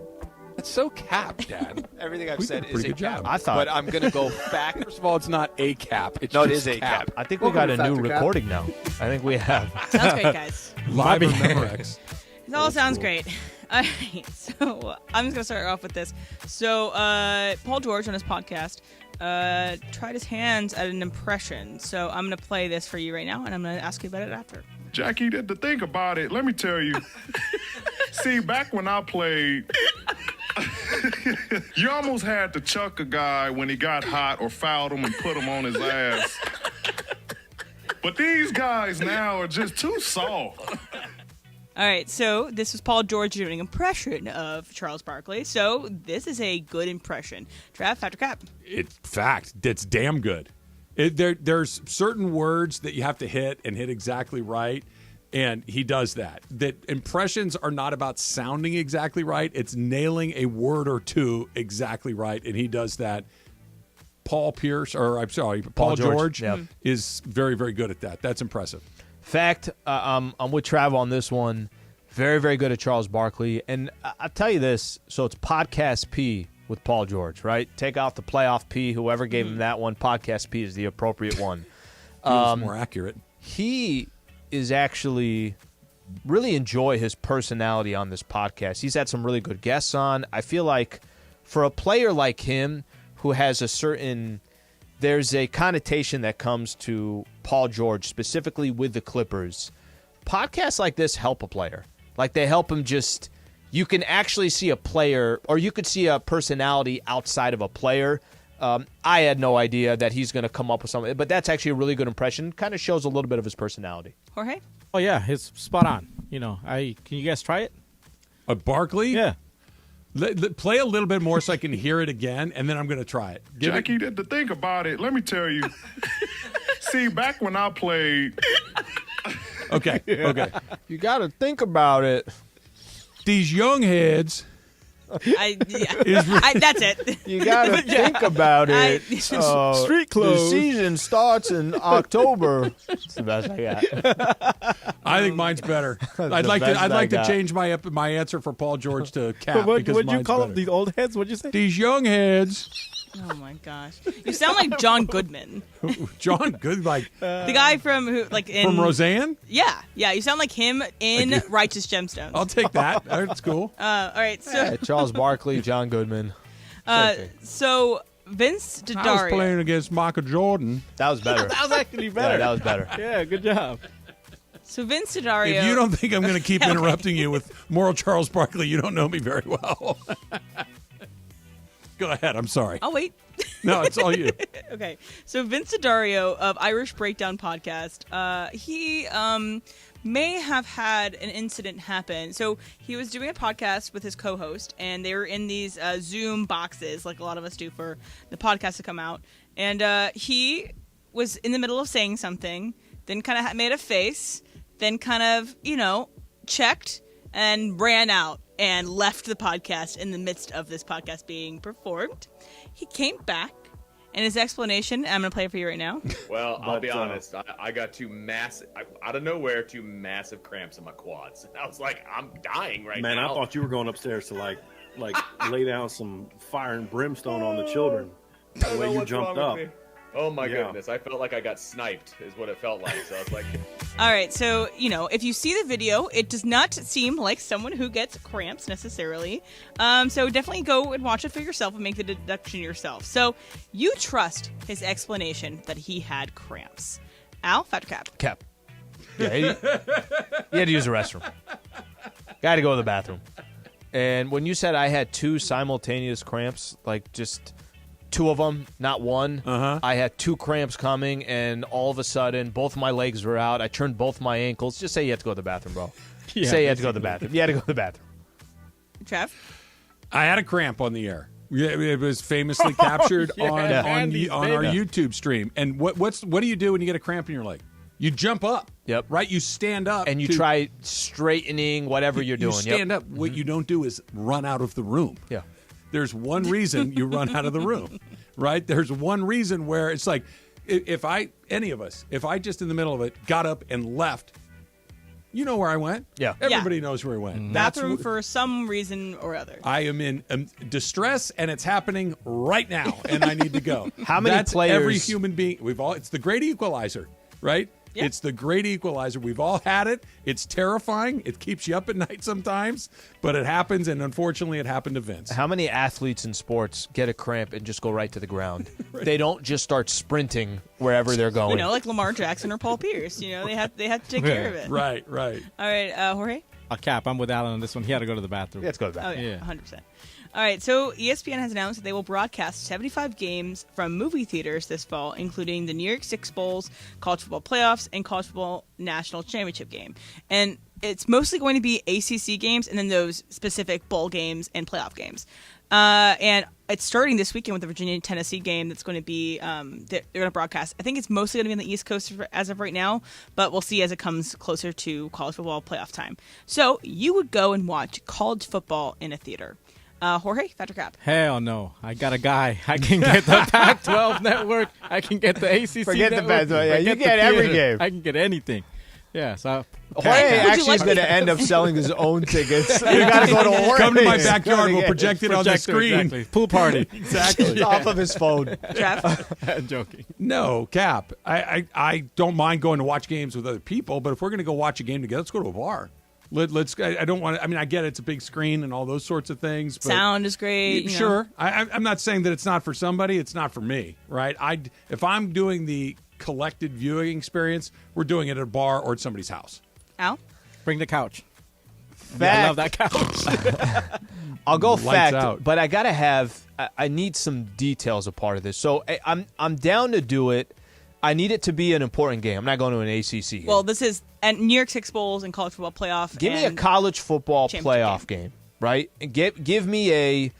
O: That's so cap, Dad.
Q: Everything I've
D: We
Q: said
D: did a
Q: is
D: pretty
Q: a
D: good
Q: cap.
D: job.
E: I thought.
Q: But I'm going to go back.
O: First of all, it's not a cap. It's
Q: No, it
O: just
Q: is a cap.
E: I think we got a new recording now. I think we have.
G: Sounds great, guys.
D: Live on Memorex.
G: It all sounds great. All right, so I'm just going to start off with this. So Paul George on his podcast tried his hands at an impression. So I'm going to play this for you right now, and I'm going to ask you about it after.
B: Jackie, to think about it, let me tell you. See, back when I played, you almost had to chuck a guy when he got hot or fouled him and put him on his ass. But these guys now are just too soft.
G: All right, so this was Paul George doing an impression of Charles Barkley. So this is a good impression. Trav, Factor Cap.
D: It's fact. It's damn good. There's certain words that you have to hit and hit exactly right, and he does that. That impressions are not about sounding exactly right. It's nailing a word or two exactly right, and he does that. Paul George is very, very good at that. That's impressive.
E: Fact, I'm with Trav on this one. Very, very good at Charles Barkley. And I'll tell you this. So it's Podcast P with Paul George, right? Take out the playoff P. Whoever gave him that one, Podcast P is the appropriate one.
D: Feels more accurate.
E: He is actually really enjoy his personality on this podcast. He's had some really good guests on. I feel like for a player like him who has a certain... There's a connotation that comes to Paul George, specifically with the Clippers. Podcasts like this help a player. Like, they help him just... You can actually see a player, or you could see a personality outside of a player I had no idea that he's going to come up with something, but that's actually a really good impression. Kind of shows a little bit of his personality.
G: Jorge?
M: Oh, yeah, it's spot on. Can you guys try it?
D: Barkley?
M: Yeah.
D: Play a little bit more so I can hear it again, and then I'm going to try it.
B: Jackie, to think about it, let me tell you. See, back when I played.
D: Okay.
E: You got to think about it.
D: These young heads.
G: That's it.
E: You got to think about it.
M: Street clothes.
E: The season starts in October. It's the best I got.
D: I think mine's better. I'd like to change my answer for Paul George to Cap.
M: What'd you call them? These old heads? What'd you say?
D: These young heads.
G: Oh my gosh, you sound like John Goodman.
D: John Good, like
G: the guy from
D: from Roseanne.
G: Yeah. You sound like him in Righteous Gemstones.
D: I'll take that. That's cool.
G: All right, so
E: Charles Barkley, John Goodman.
G: So Vince D'Addario.
D: I was playing against Michael Jordan.
E: That was better.
M: That was actually better.
E: Yeah, that was better.
M: Yeah, good job.
G: So Vince D'Addario.
D: If you don't think I'm going to keep interrupting you with moral Charles Barkley, you don't know me very well. Go ahead. I'm sorry.
G: I'll wait.
D: No, it's all you.
G: Okay. So Vince D'Addario of Irish Breakdown Podcast, he may have had an incident happen. So he was doing a podcast with his co-host, and they were in these Zoom boxes, like a lot of us do for the podcast to come out. And he was in the middle of saying something, then kind of made a face, then kind of, checked and ran out and left the podcast in the midst of this podcast being performed. He came back, and his explanation, I'm going to play it for you right now.
Q: Well, I'll be honest. I got out of nowhere, two massive cramps in my quads. I was like, I'm dying right now.
K: Man, I thought you were going upstairs to like lay down some fire and brimstone on the children. The way you jumped up.
Q: Oh my goodness. I felt like I got sniped is what it felt like. So I was like...
G: All right, so, if you see the video, it does not seem like someone who gets cramps necessarily. So definitely go and watch it for yourself and make the deduction yourself. So you trust his explanation that he had cramps. Al, Fat or Cap?
E: Cap. Yeah, he had to use the restroom. Got to go to the bathroom. And when you said I had two simultaneous cramps, like just... two of them, not one. I had two cramps coming, and all of a sudden, both my legs were out. I turned both my ankles. Just say you have to go to the bathroom, bro. Say you had to go to the bathroom. You had to go to the bathroom.
G: Trev?
D: I had a cramp on the air. It was famously captured on our YouTube stream. And what do you do when you get a cramp in your leg? You jump up.
E: Yep.
D: Right? You stand up.
E: And you try straightening whatever you're doing.
D: You stand up. What you don't do is run out of the room.
E: Yeah.
D: There's one reason you run out of the room, right? There's one reason where it's like, if I just in the middle of it got up and left, you know where I went.
E: Yeah.
D: Everybody knows where I went.
G: Bathroom for some reason or other.
D: I am in distress, and it's happening right now, and I need to go.
E: How many players?
D: Every human being. It's the great equalizer, right?
G: Yeah.
D: It's the great equalizer. We've all had it. It's terrifying. It keeps you up at night sometimes, but it happens, and unfortunately it happened to Vince.
E: How many athletes in sports get a cramp and just go right to the ground? Right. They don't just start sprinting wherever they're going.
G: Like Lamar Jackson or Paul Pierce. They have to take care of it.
D: Right.
G: All right, Jorge?
M: Cap, I'm with Alan on this one. He had to go to the bathroom.
E: Let's go to the bathroom.
G: Oh, yeah, 100%. All right, so ESPN has announced that they will broadcast 75 games from movie theaters this fall, including the New York Six Bowls, College Football Playoffs, and College Football National Championship game. And it's mostly going to be ACC games and then those specific bowl games and playoff games. And it's starting this weekend with the Virginia-Tennessee game that's going to be they're going to broadcast. I think it's mostly going to be on the East Coast as of right now, but we'll see as it comes closer to college football playoff time. So you would go and watch college football in a theater. Jorge, Fat or Cap?
M: Hell no. I got a guy. I can get the Pac-12 network. I can get the ACC
E: Forget
M: network.
E: the Pac-12. Yeah, you get every game.
M: I can get anything. Yeah, so
E: Jorge actually is going to end up selling his own tickets. You got to go to Jorge.
D: Come to my backyard. We'll project it on the screen.
M: Exactly. Pool party.
D: Exactly.
E: Off of his phone.
G: Jeff?
M: I'm joking.
D: No, Cap. I don't mind going to watch games with other people, but if we're going to go watch a game together, let's go to a bar. I don't want to. I mean, I get it's a big screen and all those sorts of things. But
G: sound is great.
D: Sure. I'm not saying that it's not for somebody. It's not for me, right? If I'm doing the collected viewing experience, we're doing it at a bar or at somebody's house.
G: Al?
M: Bring the couch.
E: Fact.
M: I love that couch.
E: I'll go
D: Lights
E: fact,
D: out.
E: but I got to have I need some details a part of this. So I'm down to do it. I need it to be an important game. I'm not going to an ACC game.
G: Well, this is and New York Six Bowls and college football playoff.
E: Give me a college football playoff game, right? And give me a,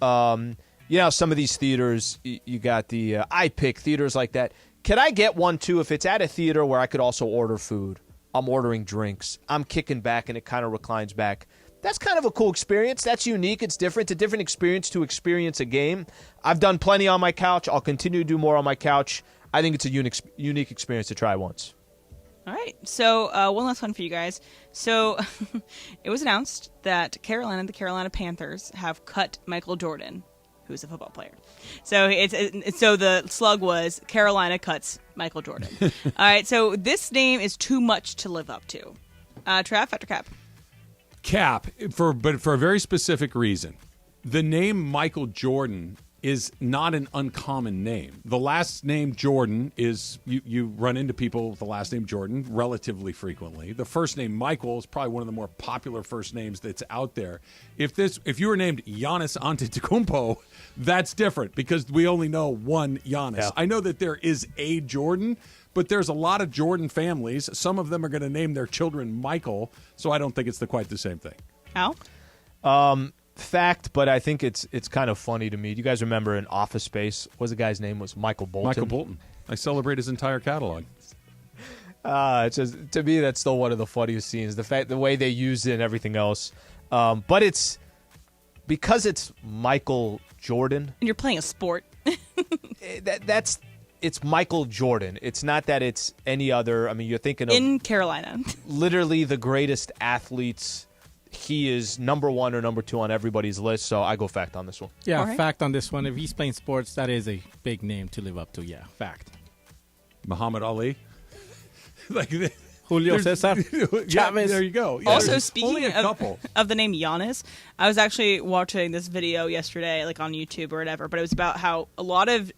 E: some of these theaters, you got the iPick theaters like that. Can I get one too if it's at a theater where I could also order food? I'm ordering drinks. I'm kicking back and it kind of reclines back. That's kind of a cool experience. That's unique. It's different. It's a different experience to experience a game. I've done plenty on my couch. I'll continue to do more on my couch. I think it's a unique experience to try once.
G: All right. So one last one for you guys. So it was announced that the Carolina Panthers have cut Michael Jordan, who's a football player. So so the slug was Carolina cuts Michael Jordan. All right. So this name is too much to live up to. Trav, after Cap.
D: Cap, but for a very specific reason. The name Michael Jordan is not an uncommon name. The last name Jordan is, you run into people with the last name Jordan relatively frequently. The first name Michael is probably one of the more popular first names that's out there. If you were named Giannis Antetokounmpo, that's different because we only know one Giannis. Yeah. I know that there is a Jordan, but there's a lot of Jordan families. Some of them are going to name their children Michael, so I don't think it's quite the same thing.
G: Al?
E: Fact, but I think it's kind of funny to me. Do you guys remember in Office Space? What was the guy's name? Was Michael Bolton?
D: Michael Bolton. I celebrate his entire catalog.
E: It's just, to me, that's still one of the funniest scenes. The way they used it and everything else. But it's because it's Michael Jordan.
G: And you're playing a sport.
E: It's Michael Jordan. It's not that it's any other. I mean, you're thinking of
G: in Carolina,
E: literally the greatest athletes. He is number 1 or number 2 on everybody's list, so I go fact on this one.
M: Yeah, right. Fact on this one. If he's playing sports, that is a big name to live up to. Yeah, fact.
D: Muhammad Ali.
M: Julio Cesar. Chavez.
D: There you go. Yeah,
G: also, speaking of the name Giannis, I was actually watching this video yesterday, like on YouTube or whatever, but it was about how a lot of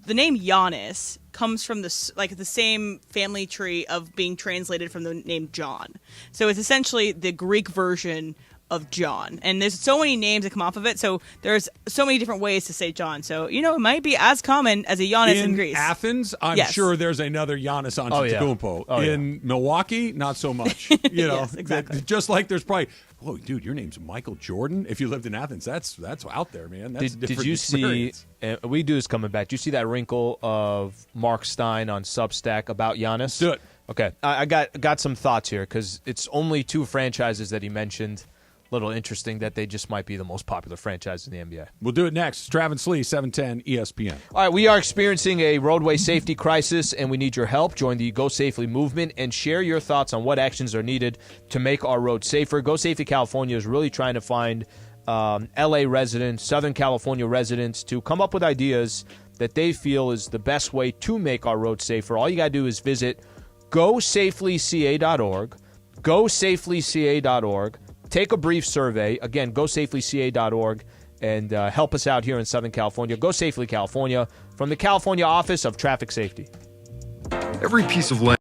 G: the name Giannis comes from the same family tree of being translated from the name John. So it's essentially the Greek version of John. And there's so many names that come off of it, so there's so many different ways to say John. So, it might be as common as a Giannis in Greece.
D: In Athens, I'm sure there's another Giannis Antetokounmpo. In Milwaukee, not so much.
G: Yes, exactly.
D: Just like there's probably, whoa, dude, your name's Michael Jordan? If you lived in Athens, that's out there, man. That's a different experience.
E: See, we do this coming back, do you see that wrinkle of Mark Stein on Substack about Giannis?
D: Do it.
E: Okay, I got some thoughts here because it's only 2 franchises that he mentioned. Little interesting that they just might be the most popular franchise in the NBA.
D: We'll do it next. Travis Lee, 710 ESPN.
E: All right, we are experiencing a roadway safety crisis, and we need your help. Join the Go Safely movement and share your thoughts on what actions are needed to make our roads safer. Go Safely California is really trying to find L.A. residents, Southern California residents, to come up with ideas that they feel is the best way to make our roads safer. All you got to do is visit GoSafelyCA.org, GoSafelyCA.org. Take a brief survey. Again, GoSafelyCA.org and help us out here in Southern California. Go Safely California from the California Office of Traffic Safety.
C: Every piece of land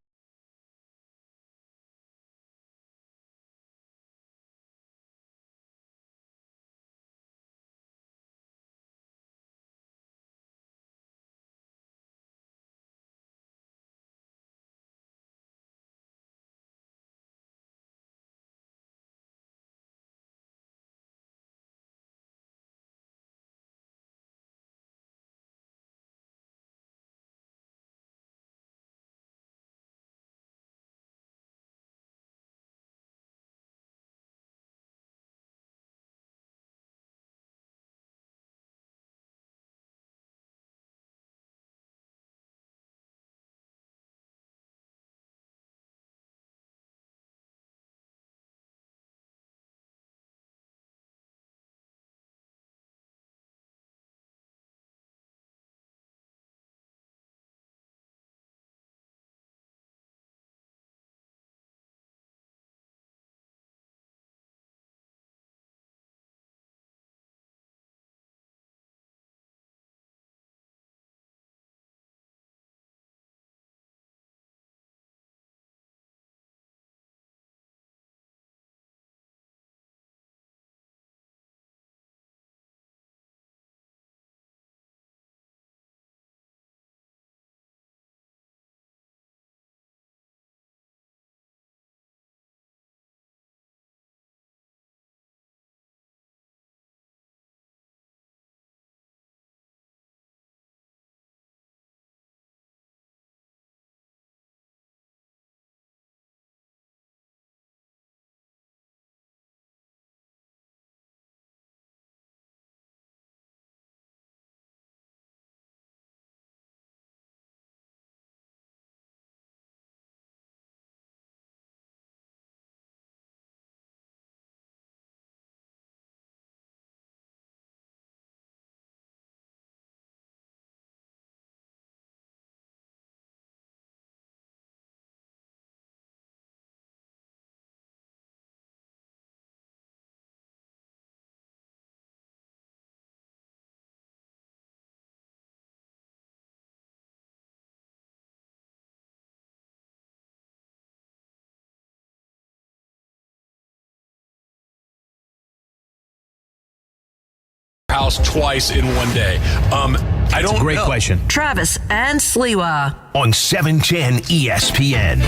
O: house twice in one day? I don't
A: Great
O: know.
A: question.
I: Travis and Sliwa.
A: On 710 ESPN.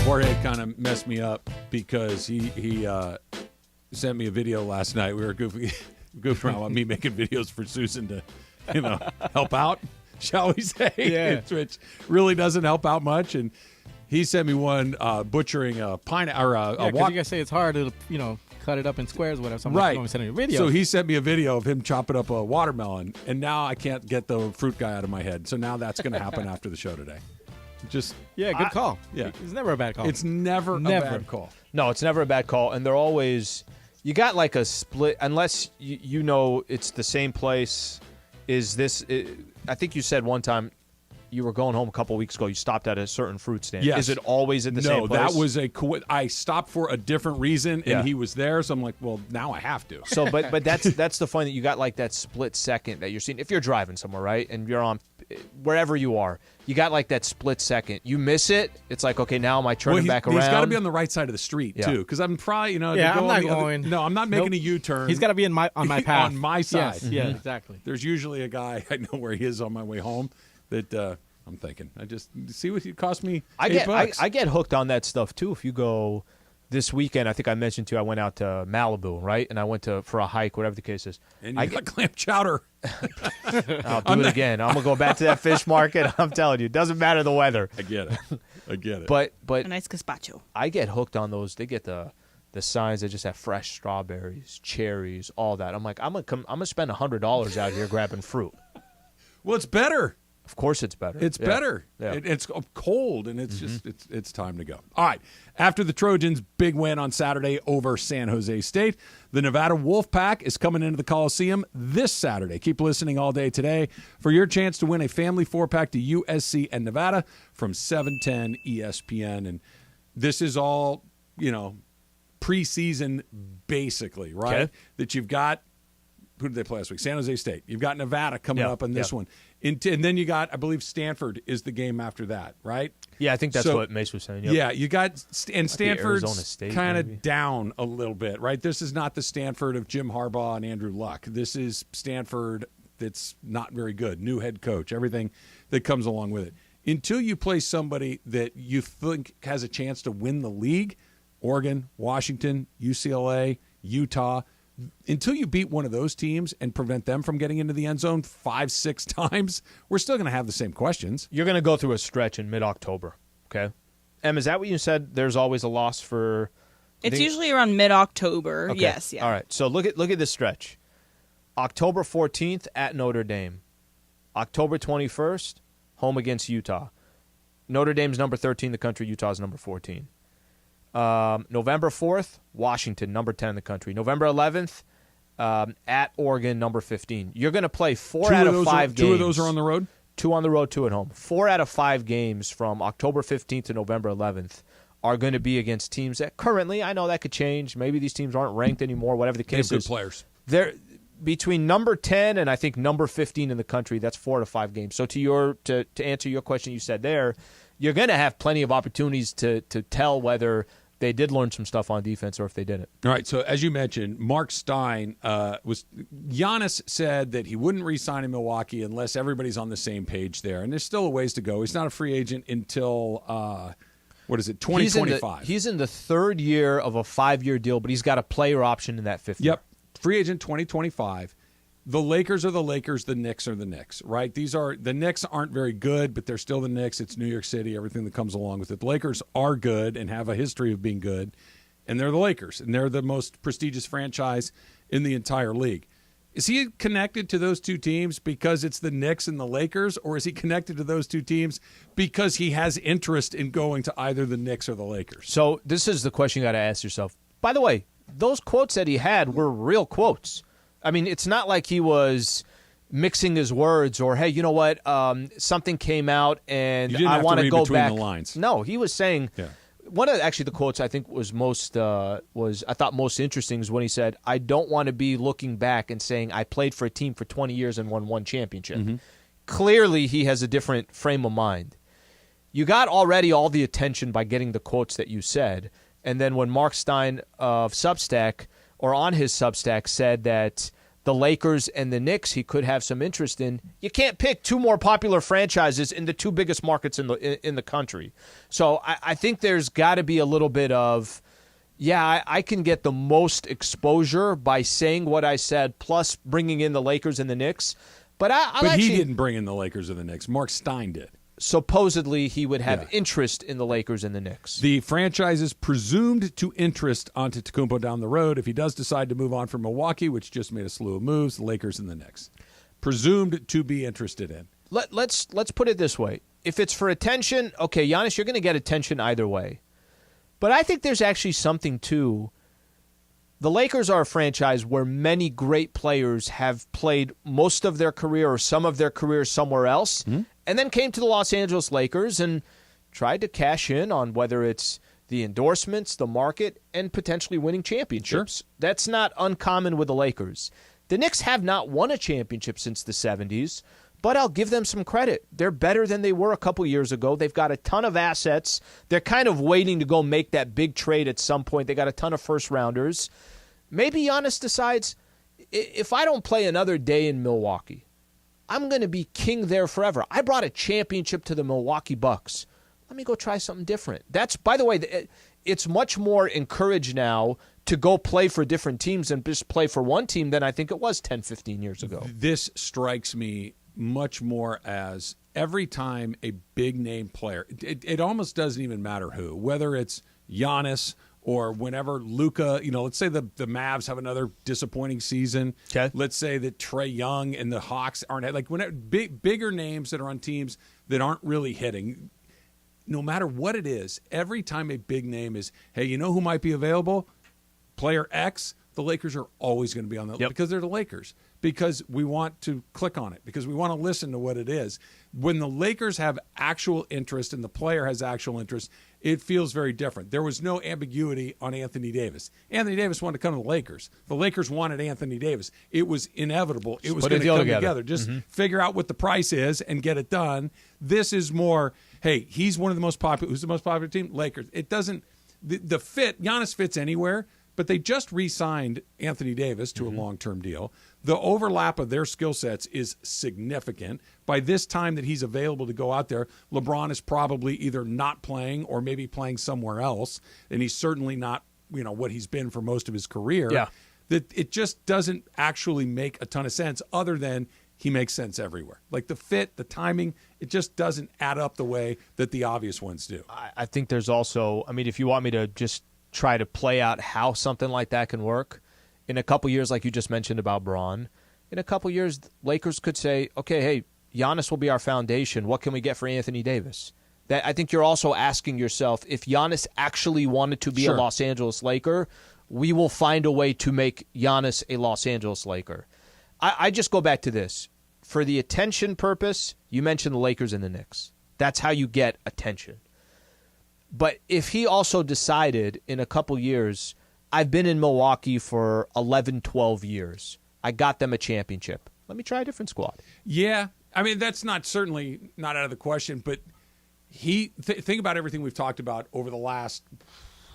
D: Jorge kind of messed me up because he sent me a video last night. We were goofing around about me making videos for Susan to, help out, shall we say?
M: Yeah.
D: Which really doesn't help out much. And he sent me one butchering a pine or a
M: because you guys say it's hard to cut it up in squares, or whatever. So I'm
D: right.
M: going to send you a video.
D: So he sent me a video of him chopping up a watermelon, and now I can't get the fruit guy out of my head. So now that's going to happen after the show today.
M: Good call.
D: Yeah,
M: it's never a bad call.
D: It's never a bad call.
E: No, it's never a bad call, and they're always. You got like a split, unless you know it's the same place. Is this? I think you said one time you were going home a couple weeks ago. You stopped at a certain fruit stand.
D: Yes.
E: Is it always at the same place?
D: No, that was I stopped for a different reason, and he was there, so I'm like, well, now I have to.
E: So, but that's the fun that you got like that split second that you're seeing. If you're driving somewhere, right, and you're on wherever you are, you got like that split second. You miss it, it's like, okay, now am I turning back around?
D: He's got to be on the right side of the street too, because I'm probably
M: I'm not going.
D: No, I'm not making a U-turn.
M: He's got to be on my path.
D: on my side.
M: Yes, yeah, exactly.
D: There's usually a guy I know where he is on my way home that I'm thinking. I just see what it cost me.
E: I
D: $8.
E: get hooked on that stuff too. If you go this weekend, I think I mentioned to you, I went out to Malibu, right? And I went for a hike, whatever the case is.
D: And you got clam chowder.
E: I'll do it again. I'm gonna go back to that fish market. I'm telling you, it doesn't matter the weather.
D: I get it.
E: But
G: a nice gazpacho.
E: I get hooked on those. They get the signs that just have fresh strawberries, cherries, all that. I'm like, I'm gonna spend $100 out here grabbing fruit.
D: Well, it's better.
E: Of course, it's better.
D: It's better.
E: Yeah.
D: It's cold, and it's just it's time to go. All right. After the Trojans' big win on Saturday over San Jose State, the Nevada Wolfpack is coming into the Coliseum this Saturday. Keep listening all day today for your chance to win a family 4-pack to USC and Nevada from 710 ESPN. And this is all, preseason basically, right?
E: Okay.
D: That you've got. Who did they play last week? San Jose State. You've got Nevada coming up in this one. And then you got, I believe, Stanford is the game after that, right?
E: Yeah, I think that's what Mace was saying. Yep.
D: Yeah, you got and Stanford's kind
E: maybe.
D: of down a little bit, right? This is not the Stanford of Jim Harbaugh and Andrew Luck. This is Stanford that's not very good. New head coach, everything that comes along with it. Until you play somebody that you think has a chance to win the league, Oregon, Washington, UCLA, Utah, until you beat one of those teams and prevent them from getting into the end zone 5-6 times, we're still going to have the same questions.
E: You're going to go through a stretch in mid-October, okay? Em, is that what you said? There's always a loss for...
G: It's usually around mid-October.
E: Okay.
G: Yes, yeah.
E: All right, so look at this stretch. October 14th at Notre Dame. October 21st, home against Utah. Notre Dame's number 13 in the country. Utah's number 14. November 4th, Washington, number 10 in the country. November 11th, at Oregon, number 15. You're going to play 4 out of 5 games.
D: 2 of those are on the road?
E: 2 on the road, 2 at home. 4 out of 5 games from October 15th to November 11th are going to be against teams that currently, I know that could change. Maybe these teams aren't ranked anymore, whatever the case is.
D: They have good players.
E: They're between number 10 and I think number 15 in the country. That's 4 out of 5 games. So to answer your question you said there, you're going to have plenty of opportunities to tell whether they did learn some stuff on defense or if they didn't.
D: All right, so as you mentioned, Mark Stein Giannis said that he wouldn't re-sign in Milwaukee unless everybody's on the same page there, and there's still a ways to go. He's not a free agent until 2025.
E: He's in the 3rd year of a 5-year deal, but he's got a player option in that 5th year.
D: Yep, free agent 2025. The Lakers are the Lakers. The Knicks are the Knicks, right? The Knicks aren't very good, but they're still the Knicks. It's New York City, everything that comes along with it. The Lakers are good and have a history of being good, and they're the Lakers, and they're the most prestigious franchise in the entire league. Is he connected to those two teams because it's the Knicks and the Lakers, or is he connected to those two teams because he has interest in going to either the Knicks or the Lakers?
E: So this is the question you got to ask yourself. By the way, those quotes that he had were real quotes. I mean, it's not like he was mixing his words or, hey, you know what, something came out and I want to go back.
D: The lines.
E: No, he was saying one of the quotes I think was I thought most interesting is when he said, I don't want to be looking back and saying I played for a team for 20 years and won 1 championship. Mm-hmm. Clearly, he has a different frame of mind. You got already all the attention by getting the quotes that you said, and then when Mark Stein of Substack or on his Substack said that the Lakers and the Knicks he could have some interest in. You can't pick two more popular franchises in the two biggest markets in the country. So I think there's got to be a little bit of, I can get the most exposure by saying what I said, plus bringing in the Lakers and the Knicks. But
D: he didn't bring in the Lakers and the Knicks. Mark Stein did.
E: Supposedly he would have interest in the Lakers and the Knicks.
D: The franchise is presumed to interest Antetokounmpo down the road if he does decide to move on from Milwaukee, which just made a slew of moves, the Lakers and the Knicks. Presumed to be interested in.
E: Let's put it this way. If it's for attention, okay, Giannis, you're going to get attention either way. But I think there's actually something to the Lakers are a franchise where many great players have played most of their career or some of their career somewhere else, and then came to the Los Angeles Lakers and tried to cash in on whether it's the endorsements, the market, and potentially winning championships.
D: Sure.
E: That's not uncommon with the Lakers. The Knicks have not won a championship since the 70s, but I'll give them some credit. They're better than they were a couple years ago. They've got a ton of assets. They're kind of waiting to go make that big trade at some point. They got a ton of first-rounders. Maybe Giannis decides, if I don't play another day in Milwaukee, I'm going to be king there forever. I brought a championship to the Milwaukee Bucks. Let me go try something different. That's, by the way, it's much more encouraged now to go play for different teams and just play for one team than I think it was 10, 15 years ago.
D: This strikes me much more as every time a big-name player, it almost doesn't even matter who, whether it's Giannis or whenever Luka, let's say the Mavs have another disappointing season.
E: Okay.
D: Let's say that Trae Young and the Hawks aren't, like whenever bigger names that are on teams that aren't really hitting, no matter what it is, every time a big name is, hey, you know who might be available? Player X, the Lakers are always going to be on that because they're the Lakers. Because we want to click on it, because we want to listen to what it is. When the Lakers have actual interest and the player has actual interest, it feels very different. There was no ambiguity on Anthony Davis. Anthony Davis wanted to come to the Lakers. The Lakers wanted Anthony Davis. It was inevitable. It was going to come together. Just figure out what the price is and get it done. This is more, hey, he's one of the most popular. Who's the most popular team? Lakers. It doesn't, the fit, Giannis fits anywhere, but they just re-signed Anthony Davis to a long-term deal. The overlap of their skill sets is significant. By this time that he's available to go out there, LeBron is probably either not playing or maybe playing somewhere else, and he's certainly not, what he's been for most of his career.
E: Yeah.
D: That it just doesn't actually make a ton of sense other than he makes sense everywhere. Like the fit, the timing, it just doesn't add up the way that the obvious ones do.
E: I think there's also, if you want me to just try to play out how something like that can work, in a couple years, like you just mentioned about Braun, in a couple years, Lakers could say, okay, hey, Giannis will be our foundation. What can we get for Anthony Davis? That I think you're also asking yourself, if Giannis actually wanted to be a Los Angeles Laker, we will find a way to make Giannis a Los Angeles Laker. I just go back to this. For the attention purpose, you mentioned the Lakers and the Knicks. That's how you get attention. But if he also decided in a couple years, I've been in Milwaukee for 11, 12 years. I got them a championship. Let me try a different squad.
D: Yeah. That's certainly not out of the question, but think about everything we've talked about over the last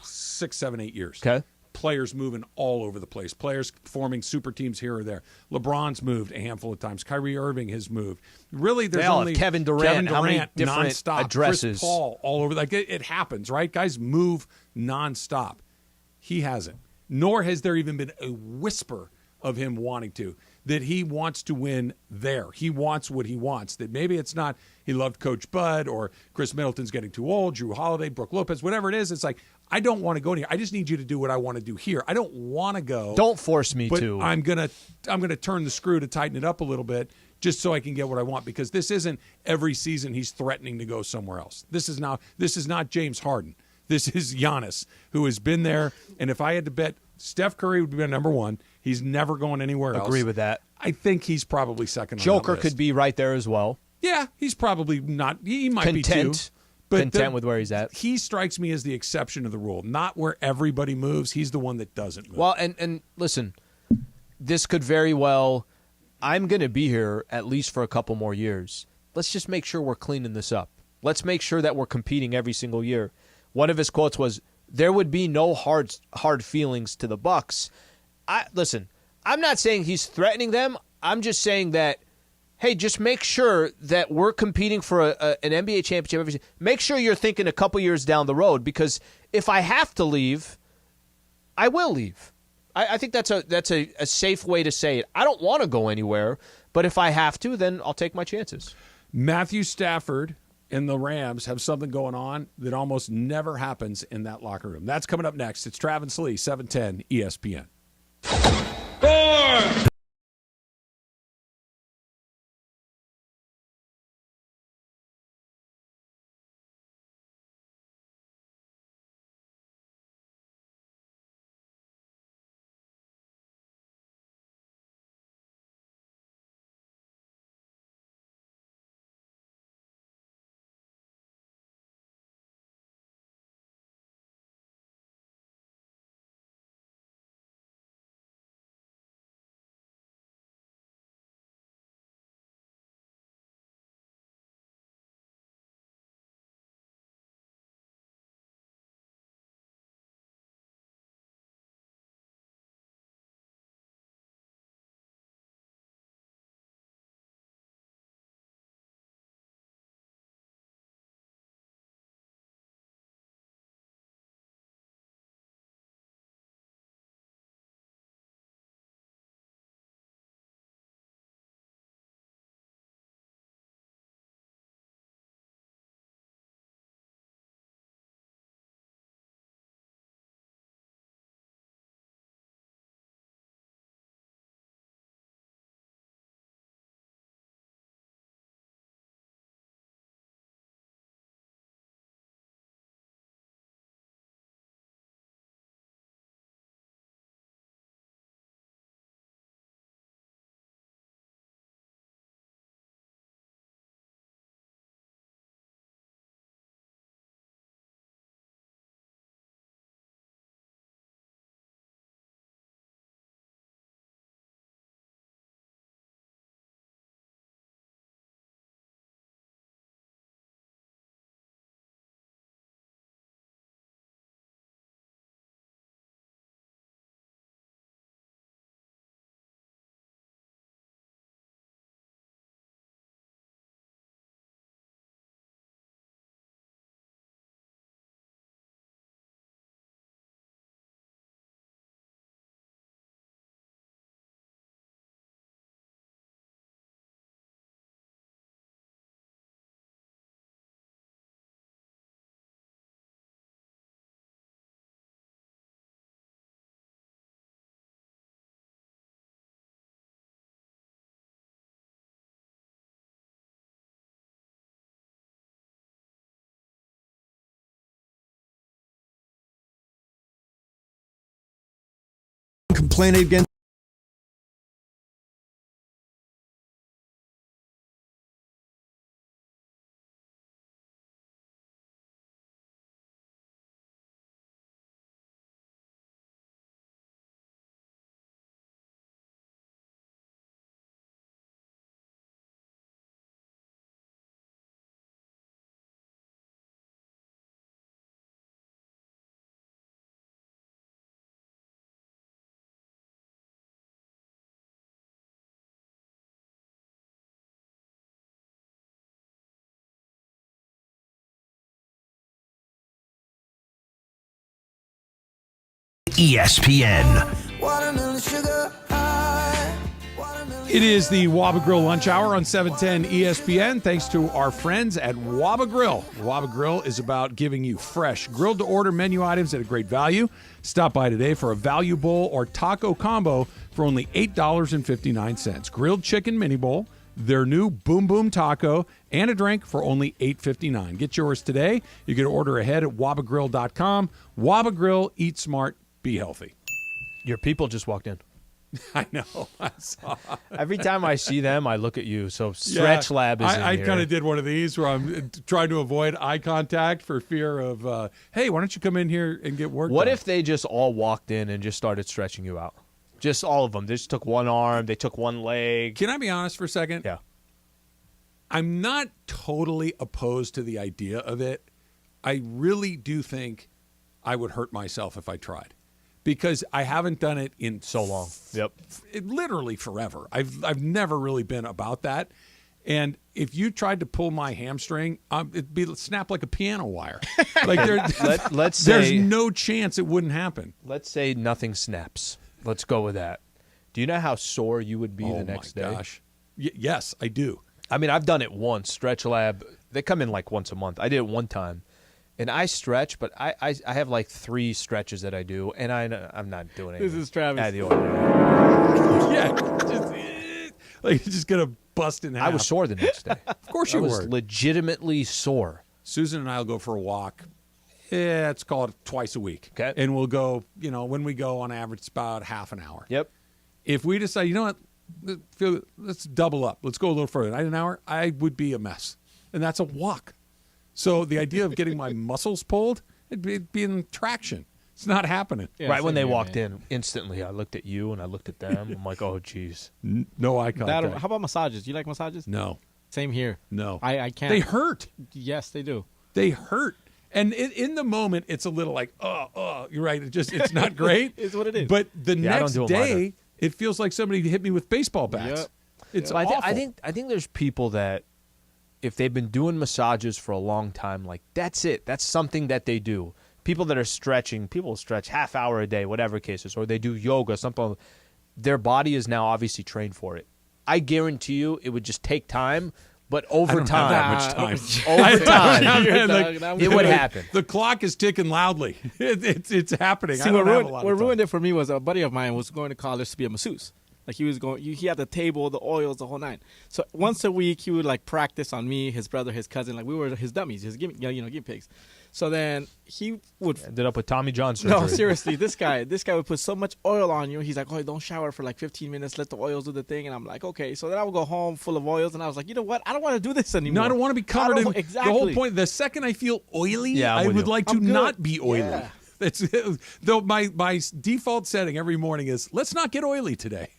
D: 6, 7, 8 years.
E: Okay.
D: Players moving all over the place. Players forming super teams here or there. LeBron's moved a handful of times. Kyrie Irving has moved. Really, there's only
E: Kevin Durant how many different
D: nonstop.
E: addresses?
D: Chris Paul all over. Like it happens, right? Guys move nonstop. He hasn't. Nor has there even been a whisper of him wanting to. That he wants to win there. He wants what he wants. That maybe it's not he loved Coach Bud or Chris Middleton's getting too old, Drew Holiday, Brooke Lopez, whatever it is. It's like, I don't want to go here. I just need you to do what I want to do here. I don't want to go.
E: Don't force me
D: but
E: to. I'm
D: gonna turn the screw to tighten it up a little bit just so I can get what I want, because this isn't every season he's threatening to go somewhere else. This is not James Harden. This is Giannis, who has been there. And if I had to bet, Steph Curry would be my number one. He's never going anywhere else.
E: Agree with that.
D: I think he's probably second on
E: Joker
D: that list.
E: could be right there as well.
D: Yeah, he's probably not. He might be too.
E: Content with where he's at.
D: He strikes me as the exception to the rule. Not where everybody moves. He's the one that doesn't move.
E: Well, and listen, this could very well, I'm going to be here at least for a couple more years. Let's just make sure we're cleaning this up. Let's make sure that we're competing every single year. One of his quotes was, there would be no hard feelings to the Bucks. Listen, I'm not saying he's threatening them. I'm just saying that, hey, just make sure that we're competing for an NBA championship every season. Make sure you're thinking a couple years down the road, because if I have to leave, I will leave. I think that's a safe way to say it. I don't want to go anywhere, but if I have to, then I'll take my chances.
D: Matthew Stafford and the Rams have something going on that almost never happens in that locker room. That's coming up next. It's Travis Lee, 710 ESPN.
J: 4.
R: Complaining against.
A: ESPN.
D: It is the Waba Grill Lunch Hour on 710 ESPN. Thanks to our friends at Waba Grill. Waba Grill is about giving you fresh, grilled-to-order menu items at a great value. Stop by today for a value bowl or taco combo for only $8.59. Grilled chicken mini bowl, their new Boom Boom Taco, and a drink for only $8.59. Get yours today. You can order ahead at wabagrill.com. Waba Grill, eat smart, be healthy.
E: Your people just walked in.
D: I know. I saw.
E: Every time I see them, I look at you. So Stretch Lab is in
D: I
E: here.
D: kind of did one of these where I'm trying to avoid eye contact for fear of, hey, why don't you come in here and get work
E: What
D: done?
E: if they just all walked in and just started stretching you out? Just all of them. They just took one arm. They took one leg.
D: Can I be honest for a second?
E: Yeah.
D: I'm not totally opposed to the idea of it. I really do think I would hurt myself if I tried. because I haven't done it in
E: so long. Yep.
D: Literally forever. I've never really been about that. And if you tried to pull my hamstring, it'd be snap like a piano wire. Like
E: let's
D: there's
E: say,
D: no chance it wouldn't happen.
E: Let's say nothing snaps. Let's go with that. Do you know how sore you would be the next day?
D: Oh my gosh. Yes, I do.
E: I mean, I've done it once. Stretch Lab, they come in like once a month. I did it one time. And I stretch, but I have like 3 stretches that I do, and I'm not doing anything.
M: This is Travis.
E: Out of the ordinary.
D: Like you're just gonna bust in half.
E: I was sore the next day.
D: Of course you
E: I
D: were.
E: was legitimately sore.
D: Susan and I will go for a walk. Let's call it twice a week.
E: Okay.
D: And we'll go, when we go on average, it's about half an hour.
E: Yep.
D: If we decide, you know what, let's double up. Let's go a little further. An hour, I would be a mess. And that's a walk. So the idea of getting my muscles pulled, it'd be in traction. It's not happening.
E: Yeah, right when they walked in, instantly I looked at you and I looked at them. I'm like, oh, geez.
D: No eye contact.
M: How about massages? Do you like massages?
D: No.
M: Same here.
D: No.
M: I can't.
D: They hurt.
M: Yes, they do.
D: They hurt. And in the moment, it's a little like, you're right. It's not great.
M: It's what it is.
D: But the next day, it feels like somebody hit me with baseball bats.
M: Yep.
D: It's
E: Well,
D: awful.
E: I think there's people that, if they've been doing massages for a long time, like that's it. That's something that they do. People that are stretching, people stretch half hour a day, whatever cases, or they do yoga, something. Their body is now obviously trained for it. I guarantee you it would just take time, but over time, it would happen.
D: The clock is ticking loudly. It's happening.
M: See, what ruined it for me was a buddy of mine was going to college to be a masseuse. Like he had the table, the oils, the whole nine. So once a week he would like practice on me, his brother, his cousin. Like we were his dummies, his guinea pigs. So then he would
E: ended up with Tommy John surgery.
M: No, seriously, this guy would put so much oil on you. He's like, oh, don't shower for like 15 minutes. Let the oils do the thing. And I'm like, okay. So then I would go home full of oils, and I was like, you know what? I don't want to do this anymore.
D: No, I don't want to be covered in
M: exactly.
D: The whole point. The second I feel oily, I would like to
M: I'm good.
D: not be oily.
M: Yeah.
D: Though my default setting every morning is let's not get oily today.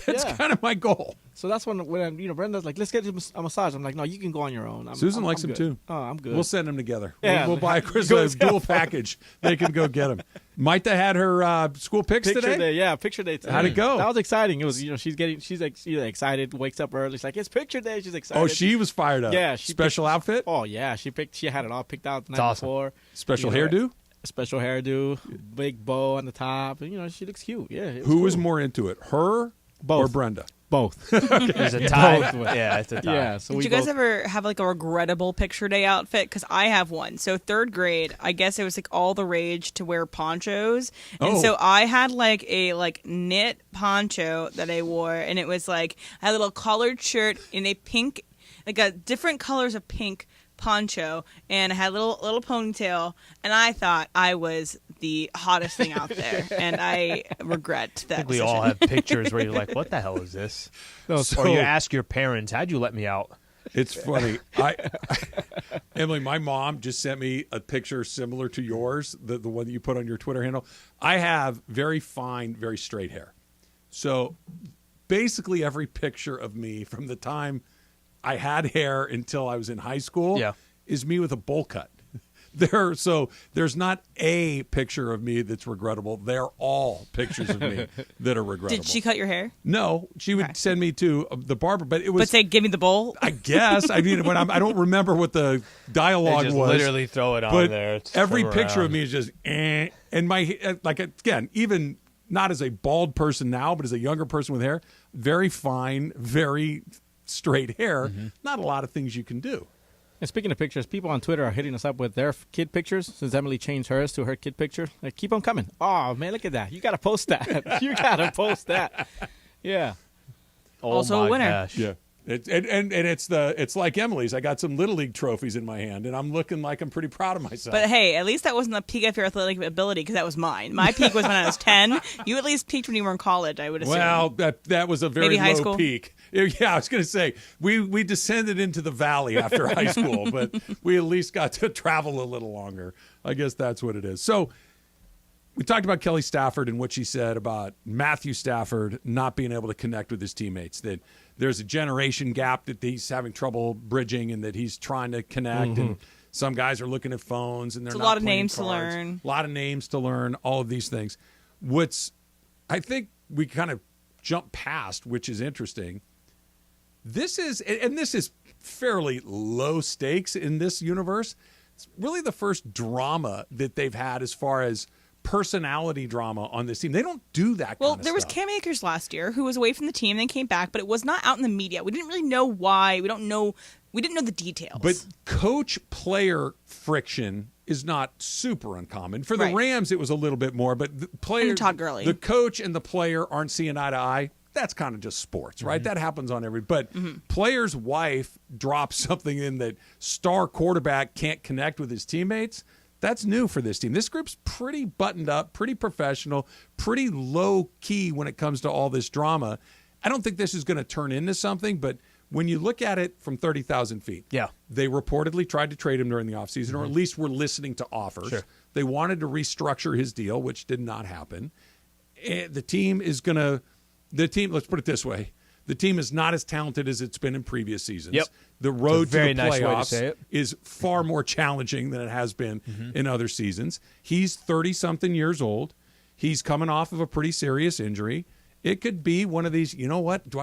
D: That's kind of my goal.
M: So that's when Brenda's like, let's get a massage. I'm like, no, you can go on your own.
D: Susan likes them too.
M: Oh, I'm good.
D: We'll send them together.
M: Yeah.
D: We'll buy Chris a dual package. They can go get them. Maita had her school picks
M: picture
D: today?
M: day, yeah, picture day today.
D: How'd it go?
M: That was exciting. It was, she's excited, wakes up early. She's like, it's picture day. She's excited.
D: Oh, she was fired up.
M: Yeah.
D: Special outfit?
M: Oh, yeah. She had it all picked out the night
E: awesome.
M: before.
D: Special hairdo?
M: Special hairdo, big bow on the top. And, she looks cute. Yeah.
D: Who was more into it, her or Brenda?
M: Both.
E: There's a tie.
M: Both.
E: Yeah, it's a tie.
M: Yeah, so
G: Did you guys ever have like a regrettable picture day outfit? Because I have one. So 3rd grade, I guess it was like all the rage to wear ponchos, and so I had like a knit poncho that I wore, and it was like I had a little collared shirt in a pink, like a different colors of pink poncho, and I had a little ponytail, and I thought I was the hottest thing out there, and I regret that.
E: I think we
G: decision.
E: all have pictures where you're like, what the hell is this? Or you ask your parents, how'd you let me out?
D: It's funny. Emily, my mom just sent me a picture similar to yours, the one that you put on your Twitter handle. I have very fine, very straight hair. So basically every picture of me from the time I had hair until I was in high school is me with a bowl cut. There's not a picture of me that's regrettable. They're all pictures of me that are regrettable.
G: Did she cut your hair?
D: No, she would send me to the barber, but it was.
G: But say, give me the bowl.
D: I guess. I mean, I don't remember what the dialogue
E: they just
D: was.
E: Literally throw it on
D: but
E: there.
D: Every picture of me is just and my again, even not as a bald person now, but as a younger person with hair, very fine, very straight hair.
E: Mm-hmm.
D: Not a lot of things you can do.
M: And speaking of pictures, people on Twitter are hitting us up with their kid pictures since Emily changed hers to her kid picture. Like, keep them coming. Oh, man, look at that. You got to post that. You got to post that. Yeah.
G: Also a winner.
E: Gosh.
D: Yeah. It's like Emily's. I got some Little League trophies in my hand, and I'm looking like I'm pretty proud of myself.
G: But hey, at least that wasn't the peak of your athletic ability, because that was mine. My peak was when I was 10. You at least peaked when you were in college, I would assume.
D: Well, that was a very
G: Maybe high
D: low
G: school?
D: peak. Yeah, I was going to say we descended into the valley after high school, but we at least got to travel a little longer. I guess that's what it is. So we talked about Kelly Stafford and what she said about Matthew Stafford not being able to connect with his teammates, that there's a generation gap that he's having trouble bridging and that he's trying to connect. And some guys are looking at phones and they're
G: It's a
D: not
G: lot of
D: playing
G: names to
D: cards.
G: learn.
D: A lot of names to learn, all of these things. I think we kind of jump past, which is interesting. This is fairly low stakes in this universe. It's really the first drama that they've had as far as personality drama on this team. They don't do that
G: Well,
D: kind of
G: there was
D: stuff.
G: Cam Akers last year who was away from the team, then came back, but it was not out in the media. We didn't really know why. We didn't know the details.
D: But coach-player friction is not super uncommon. For the
G: Right.
D: Rams, it was a little bit more, but the players,
G: And Todd Gurley.
D: the coach and the player aren't seeing eye to eye. That's kind of just sports, right? That happens on every. But player's wife drops something in that star quarterback can't connect with his teammates. That's new for this team. This group's pretty buttoned up, pretty professional, pretty low key when it comes to all this drama. I don't think this is going to turn into something, but when you look at it from 30,000 feet, they reportedly tried to trade him during the offseason, or at least were listening to offers.
E: Sure.
D: They wanted to restructure his deal, which did not happen. The team, let's put it this way, the team is not as talented as it's been in previous seasons.
E: Yep.
D: The road to the
E: nice way to
D: playoffs
E: say it.
D: is far more challenging than it has been in other seasons. He's 30-something years old. He's coming off of a pretty serious injury. It could be one of these, you know what,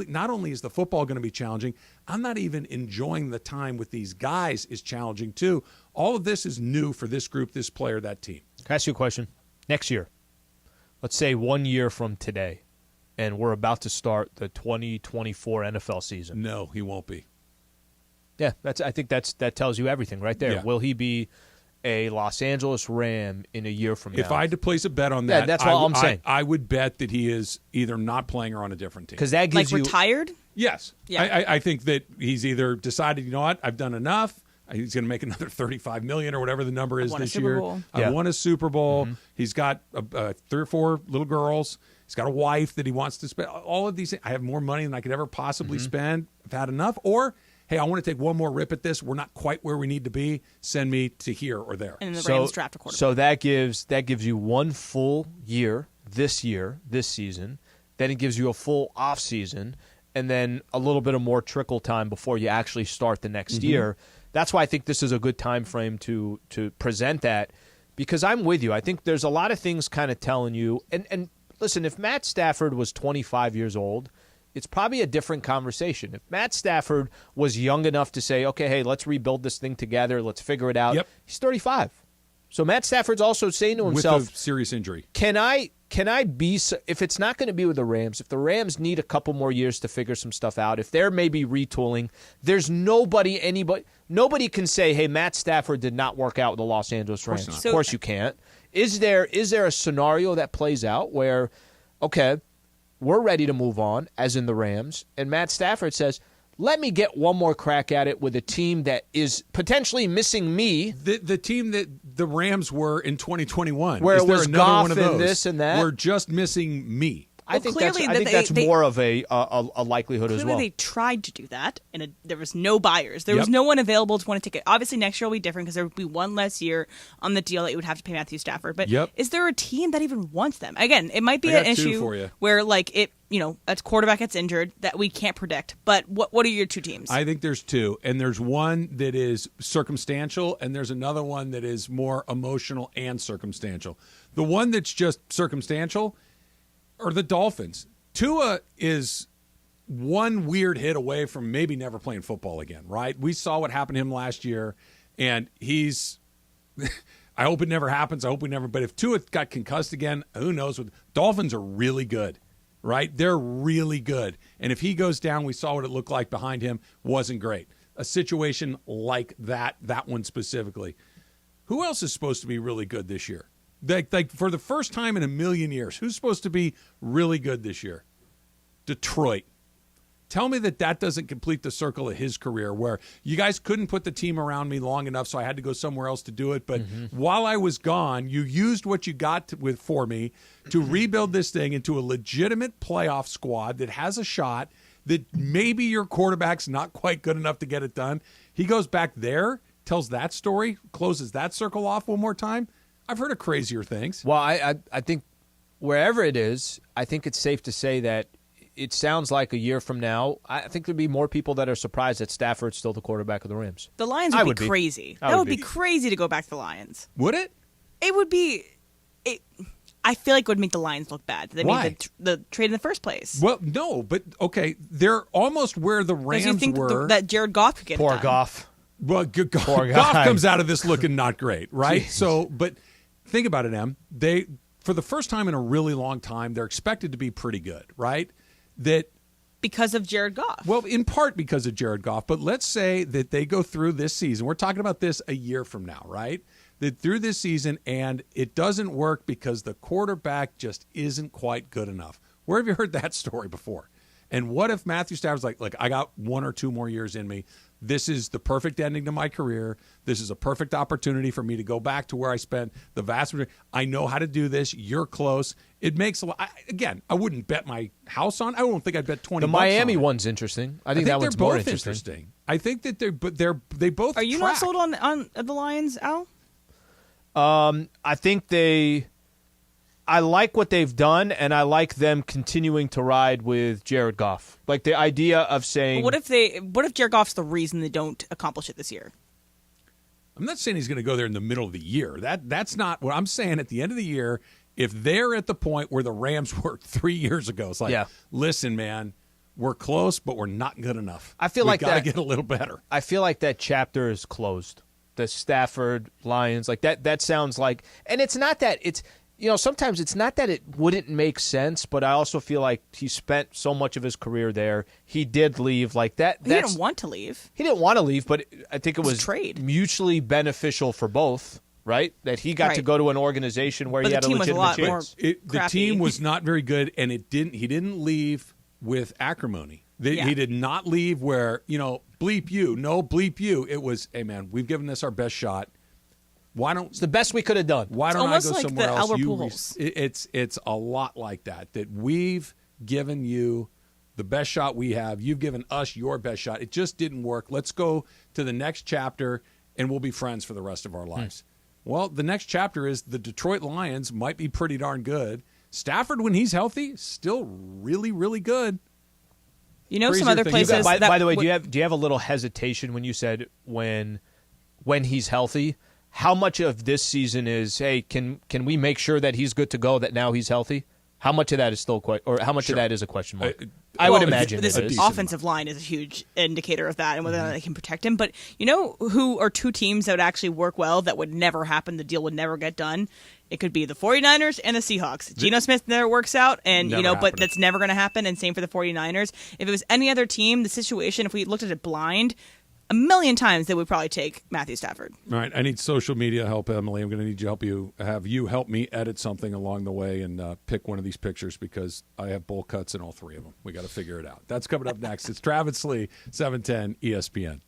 D: not only is the football going to be challenging, I'm not even enjoying the time with these guys is challenging too. All of this is new for this group, this player, that team.
E: Can I ask you a question? Next year, let's say 1 year from today, and we're about to start the 2024 NFL season.
D: No, he won't be.
E: Yeah, I think that tells you everything right there.
D: Yeah.
E: Will he be a Los Angeles Ram in a year from now?
D: If I had to place a bet on that,
E: that's all I'm saying.
D: I would bet that he is either not playing or on a different team.
E: Because that gives you
G: retired?
D: Yes.
G: Yeah.
D: I think that he's either decided, you know what, I've done enough. He's going to make another $35 million or whatever the number is this year. I won a Super Bowl. He's got 3 or 4 little girls. He's got a wife that he wants to spend. All of these things. I have more money than I could ever possibly spend. I've had enough. Or, hey, I want to take one more rip at this. We're not quite where we need to be. Send me to here or there.
G: And the Rams draft a quarterback.
E: So that gives you 1 full year, this season. Then it gives you a full off season, and then a little bit of more trickle time before you actually start the next year. That's why I think this is a good time frame to present that, because I'm with you. I think there's a lot of things kind of telling you, and listen, if Matt Stafford was 25 years old, it's probably a different conversation. If Matt Stafford was young enough to say, okay, hey, let's rebuild this thing together, let's figure it out, he's 35. So Matt Stafford's also saying to himself,
D: with a serious injury,
E: can I be, if it's not going to be with the Rams, if the Rams need a couple more years to figure some stuff out, if they're maybe retooling, there's nobody can say, hey, Matt Stafford did not work out with the Los Angeles Rams. Of course you can't. Is there a scenario that plays out where, okay, we're ready to move on, as in the Rams, and Matt Stafford says, let me get one more crack at it with a team that is potentially missing me.
D: The team that the Rams were in 2021.
E: Where
D: is
E: it
D: there
E: was
D: another
E: Goff
D: one of
E: and
D: those?
E: this and that?
D: We're just missing me.
E: I think that's more of a likelihood as well.
G: Clearly, they tried to do that, and there was no buyers. There was no one available to want to take it. Obviously, next year will be different because there would be one less year on the deal that you would have to pay Matthew Stafford. But is there a team that even wants them? Again, it might be an issue where, like, a quarterback gets injured that we can't predict. But what are your two teams?
D: I think there's two, and there's one that is circumstantial, and there's another one that is more emotional and circumstantial. The one that's just circumstantial are the Dolphins. Tua is one weird hit away from maybe never playing football again, right? We saw what happened to him last year, and he's I hope it never happens. I hope we never. But if Tua got concussed again, who knows? Dolphins are really good, right? They're really good. And if he goes down, we saw what it looked like behind him. Wasn't great. A situation like that one specifically. Who else is supposed to be really good this year? Like for the first time in a million years, who's supposed to be really good this year? Detroit. Tell me that doesn't complete the circle of his career, where you guys couldn't put the team around me long enough, so I had to go somewhere else to do it. But while I was gone, you used what you got for me to rebuild this thing into a legitimate playoff squad that has a shot, that maybe your quarterback's not quite good enough to get it done. He goes back there, tells that story, closes that circle off one more time. I've heard of crazier things.
E: Well, I think wherever it is, I think it's safe to say that it sounds like a year from now, I think there'd be more people that are surprised that Stafford's still the quarterback of the Rams.
G: The Lions would be crazy. That would be crazy to go back to the Lions.
D: Would it?
G: It would be. I feel like it would make the Lions look bad. They
D: Why?
G: made the trade in the first place.
D: Well, no, but okay, they're almost where the Rams
G: you think
D: were.
G: that Jared Goff could get
E: Poor
G: it done.
E: Goff.
D: Well,
E: Poor
D: Goff
E: guy.
D: comes out of this looking not great, right?
E: Jeez.
D: So, but think about it, Em. They, for the first time in a really long time, they're expected to be pretty good, right?
G: Because of Jared Goff.
D: Well, in part because of Jared Goff, but let's say that they go through this season. We're talking about this a year from now, right? That through this season, and it doesn't work because the quarterback just isn't quite good enough. Where have you heard that story before? And what if Matthew Stafford's like, I got 1 or 2 more years in me. This is the perfect ending to my career. This is a perfect opportunity for me to go back to where I spent the vast majority. I know how to do this. You're close. It makes a lot. Again, I wouldn't bet my house on. I don't think I'd bet 20.
E: The
D: bucks
E: Miami
D: on it.
E: one's interesting. I think that
D: they're
E: one's more
D: both
E: interesting.
D: I think that they both.
G: Are you
D: track.
G: not sold on the Lions, Al?
E: I think I like what they've done, and I like them continuing to ride with Jared Goff. Like the idea of saying,
G: But what if Jared Goff's the reason they don't accomplish it this year?
D: I'm not saying he's going to go there in the middle of the year. That's not what I'm saying. At the end of the year, if they're at the point where the Rams were 3 years ago, it's like, listen, man, we're close, but we're not good enough.
E: I feel
D: we
E: like
D: got to
E: that
D: get a little better.
E: I feel like that chapter is closed. The Stafford Lions, like that sounds like, and it's not that it's. Sometimes it's not that it wouldn't make sense, but I also feel like he spent so much of his career there. He did leave like that.
G: He didn't want to leave.
E: He didn't want to leave, but I think it was
G: trade
E: mutually beneficial for both, right? That he got to go to an organization where he had a legitimate chance.
D: The team was not very good, and he didn't leave with acrimony. He did not leave where, bleep you, no bleep you. It was, hey, man, we've given this our best shot.
E: It's the best we could have done.
D: Why don't I go
G: like
D: somewhere
G: the
D: else?
G: Albert Pujols.
D: It's a lot like that. That we've given you the best shot we have. You've given us your best shot. It just didn't work. Let's go to the next chapter, and we'll be friends for the rest of our lives. Well, the next chapter is the Detroit Lions might be pretty darn good. Stafford, when he's healthy, still really, really good.
G: Some other places.
E: By the way, do you have a little hesitation when you said when he's healthy? How much of this season is, hey, can we make sure that he's good to go, that now he's healthy? How much of that is still or how much of that is a question mark? I would imagine
G: this
E: it is.
G: offensive line is a huge indicator of that and whether or not they can protect him. But who are 2 teams that would actually work well that would never happen? The deal would never get done. It could be the 49ers and the Seahawks. Geno Smith never works out, and but that's never going to happen. And same for the 49ers. If it was any other team, the situation, if we looked at it blind, 1,000,000 times they would probably take Matthew Stafford.
D: All right, I need social media help, Emily. I'm going to need have you help me edit something along the way and pick one of these pictures because I have bowl cuts in all 3 of them. We got to figure it out. That's coming up next. It's Travis Lee, 710 ESPN.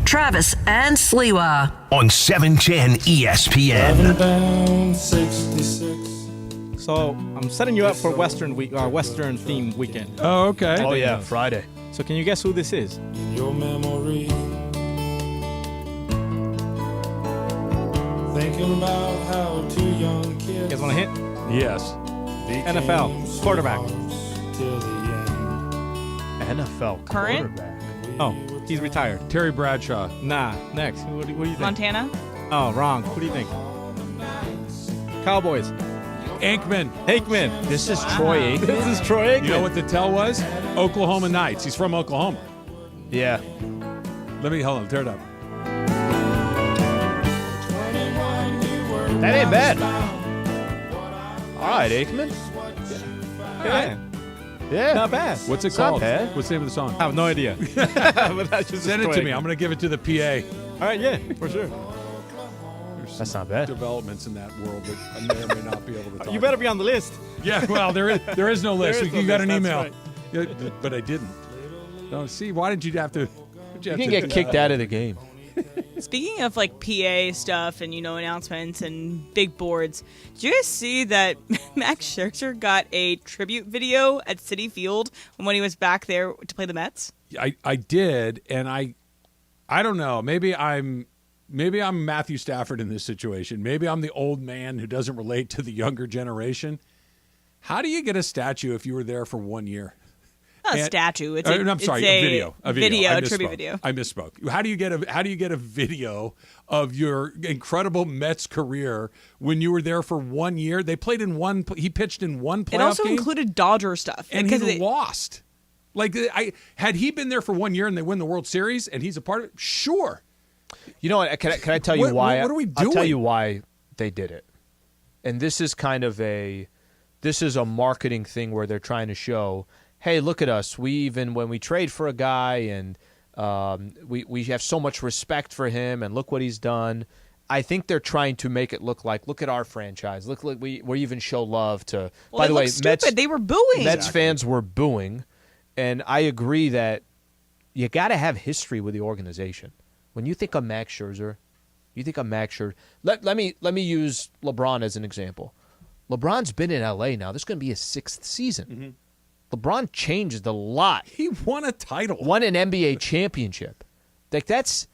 I: Travis and Sliwa.
A: On 710 ESPN.
M: So I'm setting you up for Western week, Western themed weekend.
D: Oh, okay.
E: Oh yeah, Friday.
M: So can you guess who this is?
J: Your memory. Thinking about how two young kids.
M: You guys want a hint?
D: Yes.
M: NFL quarterback.
E: NFL
G: Current?
E: quarterback.
M: Oh, he's retired.
D: Terry Bradshaw.
M: Nah. Next. What do you think?
G: Montana?
M: Oh, wrong. Who do you think? Cowboys.
D: Aikman.
E: This is Troy Aikman.
M: This is Troy Aikman.
D: You know what the tell was? Oklahoma Knights. He's from Oklahoma.
E: Yeah.
D: Hold on, tear it up.
E: That ain't bad. All right, Aikman. Yeah.
M: Not bad.
D: What's it
E: It's not
D: called?
E: bad.
D: What's the name of the song?
M: I have no idea. But that's just
D: Send it to me. I'm going to give it to the PA.
M: All right, yeah, for sure.
E: That's not bad.
D: Developments in that world that I may or may not be able to talk
M: You better be on the list.
D: Yeah, well, there is no list.
M: There is no
D: You got an
M: list,
D: email.
M: that's
D: Yeah, but I didn't. No, see, why did you have to?
E: You can get kicked out of the game.
G: Speaking of like PA stuff and announcements and big boards, did you guys see that Max Scherzer got a tribute video at Citi Field when he was back there to play the Mets?
D: I did, and I don't know. Maybe I'm Matthew Stafford in this situation. Maybe I'm the old man who doesn't relate to the younger generation. How do you get a statue if you were there for 1 year?
G: Not a statue. It's
D: I'm sorry, a video.
G: A tribute video.
D: I misspoke. How do you get a video of your incredible Mets career when you were there for 1 year? They played in one. He pitched in one playoff game.
G: It also included Dodger stuff,
D: and he lost. Like had he been there for 1 year and they win the World Series and he's a part of it, sure.
E: You know what? Can I tell you why?
D: What are we doing?
E: I'll tell you why they did it. And this is kind of a marketing thing where they're trying to show, hey, look at us. When we trade for a guy and we have so much respect for him and look what he's done. I think they're trying to make it look at our franchise. Look, we even show love to.
G: Well,
E: by the way,
G: stupid. They were booing.
E: Mets fans were booing, and I agree that you got to have history with the organization. When you think of Max Scherzer, Let me use LeBron as an example. LeBron's been in LA now. This is going to be his 6th season. Mm-hmm. LeBron changed a lot.
D: He won a title.
E: Won an NBA championship. Like that's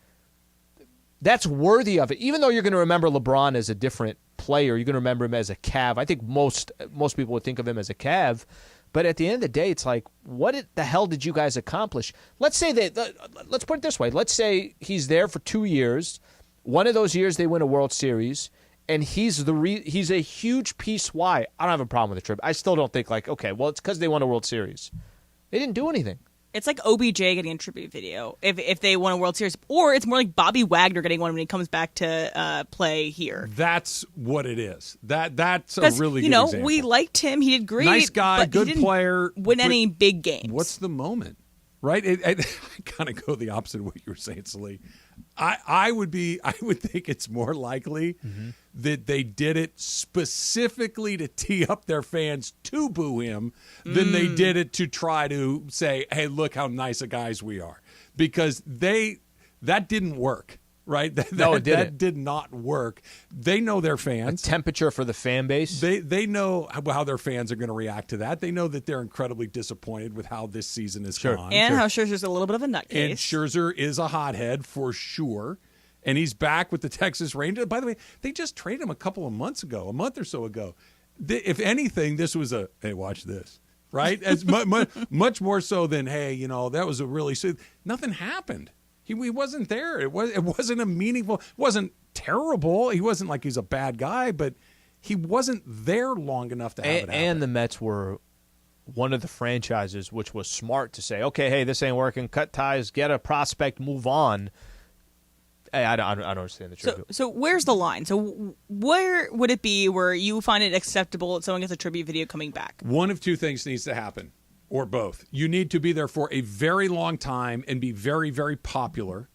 E: worthy of it. Even though you're going to remember LeBron as a different player, you're going to remember him as a Cav. I think most people would think of him as a Cav. But at the end of the day, it's like, what the hell did you guys accomplish? Let's say let's put it this way. Let's say he's there for 2 years. One of those years they win a World Series, and he's a huge piece. Why? I don't have a problem with the trip. I still don't think okay, well, it's because they won a World Series. They didn't do anything. It's like OBJ getting a tribute video if they won a World Series. Or it's more like Bobby Wagner getting one when he comes back to play here.
D: That's what it is. That's a really good example.
G: We liked him. He did great.
D: Nice guy, good player.
G: Win any big games.
D: What's the moment? Right? I kind of go the opposite of what you were saying, Slee. I would think it's more likely that they did it specifically to tee up their fans to boo him than they did it to try to say, hey, look how nice a guys we are. Because that didn't work. Right? That did not work. They know their fans.
E: A temperature for the fan base.
D: They know how their fans are going to react to that. They know that they're incredibly disappointed with how this season has gone.
G: And how Scherzer's a little bit of a nutcase.
D: And Scherzer is a hothead for sure. And he's back with the Texas Rangers. By the way, they just traded him a month or so ago. If anything, this was hey, watch this. Right? As much more so than, hey, that was a really nothing happened. He wasn't there. It wasn't a meaningful. It wasn't terrible. He wasn't like he's a bad guy, but he wasn't there long enough to have it happen.
E: And the Mets were one of the franchises which was smart to say, okay, hey, this ain't working. Cut ties, get a prospect, move on. Hey, I don't understand the tribute.
G: So where's the line? So where would it be where you find it acceptable that someone gets a tribute video coming back?
D: One of two things needs to happen. Or both. You need to be there for a very long time and be very, very popular.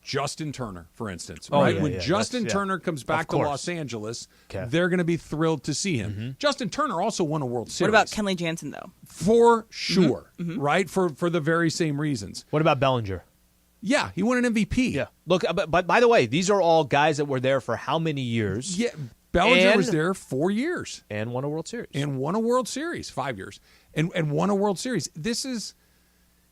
D: Justin Turner, for instance. Right? When Justin Turner comes back to Los Angeles, they're going to be thrilled to see him. Mm-hmm. Justin Turner also won a World Series.
G: What about Kenley Jansen, though?
D: For sure. Mm-hmm. Right? For the very same reasons.
E: What about Bellinger?
D: Yeah, he won an MVP.
E: Yeah. Look, but by the way, these are all guys that were there for how many years?
D: Yeah, Bellinger was there 4 years.
E: And won a World Series.
D: 5 years. And won a World Series. This is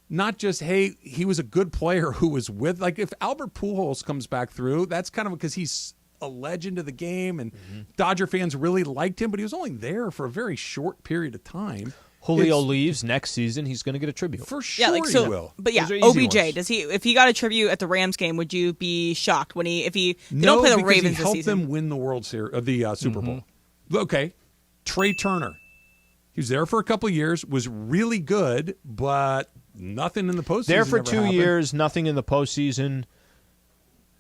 D: not just, hey, he was a good player who was with, like if Albert Pujols comes back through, that's kind of because he's a legend of the game and Dodger fans really liked him, but he was only there for a very short period of time.
E: Julio leaves next season, he's going to get a tribute.
D: For sure he will.
G: But yeah,
E: Those are easy
G: OBJ,
E: ones.
G: if he got a tribute at the Rams game, would you be shocked if they
D: No,
G: don't play the
D: because
G: Ravens
D: he
G: this
D: helped
G: season?
D: them win the World Series, the Super Bowl. Okay, Trey Turner. He was there for a couple of years, was really good, but nothing in the postseason.
E: There for
D: ever
E: 2
D: happened.
E: years, nothing in the postseason.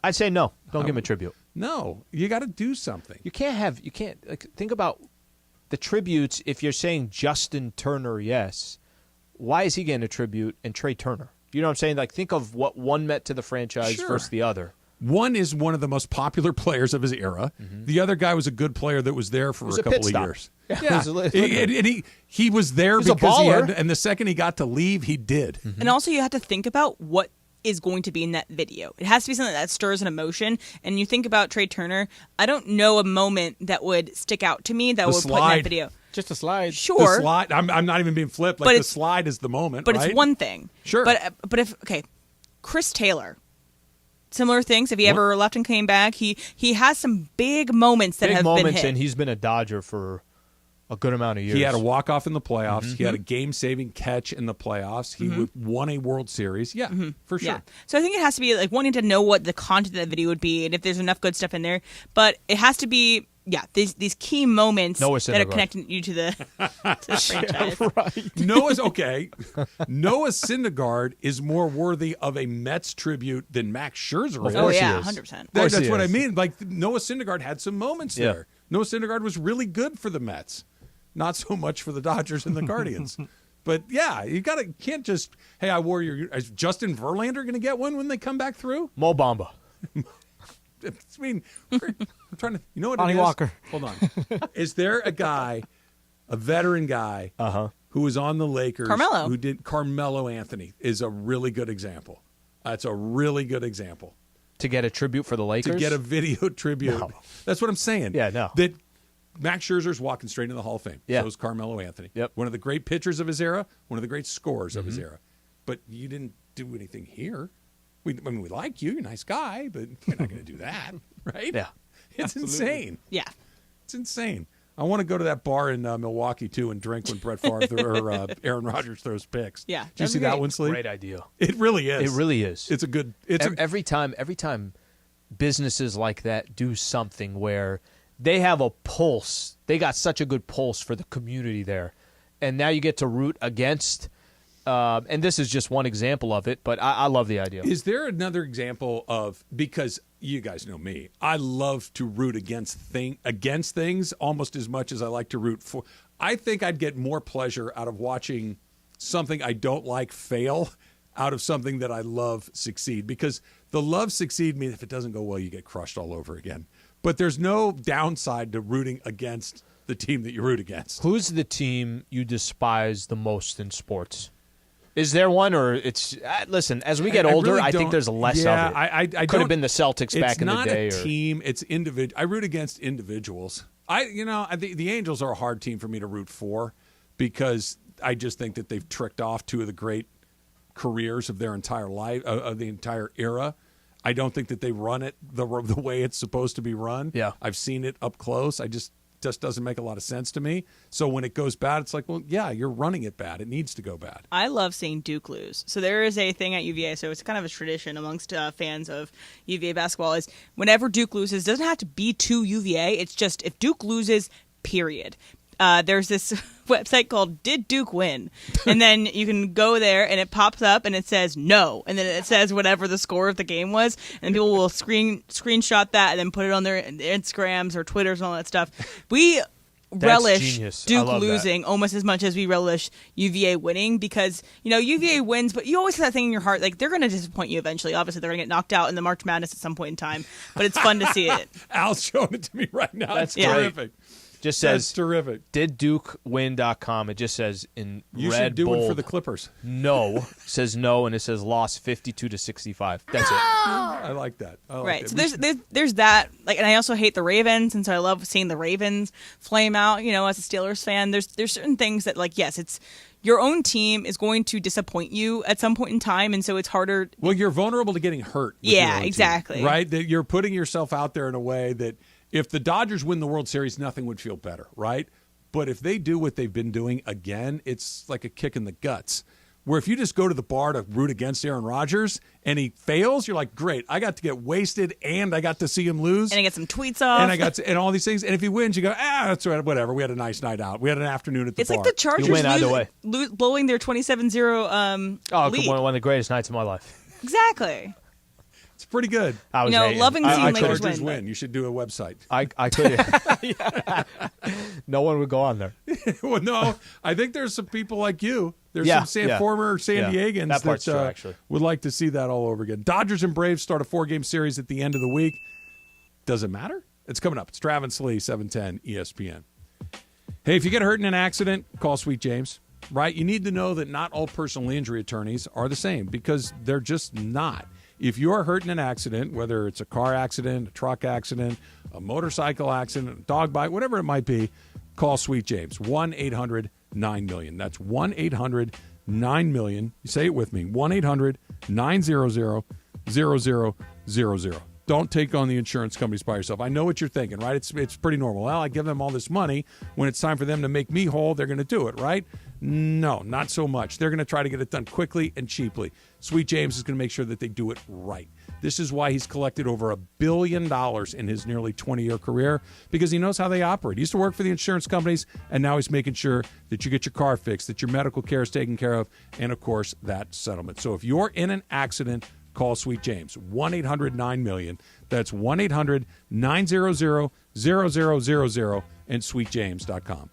E: I'd say no. Don't give him a tribute.
D: No, you got to do something.
E: You can't think about the tributes. If you're saying Justin Turner, yes, why is he getting a tribute and Trey Turner? You know what I'm saying? Like, think of what one meant to the franchise versus the other.
D: One is one of the most popular players of his era. The other guy was a good player that was there for a couple of years. Yeah, and he was there
E: He's a
D: because he
E: baller.
D: had, and the second he got to leave, he did.
G: And also, you have to think about what is going to be in that video. It has to be something that stirs an emotion. And you think about Trey Turner, I don't know a moment that would stick out to me that would put in that video.
M: Just a slide.
G: Sure.
D: The slide. I'm not even being flipped. Like,
G: But
D: the slide is the moment,
G: But
D: right?
G: it's one thing.
D: Sure.
G: But if Chris Taylor, similar things. If he ever left and came back, he has some big moments that have been hit.
E: And he's been a Dodger for a good amount of years.
D: He had a walk-off in the playoffs. He had a game-saving catch in the playoffs. He won a World Series. Yeah, for sure.
G: Yeah. So I think it has to be like wanting to know what the content of the video would be and if there's enough good stuff in there. But it has to be, these key moments that are connecting you to the franchise.
M: Right.
D: Noah Syndergaard is more worthy of a Mets tribute than Max Scherzer is.
G: Oh, yeah, 100%.
D: That's what I mean. Like, Noah Syndergaard had some moments there. Noah Syndergaard was really good for the Mets. Not so much for the Dodgers and the Guardians. But yeah, can't just, hey, I wore is Justin Verlander going to get one when they come back through?
E: Mo Bamba.
D: I mean, I'm trying to, you know what it
M: Lonnie
D: is?
M: Walker.
D: Hold on. Is there a guy, a veteran guy, who was on the Lakers?
G: Carmelo.
D: Carmelo Anthony is a really good example. That's a really good example.
E: To get a tribute for the Lakers?
D: To get a video tribute.
E: No.
D: That's what I'm saying.
E: Yeah, no.
D: That Max Scherzer's walking straight into the Hall of Fame.
E: Yeah.
D: So is Carmelo Anthony.
E: Yep.
D: One of the great pitchers of his era, one of the great scorers of his era. But you didn't do anything here. We like you. You're a nice guy, but you're not going to do that, right?
E: Yeah.
D: It's insane.
G: Yeah.
D: It's insane. I want to go to that bar in Milwaukee, too, and drink when Brett Favre or Aaron Rodgers throws picks.
G: Yeah.
D: Did you see that one, Slee?
E: Great idea.
D: It really is.
E: It really is.
D: It's a good...
E: Every time businesses like that do something where they have a pulse, they got such a good pulse for the community there, and now you get to root against... and this is just one example of it, but I love the idea.
D: Is there another example of, because you guys know me, I love to root against things almost as much as I like to root for. I think I'd get more pleasure out of watching something I don't like fail out of something that I love succeed, because the love succeed means if it doesn't go well, you get crushed all over again. But there's no downside to rooting against the team that you root against.
E: Who's the team you despise the most in sports? Is there one, or it's listen? As we get older, I think there's less of it.
D: I
E: could have been the Celtics back in the day.
D: It's not a team; it's individual. I root against individuals. The Angels are a hard team for me to root for because I just think that they've tricked off two of the great careers of their entire life, of the entire era. I don't think that they run it the way it's supposed to be run.
E: Yeah,
D: I've seen it up close. Just doesn't make a lot of sense to me. So when it goes bad, it's like, well, yeah, you're running it bad. It needs to go bad.
G: I love seeing Duke lose. So there is a thing at UVA, so it's kind of a tradition amongst fans of UVA basketball, is whenever Duke loses, it doesn't have to be to UVA. It's just if Duke loses, period. There's this website called Did Duke Win? And then you can go there and it pops up and it says no. And then it says whatever the score of the game was. And people will screenshot that and then put it on their Instagrams or Twitters and all that stuff. We relish
E: genius.
G: Duke losing almost as much as we relish UVA winning because, UVA wins, but you always have that thing in your heart, like they're going to disappoint you eventually. Obviously, they're going to get knocked out in the March Madness at some point in time, but it's fun to see it.
D: Al's showing it to me right now.
E: That's
D: terrific.
E: Just says
D: That's terrific.
E: Did Duke win.com. It just says in
D: You
E: red
D: should do
E: bold,
D: it for the Clippers.
E: No. Says no, and it says lost 52-65. That's it.
D: I like that. I like
G: Right.
D: that.
G: So there's that. Like, and I also hate the Ravens, and so I love seeing the Ravens flame out. You know, as a Steelers fan, there's certain things that, like, yes, it's your own team is going to disappoint you at some point in time, and so it's harder.
D: Well, you're vulnerable to getting hurt. With your
G: Yeah,
D: own team,
G: exactly.
D: right? That you're putting yourself out there in a way that if the Dodgers win the World Series, nothing would feel better, right? But if they do what they've been doing again, it's like a kick in the guts. Where if you just go to the bar to root against Aaron Rodgers and he fails, you're like, great, I got to get wasted and I got to see him lose.
G: And I get some tweets off.
D: And all these things. And if he wins, you go, that's right, whatever. We had a nice night out. We had an afternoon at the
G: It's
D: bar.
G: like the Chargers
E: You win either way.
G: blowing their 27-0 lead.
E: One of the greatest nights of my life.
G: Exactly.
D: It's pretty good.
E: I was hating.
G: loving seeing Lakers
D: Chargers
G: win.
D: You should do a website.
E: I could. No one would go on there.
D: Well, no, I think there's some people like you. There's some former San Diegans
E: that part's true, actually.
D: would like to see that all over again. Dodgers and Braves start a 4-game series at the end of the week. Does it matter? It's coming up. It's Travis Lee, 710 ESPN. Hey, if you get hurt in an accident, call Sweet James. Right? You need to know that not all personal injury attorneys are the same because they're just not. If you're hurt in an accident, whether it's a car accident, a truck accident, a motorcycle accident, a dog bite, whatever it might be, call Sweet James. 1-800-9-MILLION. That's 1-800-9-MILLION. You say it with me. 1-800-900-0000. Don't take on the insurance companies by yourself. I know what you're thinking, right? It's pretty normal. Well, I give them all this money. When it's time for them to make me whole, they're going to do it, right? No, not so much. They're going to try to get it done quickly and cheaply. Sweet James is going to make sure that they do it right. This is why he's collected over $1 billion in his nearly 20-year career, because he knows how they operate. He used to work for the insurance companies, and now he's making sure that you get your car fixed, that your medical care is taken care of, and, of course, that settlement. So if you're in an accident, call Sweet James. 1-800-9-MILLION. That's 1-800-900-0000 and sweetjames.com.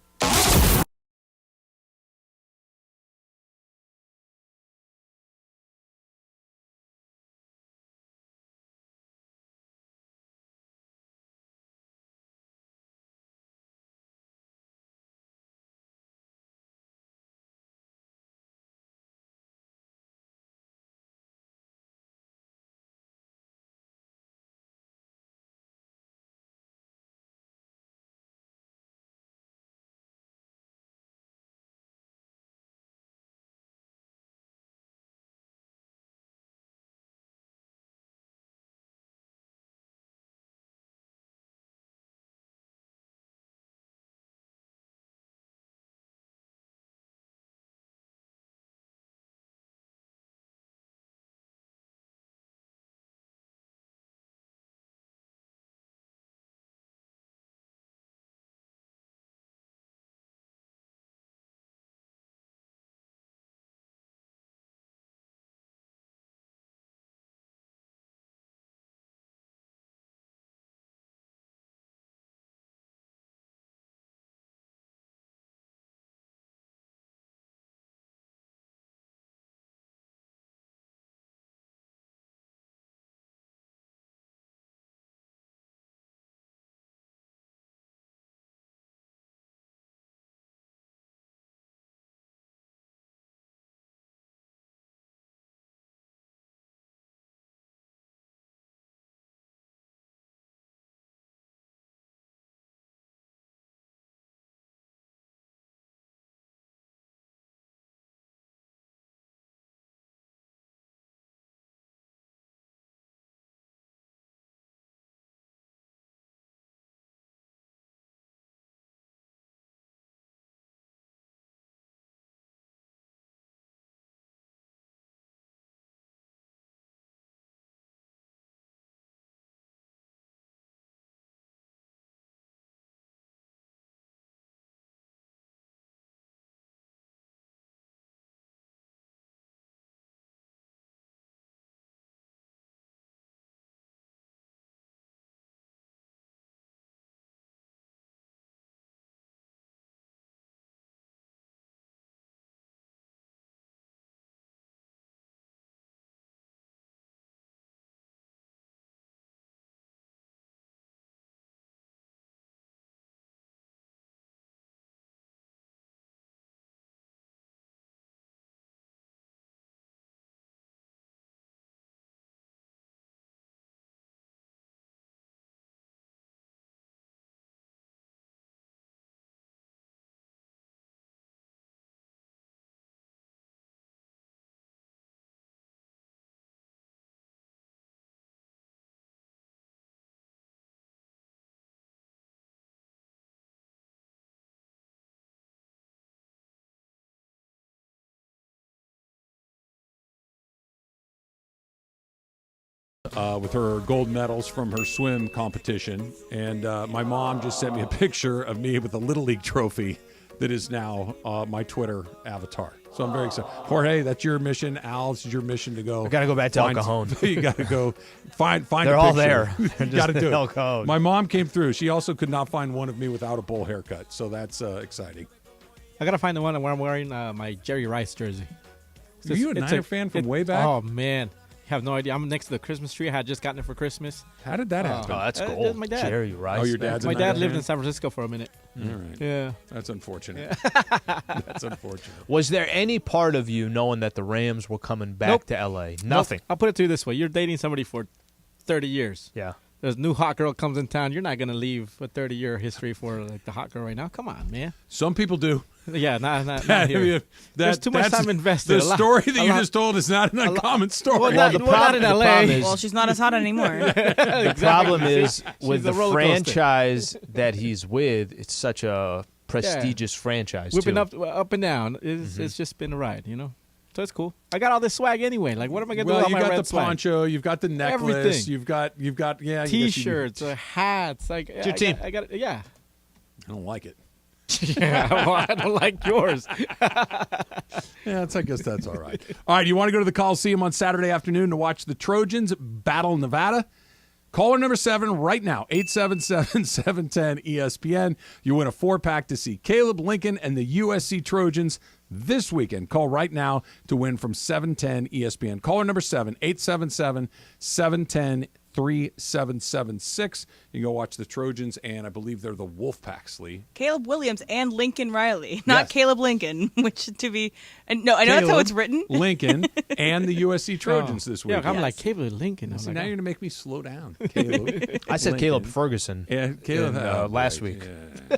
D: with her gold medals from her swim competition. And my mom just sent me a picture of me with a Little League trophy that is now my Twitter avatar. So I'm very excited. Jorge, that's your mission. Al, this is your mission to go.
E: I got to go back to El Cajon.
D: You got to go find
E: They're
D: a
E: all
D: picture.
E: there.
D: You got to do
E: El
D: it.
E: Cajon.
D: My mom came through. She also could not find one of me without a bowl haircut. So that's exciting.
M: I got to find the one where I'm wearing my Jerry Rice jersey.
D: Are you a Niner fan from way back?
M: Oh, man. You have no idea. I'm next to the Christmas tree. I had just gotten it for Christmas.
D: How did that happen?
E: Oh, that's cool.
M: My dad.
E: Jerry Rice.
D: Oh, your dad's
M: My
D: a
M: dad
D: Niner
M: lived
D: fan?
M: in San Francisco for a minute.
D: All right.
M: Yeah.
D: That's unfortunate. That's unfortunate.
E: Was there any part of you knowing that the Rams were coming back
M: Nope.
E: to L.A.?
M: Nope.
E: Nothing.
M: I'll put it to you this way. You're dating somebody for 30 years.
E: Yeah.
M: There's a new hot girl comes in town. You're not going to leave a 30-year history for like the hot girl right now. Come on, man.
D: Some people do.
M: Yeah, not here. There's too much
D: that's
M: time invested.
D: The story that you just told is not an uncommon story.
M: Well, not in LA.
G: Well, she's not as hot anymore.
E: The problem is with
M: She's
E: the
M: a roller coaster.
E: franchise that he's with, it's such a prestigious franchise,
M: We've been
E: too.
M: up and down. It's just been a ride, you know? So it's cool. I got all this swag anyway. Like, what am I going to do with all
D: you
M: my
D: got
M: red
D: the
M: swag?
D: poncho, you've got the necklace,
M: Everything.
D: you've got yeah,
M: T-shirts, hats. Like,
E: It's your team.
M: I got yeah.
D: I don't like it.
M: Yeah, well, I don't like yours.
D: Yeah, I guess that's all right. All right, you want to go to the Coliseum on Saturday afternoon to watch the Trojans battle Nevada? Caller number 7 right now, 877-710-ESPN. You win a 4-pack to see Caleb Lincoln and the USC Trojans this weekend. Call right now to win from 710 ESPN. Caller number 7, 877-710-3776. You can go watch the Trojans, and I believe they're the Wolfpack, Lee.
G: Caleb Williams and Lincoln Riley, not
D: Yes.
G: Caleb Lincoln, which to be. And no, I know that's how
D: Caleb
G: it's written.
D: Lincoln and the USC Trojans this week.
M: Yeah, I'm like, Caleb Lincoln. I'm
D: See,
M: like,
D: now you're going to make me slow down, Caleb.
E: I said
D: Lincoln.
E: Caleb Ferguson last week.
D: Yeah.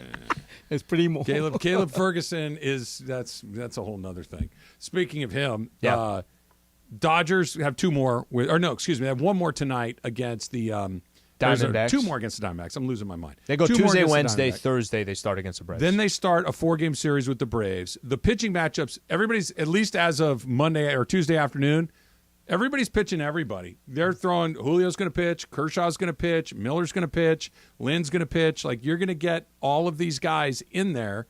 M: It's pretty more.
D: Caleb Ferguson that's a whole nother thing. Speaking of him, Dodgers have 2 more. They have 1 more tonight against the
E: Diamondbacks.
D: 2 more against the Diamondbacks. I'm losing my mind.
E: They go
D: 2 more
E: Tuesday,
D: against the
E: Wednesday,
D: Diamondbacks.
E: Thursday. They start against the Braves.
D: Then they start a 4-game series with the Braves. The pitching matchups, everybody's, at least as of Monday or Tuesday afternoon, everybody's pitching everybody. They're throwing, Julio's going to pitch, Kershaw's going to pitch, Miller's going to pitch, Lynn's going to pitch. Like, you're going to get all of these guys in there.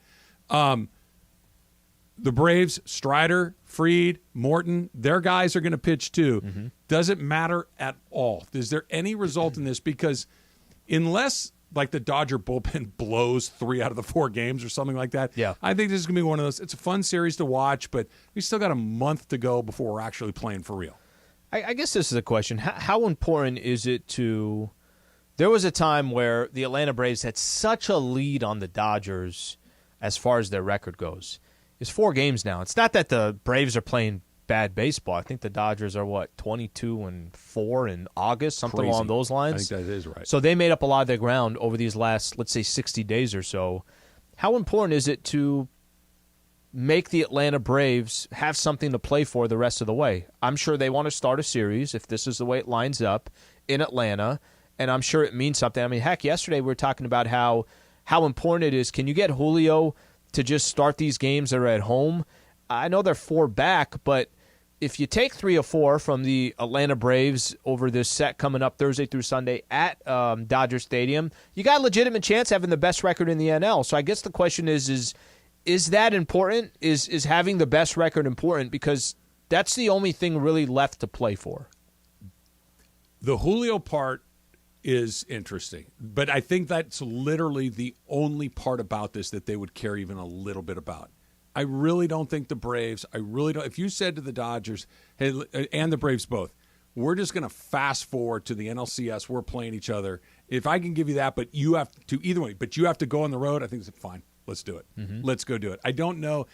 D: The Braves, Strider, Fried, Morton, their guys are going to pitch too.
E: Mm-hmm.
D: Doesn't matter at all. Is there any result in this? Because unless like the Dodger bullpen blows 3 out of the 4 games or something like that, I think this is going to be one of those. It's a fun series to watch, but we still got a month to go before we're actually playing for real.
E: I guess this is a question. How important is it to – there was a time where the Atlanta Braves had such a lead on the Dodgers as far as their record goes. It's 4 games now. It's not that the Braves are playing bad baseball. I think the Dodgers are, 22-4 in August, something along those lines.
D: I think that is right.
E: So they made up a lot of their ground over these last, let's say, 60 days or so. How important is it to make the Atlanta Braves have something to play for the rest of the way? I'm sure they want to start a series if this is the way it lines up in Atlanta, and I'm sure it means something. I mean, heck, yesterday we were talking about how important it is. Can you get Julio to just start these games that are at home? I know they're 4 back, but if you take 3 or 4 from the Atlanta Braves over this set coming up Thursday through Sunday at Dodger Stadium, you got a legitimate chance having the best record in the NL. So I guess the question is that important? Is having the best record important? Because that's the only thing really left to play for.
D: The Julio part is interesting, but I think that's literally the only part about this that they would care even a little bit about. I really don't think the Braves, if you said to the Dodgers, hey, and the Braves both, we're just going to fast forward to the NLCS, we're playing each other. If I can give you that, but you have to, either way, but you have to go on the road, I think it's fine. Let's do it.
E: Mm-hmm.
D: Let's go do it. I don't know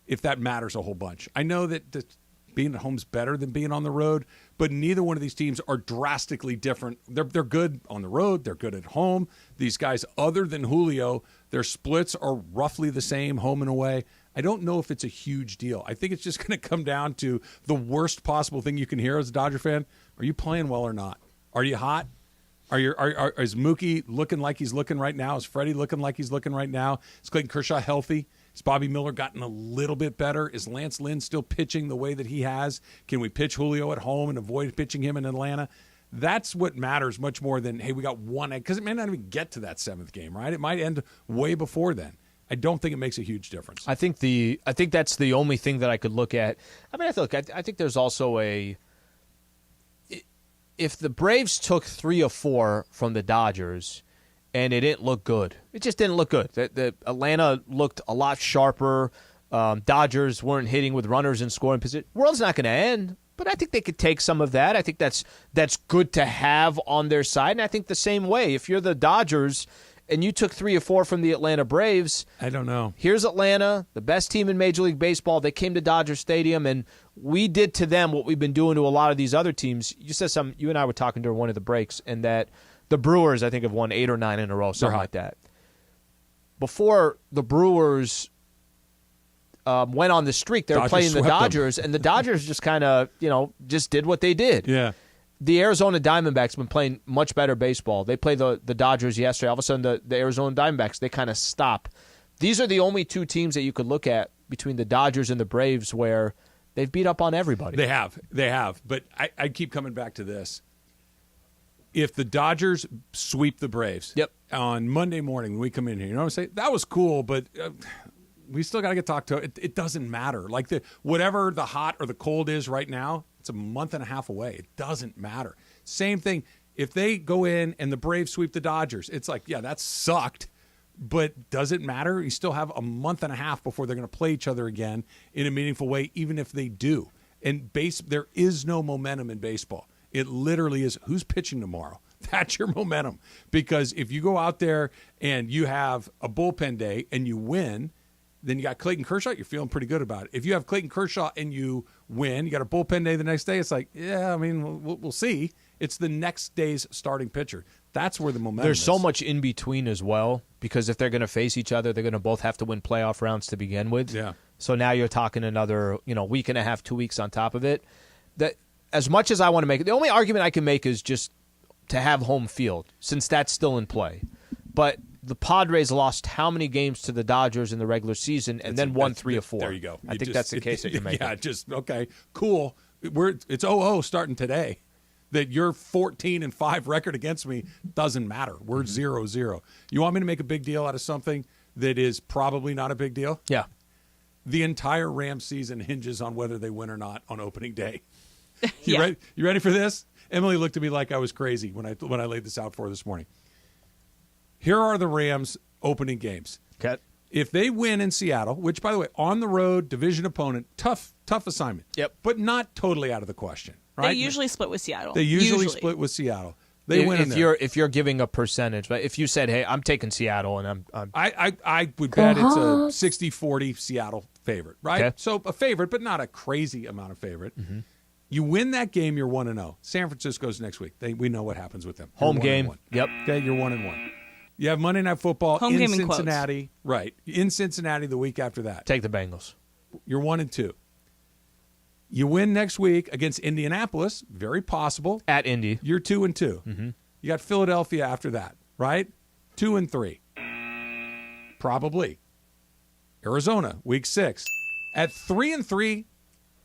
D: if that matters a whole bunch. I know that being at home's better than being on the road, but neither one of these teams are drastically different. They're good on the road. They're good at home. These guys, other than Julio, their splits are roughly the same, home and away. I don't know if it's a huge deal. I think it's just going to come down to the worst possible thing you can hear as a Dodger fan. Are you playing well or not? Are you hot? Is Mookie looking like he's looking right now? Is Freddie looking like he's looking right now? Is Clayton Kershaw healthy? Has Bobby Miller gotten a little bit better? Is Lance Lynn still pitching the way that he has? Can we pitch Julio at home and avoid pitching him in Atlanta? That's what matters much more than, hey, we got one, because it may not even get to that 7th game, right? It might end way before then. I don't think it makes a huge difference.
E: I think that's the only thing that I could look at. I mean, I think there's also if the Braves took 3 or 4 from the Dodgers and it didn't look good, it just didn't look good. The Atlanta looked a lot sharper. Dodgers weren't hitting with runners in scoring position. World's not going to end, but I think they could take some of that. I think that's good to have on their side. And I think the same way, if you're the Dodgers and you took 3 or 4 from the Atlanta Braves,
D: I don't know.
E: Here's Atlanta, the best team in Major League Baseball. They came to Dodger Stadium, and we did to them what we've been doing to a lot of these other teams. You and I were talking during one of the breaks, and that the Brewers, I think, have won 8 or 9 in a row, something like that. Before the Brewers went on the streak, they were playing the Dodgers, and the Dodgers just kind of, just did what they did.
D: Yeah.
E: The Arizona Diamondbacks have been playing much better baseball. They played the Dodgers yesterday. All of a sudden, the Arizona Diamondbacks, they kind of stop. These are the only 2 teams that you could look at between the Dodgers and the Braves where they've beat up on everybody.
D: They have. But I keep coming back to this. If the Dodgers sweep the Braves on Monday morning when we come in here, I'm saying that was cool, but we still got to get talked to. It doesn't matter. Like whatever the hot or the cold is right now, it's a month and a half away. It doesn't matter. Same thing. If they go in and the Braves sweep the Dodgers, it's like, yeah, that sucked, but does it matter? You still have a month and a half before they're going to play each other again in a meaningful way, even if they do. And there is no momentum in baseball. It literally is who's pitching tomorrow. That's your momentum. Because if you go out there and you have a bullpen day and you win, then you got Clayton Kershaw, you're feeling pretty good about it. If you have Clayton Kershaw and you win, you got a bullpen day the next day, it's like, yeah, I mean, we'll see. It's the next day's starting pitcher. That's where the momentum
E: There's
D: is.
E: so much in between as well, because if they're going to face each other, they're going to both have to win playoff rounds to begin with.
D: Yeah.
E: So now you're talking another, week and a half, 2 weeks on top of it. That as much as I want to make it, the only argument I can make is just to have home field, since that's still in play. But the Padres lost how many games to the Dodgers in the regular season and then won 3 or 4?
D: There you go.
E: I think that's the case that you're making.
D: Yeah, okay, cool. It's 0-0 starting today. That your 14-5 record against me doesn't matter. We're 0-0. You want me to make a big deal out of something that is probably not a big deal?
E: Yeah.
D: The entire Rams season hinges on whether they win or not on opening day.
G: Yeah.
D: You ready for this? Emily looked at me like I was crazy when I laid this out for her this morning. Here are the Rams' opening games.
E: Okay.
D: If they win in Seattle, which, by the way, on the road, division opponent, tough assignment.
E: Yep.
D: But not totally out of the question, right?
G: They usually split with Seattle.
D: They usually split with Seattle. They win in there.
E: If you're giving a percentage, but if you said, "Hey, I'm taking Seattle," and
D: I would bet it's a 60-40 Seattle favorite, right?
E: Okay.
D: So a favorite, but not a crazy amount of favorite. Mm-hmm. You win that game, you're 1-0. San Francisco's next week. We know what happens with them.
E: Home game. Yep.
D: Okay, you're 1-1. You have Monday Night Football
G: Home
D: in
G: game in
D: Cincinnati. Right. In Cincinnati the week after that.
E: Take the Bengals.
D: You're 1-2. You win next week against Indianapolis. Very possible.
E: At Indy.
D: You're 2-2.
E: Mm-hmm.
D: You got Philadelphia after that, right? 2-3. Probably. Arizona, week 6. At 3-3,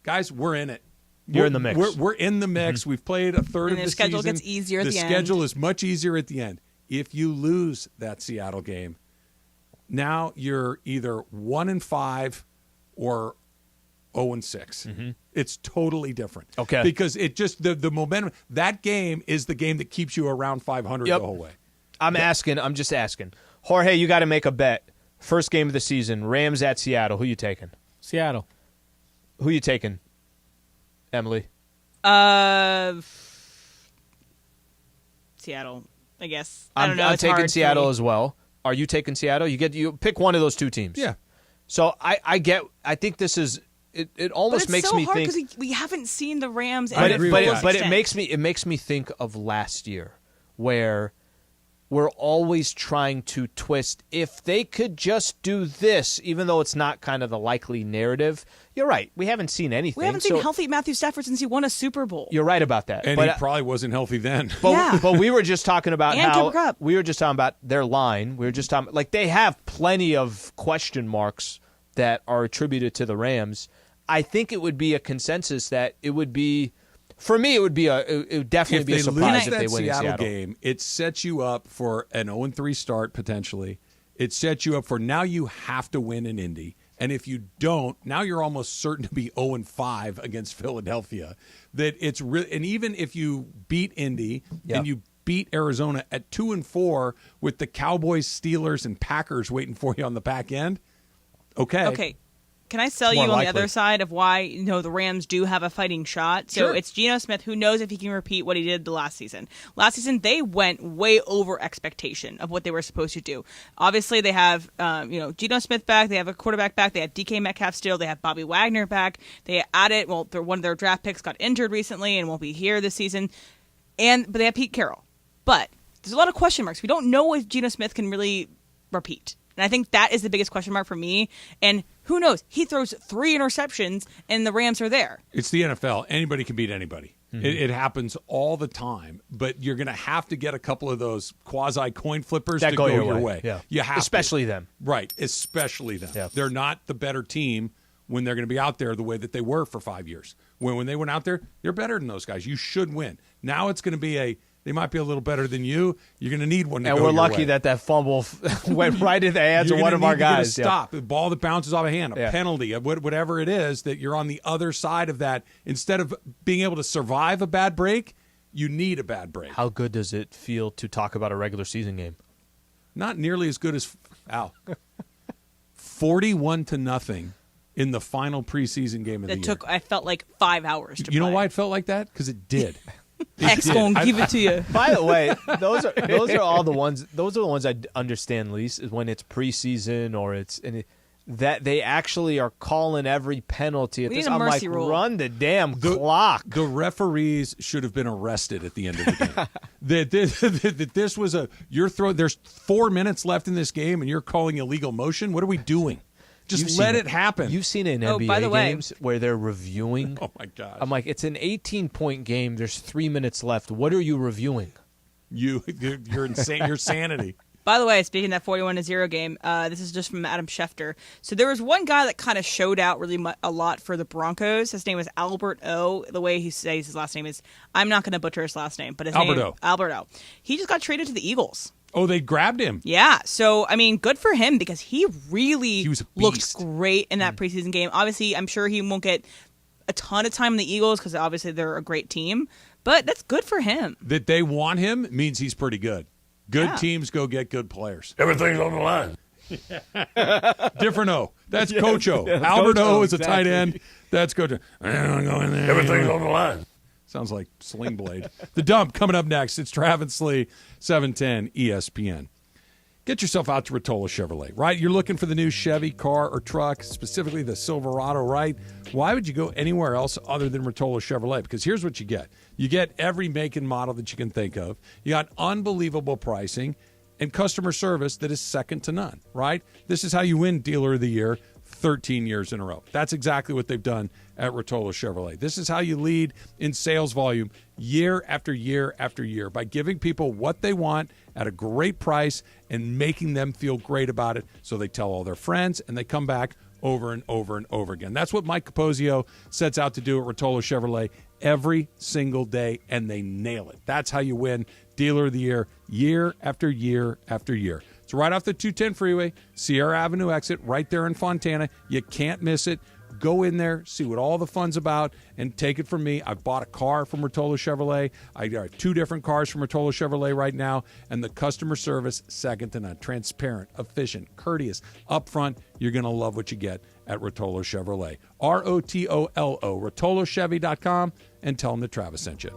D: guys, we're in it.
E: You're in the mix.
D: We're in the mix. Mm-hmm. We've played a third of the season.
G: And the schedule gets easier at the end.
D: The schedule is much easier at the end. If you lose that Seattle game, now you're either 1-5 or 0-6. Mm-hmm. It's totally different.
E: Okay.
D: Because it just the momentum. That game is the game that keeps you around 500 the whole way.
E: I'm just asking. Jorge, you got to make a bet. First game of the season, Rams at Seattle. Who you taking?
M: Seattle.
E: Who you taking? Emily.
G: Seattle, I guess. I don't know.
E: I'm taking Seattle as well. Are you taking Seattle? You pick one of those two teams.
D: Yeah.
E: So I think this is it almost makes me think
G: because we haven't seen the Rams.
E: But it makes me think of last year where we're always trying to twist. If they could just do this, even though it's not kind of the likely narrative. You're right. We haven't seen anything.
G: We haven't seen healthy Matthew Stafford since he won a Super Bowl.
E: You're right about that.
D: And he probably wasn't healthy then.
E: But we were just talking about
G: and
E: we were just talking about their line. We were just talking they have plenty of question marks that are attributed to the Rams. I think it would be a consensus that it would be For me, it would definitely be a surprise if they win in Seattle.
D: Game, it sets you up for an 0-3 start potentially. It sets you up for now you have to win in Indy. And if you don't, now you're almost certain to be 0-5 against Philadelphia. That it's really, and even if you beat Indy and you beat Arizona at 2-4 with the Cowboys, Steelers, and Packers waiting for you on the back end, okay.
G: Can I sell you on the other side of why the Rams do have a fighting shot? So It's Geno Smith who knows if he can repeat what he did the last season. Last season, they went way over expectation of what they were supposed to do. Obviously, they have Geno Smith back. They have a quarterback back. They have DK Metcalf still. They have Bobby Wagner back. They added, one of their draft picks got injured recently and won't be here this season. But they have Pete Carroll. But there's a lot of question marks. We don't know if Geno Smith can really repeat. And I think that is the biggest question mark for me. And who knows? He throws 3 interceptions, and the Rams are there.
D: It's the NFL. Anybody can beat anybody. Mm-hmm. It happens all the time. But you're going to have to get a couple of those quasi-coin flippers that go your way.
E: Yeah.
D: You have
E: especially them.
D: Right, especially them.
E: Yeah.
D: They're not the better team when they're going to be out there the way that they were for 5 years. When they went out there, they're better than those guys. You should win. Now it's going to be they might be a little better than you. You're going to need one to go
E: And we're
D: your
E: lucky
D: way.
E: that fumble went right in the hands of one of our guys.
D: Stop. The ball that bounces off a hand, a penalty, whatever it is, that you're on the other side of that. Instead of being able to survive a bad break, you need a bad break.
E: How good does it feel to talk about a regular season game?
D: Not nearly as good as 41-0 in the final preseason game of the year.
G: I felt like 5 hours to
D: You know
G: play.
D: why it felt like that? Because it did.
G: X gonna give it to you.
E: By the way, those are all the ones. Those are the ones I understand least is when it's preseason or that they actually are calling every penalty. At
G: We
E: this,
G: need a
E: I'm
G: mercy
E: like,
G: rule.
E: run the damn clock.
D: The referees should have been arrested at the end of the game. that this was there's 4 minutes left in this game and you're calling illegal motion. What are we doing? Just let it happen.
E: You've seen it in
G: by
E: NBA
G: the way-
E: games where they're reviewing.
D: Oh my gosh.
E: I'm like, it's an 18-point game. There's 3 minutes left. What are you reviewing?
D: You're insane. Your sanity.
G: By the way, speaking of that 41-0 game, this is just from Adam Schefter. So there was one guy that kind of showed out really a lot for the Broncos. His name was Albert O. The way he says his last name is, I'm not going to butcher his last name, but his
D: Albert
G: name
D: O.
G: Albert O. He just got traded to the Eagles.
D: Oh, they grabbed him.
G: Yeah, so, I mean, good for him because he really
D: was a
G: looked
D: beast.
G: great in that preseason game. Obviously, I'm sure he won't get a ton of time in the Eagles because obviously they're a great team, but that's good for him.
D: That they want him means he's pretty good. Good teams go get good players.
S: Everything's on the line.
D: Different O. That's Coach O. Albert O is a tight end. That's Coach O. I don't go in there.
S: Everything's on the line.
D: Sounds like Sling Blade. The Dump coming up next. It's Travis Lee, 710 ESPN. Get yourself out to Rotolo Chevrolet, right? You're looking for the new Chevy car or truck, specifically the Silverado, right? Why would you go anywhere else other than Rotolo Chevrolet? Because here's what you get. You get every make and model that you can think of. You got unbelievable pricing and customer service that is second to none, right? This is how you win Dealer of the Year 13 years in a row. That's exactly what they've done at Rotolo Chevrolet. This is how you lead in sales volume year after year after year, by giving people what they want at a great price and making them feel great about it so they tell all their friends and they come back over and over and over again. That's what Mike Capozio sets out to do at Rotolo Chevrolet every single day, and they nail it. That's how you win Dealer of the Year, year after year after year. It's right off the 210 freeway, Sierra Avenue exit, right there in Fontana. You can't miss it. Go in there, see what all the fun's about, and take it from me. I've bought a car from Rotolo Chevrolet. I got 2 different cars from Rotolo Chevrolet right now, and the customer service, second to none. Transparent, efficient, courteous, upfront. You're going to love what you get at Rotolo Chevrolet. Rotolo, RotoloChevy.com, and tell them that Travis sent you.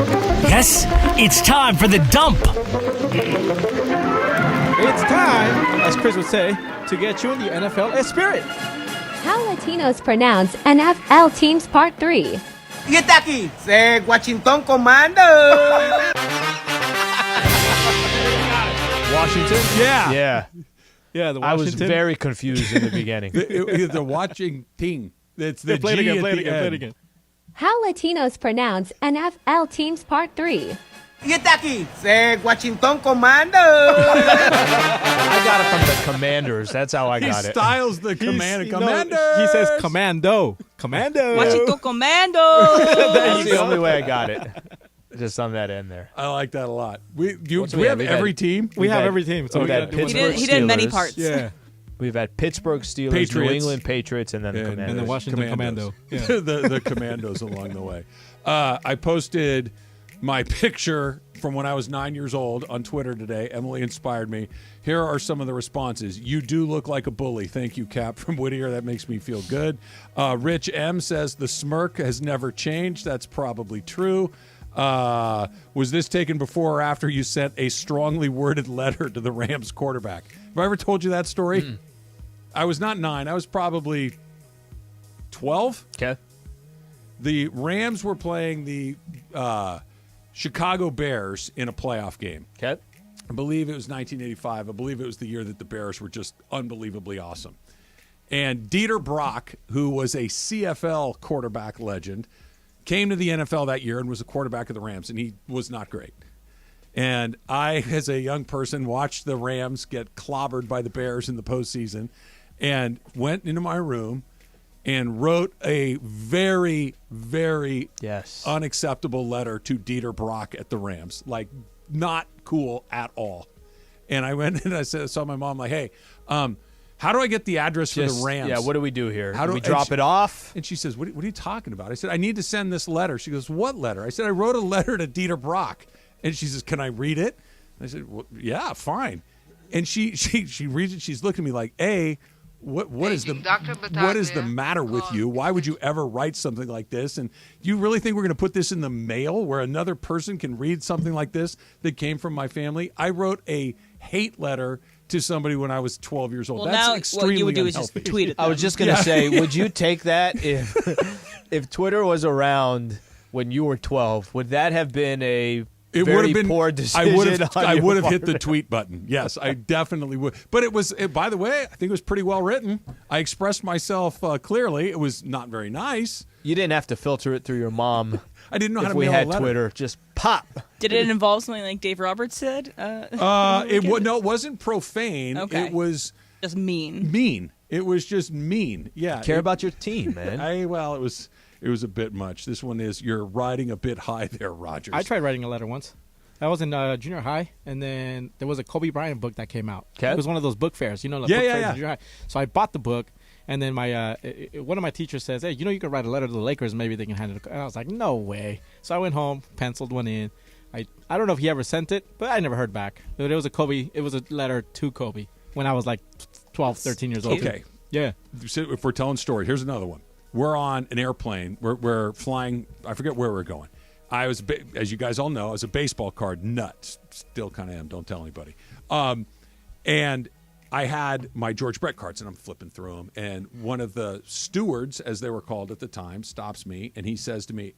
A: Yes, it's time for the dump.
M: It's time, as Chris would say, to get you in the NFL spirit.
T: How Latinos pronounce NFL teams Part 3.
U: ¿Y está aquí? ¡Se Washington Commando!
E: Washington?
D: Yeah.
E: Yeah.
M: Yeah, the Washington.
E: I was very confused in the beginning.
D: The watching team. It's the
M: play it
D: G
M: again,
D: at
M: play it
D: the
M: again, play it
D: end.
M: again.
T: How Latinos pronounce NFL teams Part 3.
U: ¿Y está aquí? ¡Se Washington Commando!
E: I got it from the Commanders. That's how I got
D: He
E: it.
D: styles the Commanders.
M: He says commando. Commando.
G: Washington Commando.
E: That's the only way I got it. Just on that end there.
D: I like that a lot. We
E: What's
D: we
E: we
D: have
E: had?
D: every team.
M: We have every team. So
E: We've
M: we
E: had
M: gotta do one.
E: Pittsburgh
G: He did many
E: Steelers.
G: parts.
M: Yeah.
E: We've had Pittsburgh Steelers,
D: Patriots.
E: New England Patriots, and then the Commanders.
M: And the Washington
D: Commandos.
M: Commando. Yeah.
D: the Commandos along the way. I posted my picture from when I was 9 years old on Twitter today. Emily inspired me. Here are some of the responses. You do look like a bully. Thank you, Cap from Whittier. That makes me feel good. Rich M says the smirk has never changed. That's probably true. Was this taken before or after you sent a strongly worded letter to the Rams quarterback? Have I ever told you that story? I was not 9. I was probably 12.
E: Okay.
D: The Rams were playing the Chicago Bears in a playoff game.
E: Okay.
D: I believe it was 1985. I believe it was the year that the Bears were just unbelievably awesome. And Dieter Brock, who was a CFL quarterback legend, came to the NFL that year and was a quarterback of the Rams, and he was not great. And I, as a young person, watched the Rams get clobbered by the Bears in the postseason and went into my room and wrote a very, very unacceptable letter to Dieter Brock at the Rams. Like, not cool at all. And I went and I saw my mom like, hey, how do I get the address for the Rams?
E: Yeah, what do we do here?
D: How
E: do we
D: and
E: drop it off?
D: And she says, what are you talking about? I said, I need to send this letter. She goes, what letter? I said, I wrote a letter to Dieter Brock. And she says, can I read it? I said, well, yeah, fine. And she reads it. She's looking at me like, what is the matter with you? Why would you ever write something like this? And you really think we're going to put this in the mail where another person can read something like this that ccame from my family? I wrote a hate letter to somebody when I was 12 years old.
G: Well,
D: That's
G: now
D: extremely
G: what you would do
D: unhealthy.
G: is just tweet it.
E: I was just going to say, would you take that if Twitter was around when you were 12? Would that have been a
D: It
E: very
D: would have been
E: poor decision?
D: I would have hit the tweet button. Yes, I definitely would. But by the way, I think it was pretty well written. I expressed myself clearly. It was not very nice.
E: You didn't have to filter it through your mom.
D: I didn't know how to
E: if we
D: mail
E: had
D: a letter.
E: Twitter. Just pop.
G: Did it involve something like Dave Roberts said?
D: No, it wasn't profane.
G: Okay.
D: It was
G: just mean.
D: Mean. It was just mean. Yeah.
E: Care about your team, man.
D: It was a bit much. This one is you're riding a bit high there, Rogers.
M: I tried writing a letter once. I was in junior high, and then there was a Kobe Bryant book that came out.
E: Okay.
M: It was one of those book fairs, like book
D: Yeah,
M: fairs
D: yeah.
M: in junior high. So I bought the book, and then my one of my teachers says, hey, you can write a letter to the Lakers, maybe they can hand it. And I was like, no way. So I went home, penciled one in. I don't know if he ever sent it, but I never heard back. But it was a letter to Kobe when I was like 12, 13 years old.
D: Okay.
M: Yeah.
D: So if we're telling stories, here's another one. We're on an airplane. We're flying. I forget where we're going. I was, as you guys all know, I was a baseball card nut. Still kind of am. Don't tell anybody. And I had my George Brett cards, and I'm flipping through them. And one of the stewards, as they were called at the time, stops me, and he says to me,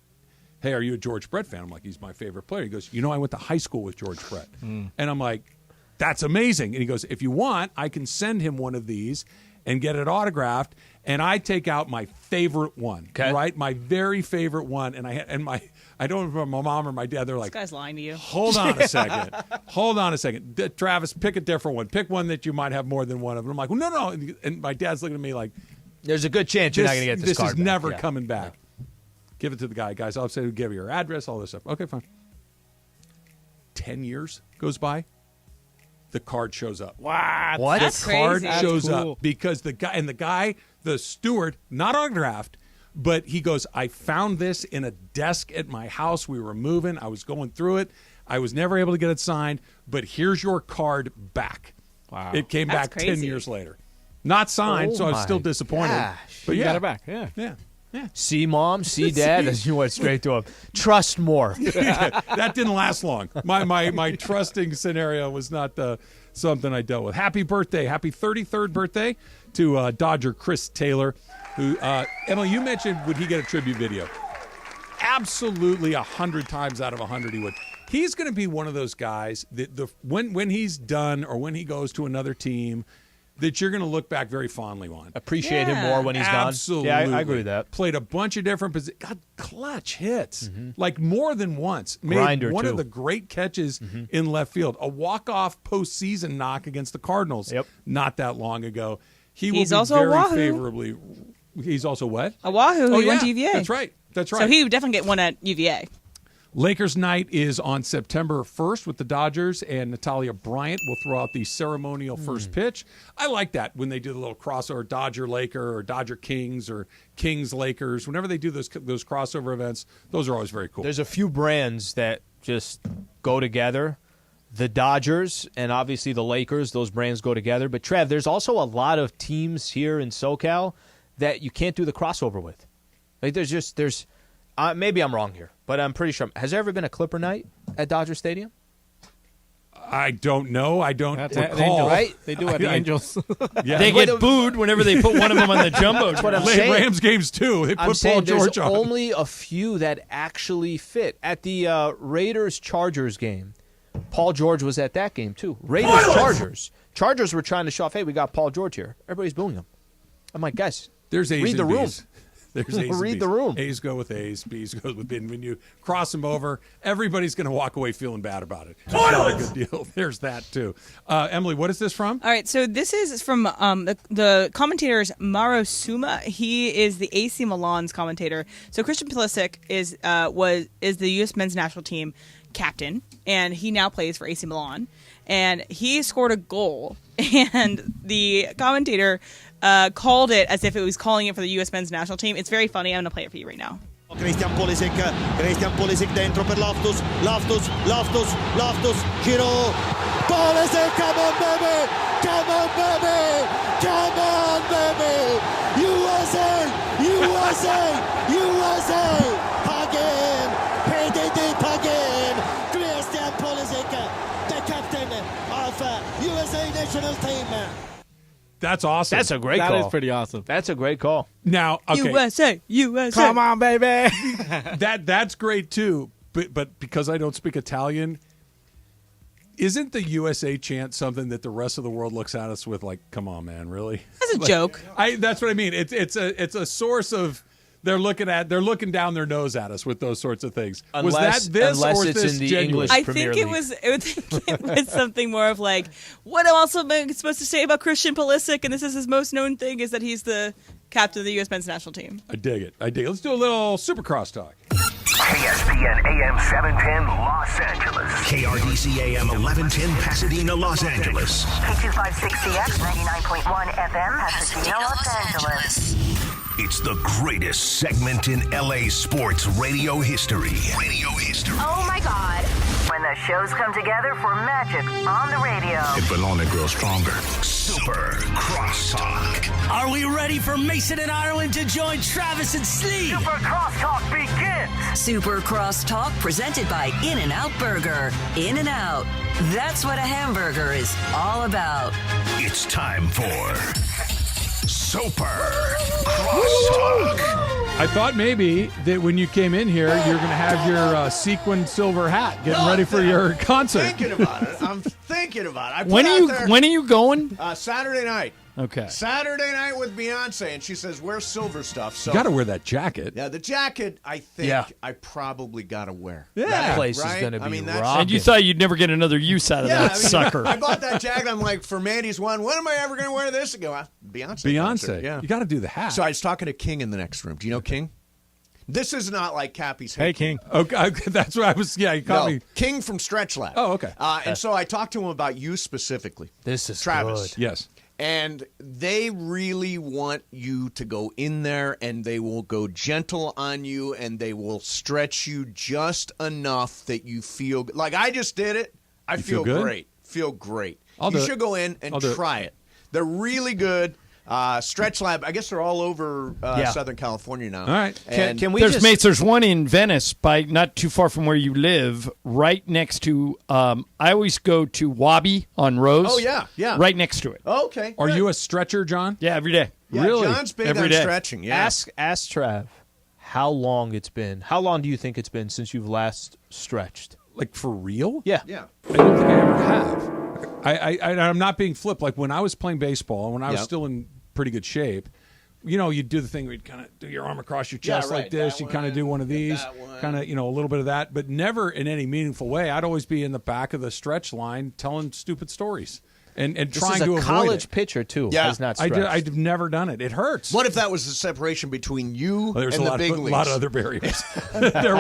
D: hey, are you a George Brett fan? I'm like, he's my favorite player. He goes, I went to high school with George Brett. And I'm like, that's amazing. And he goes, if you want, I can send him one of these and get it autographed. And I take out my favorite one, right? My very favorite one. And I don't remember my mom or my dad. They're like,
G: this guy's lying to you.
D: Hold on a second. Hold on a second. Travis, pick a different one. Pick one that you might have more than one of. And I'm like, well, no. And my dad's looking at me like,
E: there's a good chance you're not going to get this card
D: is
E: back.
D: never coming back. Give it to the guy. Guys, I'll say, give you your address, all this stuff. Okay, fine. 10 years goes by. The card shows up.
M: What?
G: That's
D: the card
G: crazy.
D: shows
M: That's cool.
D: up because the steward, not autographed, but he goes, I found this in a desk at my house. We were moving. I was going through it. I was never able to get it signed, but here's your card back.
M: Wow.
D: It came
G: That's
D: back 10
G: crazy.
D: years later. Not signed, so I was still disappointed.
E: gosh.
D: But
M: You
D: yeah.
M: got it back. Yeah.
D: Yeah.
E: See, Mom, see, Dad. As you went straight to him. Trust more.
D: That didn't last long. My trusting scenario was not something I dealt with. Happy birthday. Happy 33rd birthday to Dodger Chris Taylor, who, Emily, you mentioned, would he get a tribute video? Absolutely 100 times out of 100 he would. He's going to be one of those guys that when he's done or when he goes to another team that you're going to look back very fondly on.
E: Appreciate him more when he's done.
D: Absolutely.
E: Yeah, I agree with that.
D: Played a bunch of different positions. Got clutch hits, like more than once. Made
E: Grinder,
D: one
E: too.
D: of the great catches in left field. A walk-off postseason knock against the Cardinals not that long ago.
G: He's
D: will be
G: also a
D: very
G: Wahoo.
D: favorably. He's also what?
G: A Wahoo. He went to UVA.
D: That's right. That's right.
G: So he would definitely get one at UVA.
D: Lakers night is on September 1st with the Dodgers, and Natalia Bryant will throw out the ceremonial first pitch. I like that when they do the little crossover, Dodger-Laker or Dodger-Kings or Kings-Lakers. Whenever they do those crossover events, those are always very cool.
E: There's a few brands that just go together. The Dodgers and obviously the Lakers, those brands go together. But, Trev, there's also a lot of teams here in SoCal that you can't do the crossover with. Like there's maybe I'm wrong here, but I'm pretty sure. Has there ever been a Clipper night at Dodger Stadium?
D: I don't know. I don't recall.
M: Angels,
E: right?
M: They do at the Angels.
D: Yeah.
L: They get booed whenever they put one of them on the jumbo.
E: That's what I'm
D: Late
E: saying.
D: Rams games, too. They
E: I'm
D: put
E: saying
D: Paul George
E: there's
D: on.
E: only a few that actually fit. At the Raiders-Chargers game, Paul George was at that game, too. Raiders-Chargers. Chargers were trying to show off, hey, we got Paul George here. Everybody's booing him. I'm like, guys,
D: There's A's
E: read
D: and
E: the room.
D: B's. There's A's and
E: Read
D: B's.
E: the room.
D: A's go with A's, B's goes with B. And when you cross them over, everybody's going to walk away feeling bad about it. It's not a good deal. There's that, too. Emily, what is this from?
G: All right, so this is from the commentator's Mauro Suma. He is the AC Milan's commentator. So Christian Pulisic is the U.S. men's national team captain, and he now plays for AC Milan. And he scored a goal, and the commentator called it as if it was calling it for the U.S. men's national team. It's very funny. I'm going to play it for you right now.
V: Christian Pulisic dentro per Loftus, Giro, Pulisic, come on baby, USA, again, Christian Pulisic, the captain of USA national team.
D: That's awesome.
E: That's a great call.
M: That is pretty awesome.
E: That's a great call.
D: Now, okay.
G: USA.
M: Come on, baby.
D: That's great, too. But because I don't speak Italian, isn't the USA chant something that the rest of the world looks at us with like, come on, man, really?
G: That's a joke.
D: That's what I mean. It's a source of they're looking down their nose at us with those sorts of things. Was that this or is this
E: in the
D: genuine?
E: English
G: I
E: Premier
G: think
E: League.
G: it was something more of like, what I'm also supposed to say about Christian Pulisic, and this is his most known thing, is that he's the captain of the U.S. men's national team.
D: I dig it. Let's do a little Supercross talk.
W: ESPN AM 710 Los Angeles. KRDC AM 1110 Pasadena, Los Angeles.
I: K256CX 99.1 FM, Pasadena, Los Angeles.
W: It's the greatest segment in LA sports radio history.
I: Oh my God. When the shows come together for magic on the radio.
W: It will only grow stronger. Super Crosstalk.
A: Are we ready for Mason and Ireland to join Travis and Slee?
W: Super Crosstalk begins.
I: Super Crosstalk presented by In-N-Out Burger. In-N-Out. That's what a hamburger is all about.
W: It's time for Super Crosstalk.
D: I thought maybe that when you came in here, you're going to have your sequined silver hat, getting ready for your concert.
X: Thinking about it. I'm thinking about it. I put
L: When
X: out
L: are you going?
X: Saturday night.
L: Okay.
X: Saturday night with Beyonce, and she says, wear silver stuff. So
D: You got to wear that jacket.
X: Yeah, the jacket, I think I probably got to wear.
D: Yeah.
E: That place
X: right?
E: is going to be
X: that's-
E: rocking.
L: And you thought you'd never get another use out of that sucker.
X: I bought that jacket. I'm like, for Mandy's one, when am I ever going to wear this? And go, Beyonce. Concert. Yeah.
D: You got to do the hat.
X: So I was talking to King in the next room. Do you know King? This is not like Cappy's.
M: Hey, King.
D: Okay, that's what I was. Yeah, you caught me.
X: King from Stretch Lab.
D: Oh, okay.
X: And so I talked to him about you specifically.
E: This is
X: Travis.
E: good.
D: Yes.
X: And they really want you to go in there, and they will go gentle on you, and they will stretch you just enough that you feel like I just did it. I
D: You
X: feel
D: feel good?
X: great. Feel great.
D: I'll
X: You
D: do
X: should
D: it.
X: go in and
D: I'll do it.
X: try it. They're really good. Stretch Lab, I guess they're all over Southern California now.
D: All right.
X: And
E: Can we
L: There's one in Venice, by not too far from where you live, right next to. I always go to Wabi on Rose.
X: Oh, yeah.
L: Right next to it.
X: Oh, okay.
D: Are you a stretcher, John?
L: Yeah, every day.
X: Yeah,
D: Really?
X: John's big
L: Every
X: on
L: day.
X: stretching. Yeah.
E: Ask Trav how long it's been. How long do you think it's been since you've last stretched?
D: Like for real?
E: Yeah.
X: Yeah.
D: I don't think I ever have. I'm not being flip. Like when I was playing baseball, when I was still in pretty good shape, you do the thing where you kind of do your arm across your chest like this. You kind of do one of these, kind of, a little bit of that, but never in any meaningful way. I'd always be in the back of the stretch line telling stupid stories. And trying to avoid it.
E: College pitcher too.
X: Yeah,
E: has not stretched.
D: I've never done it. It hurts.
X: What if that was the separation between you
D: There's
X: and the big
D: a
X: leagues?
D: lot of other barriers. there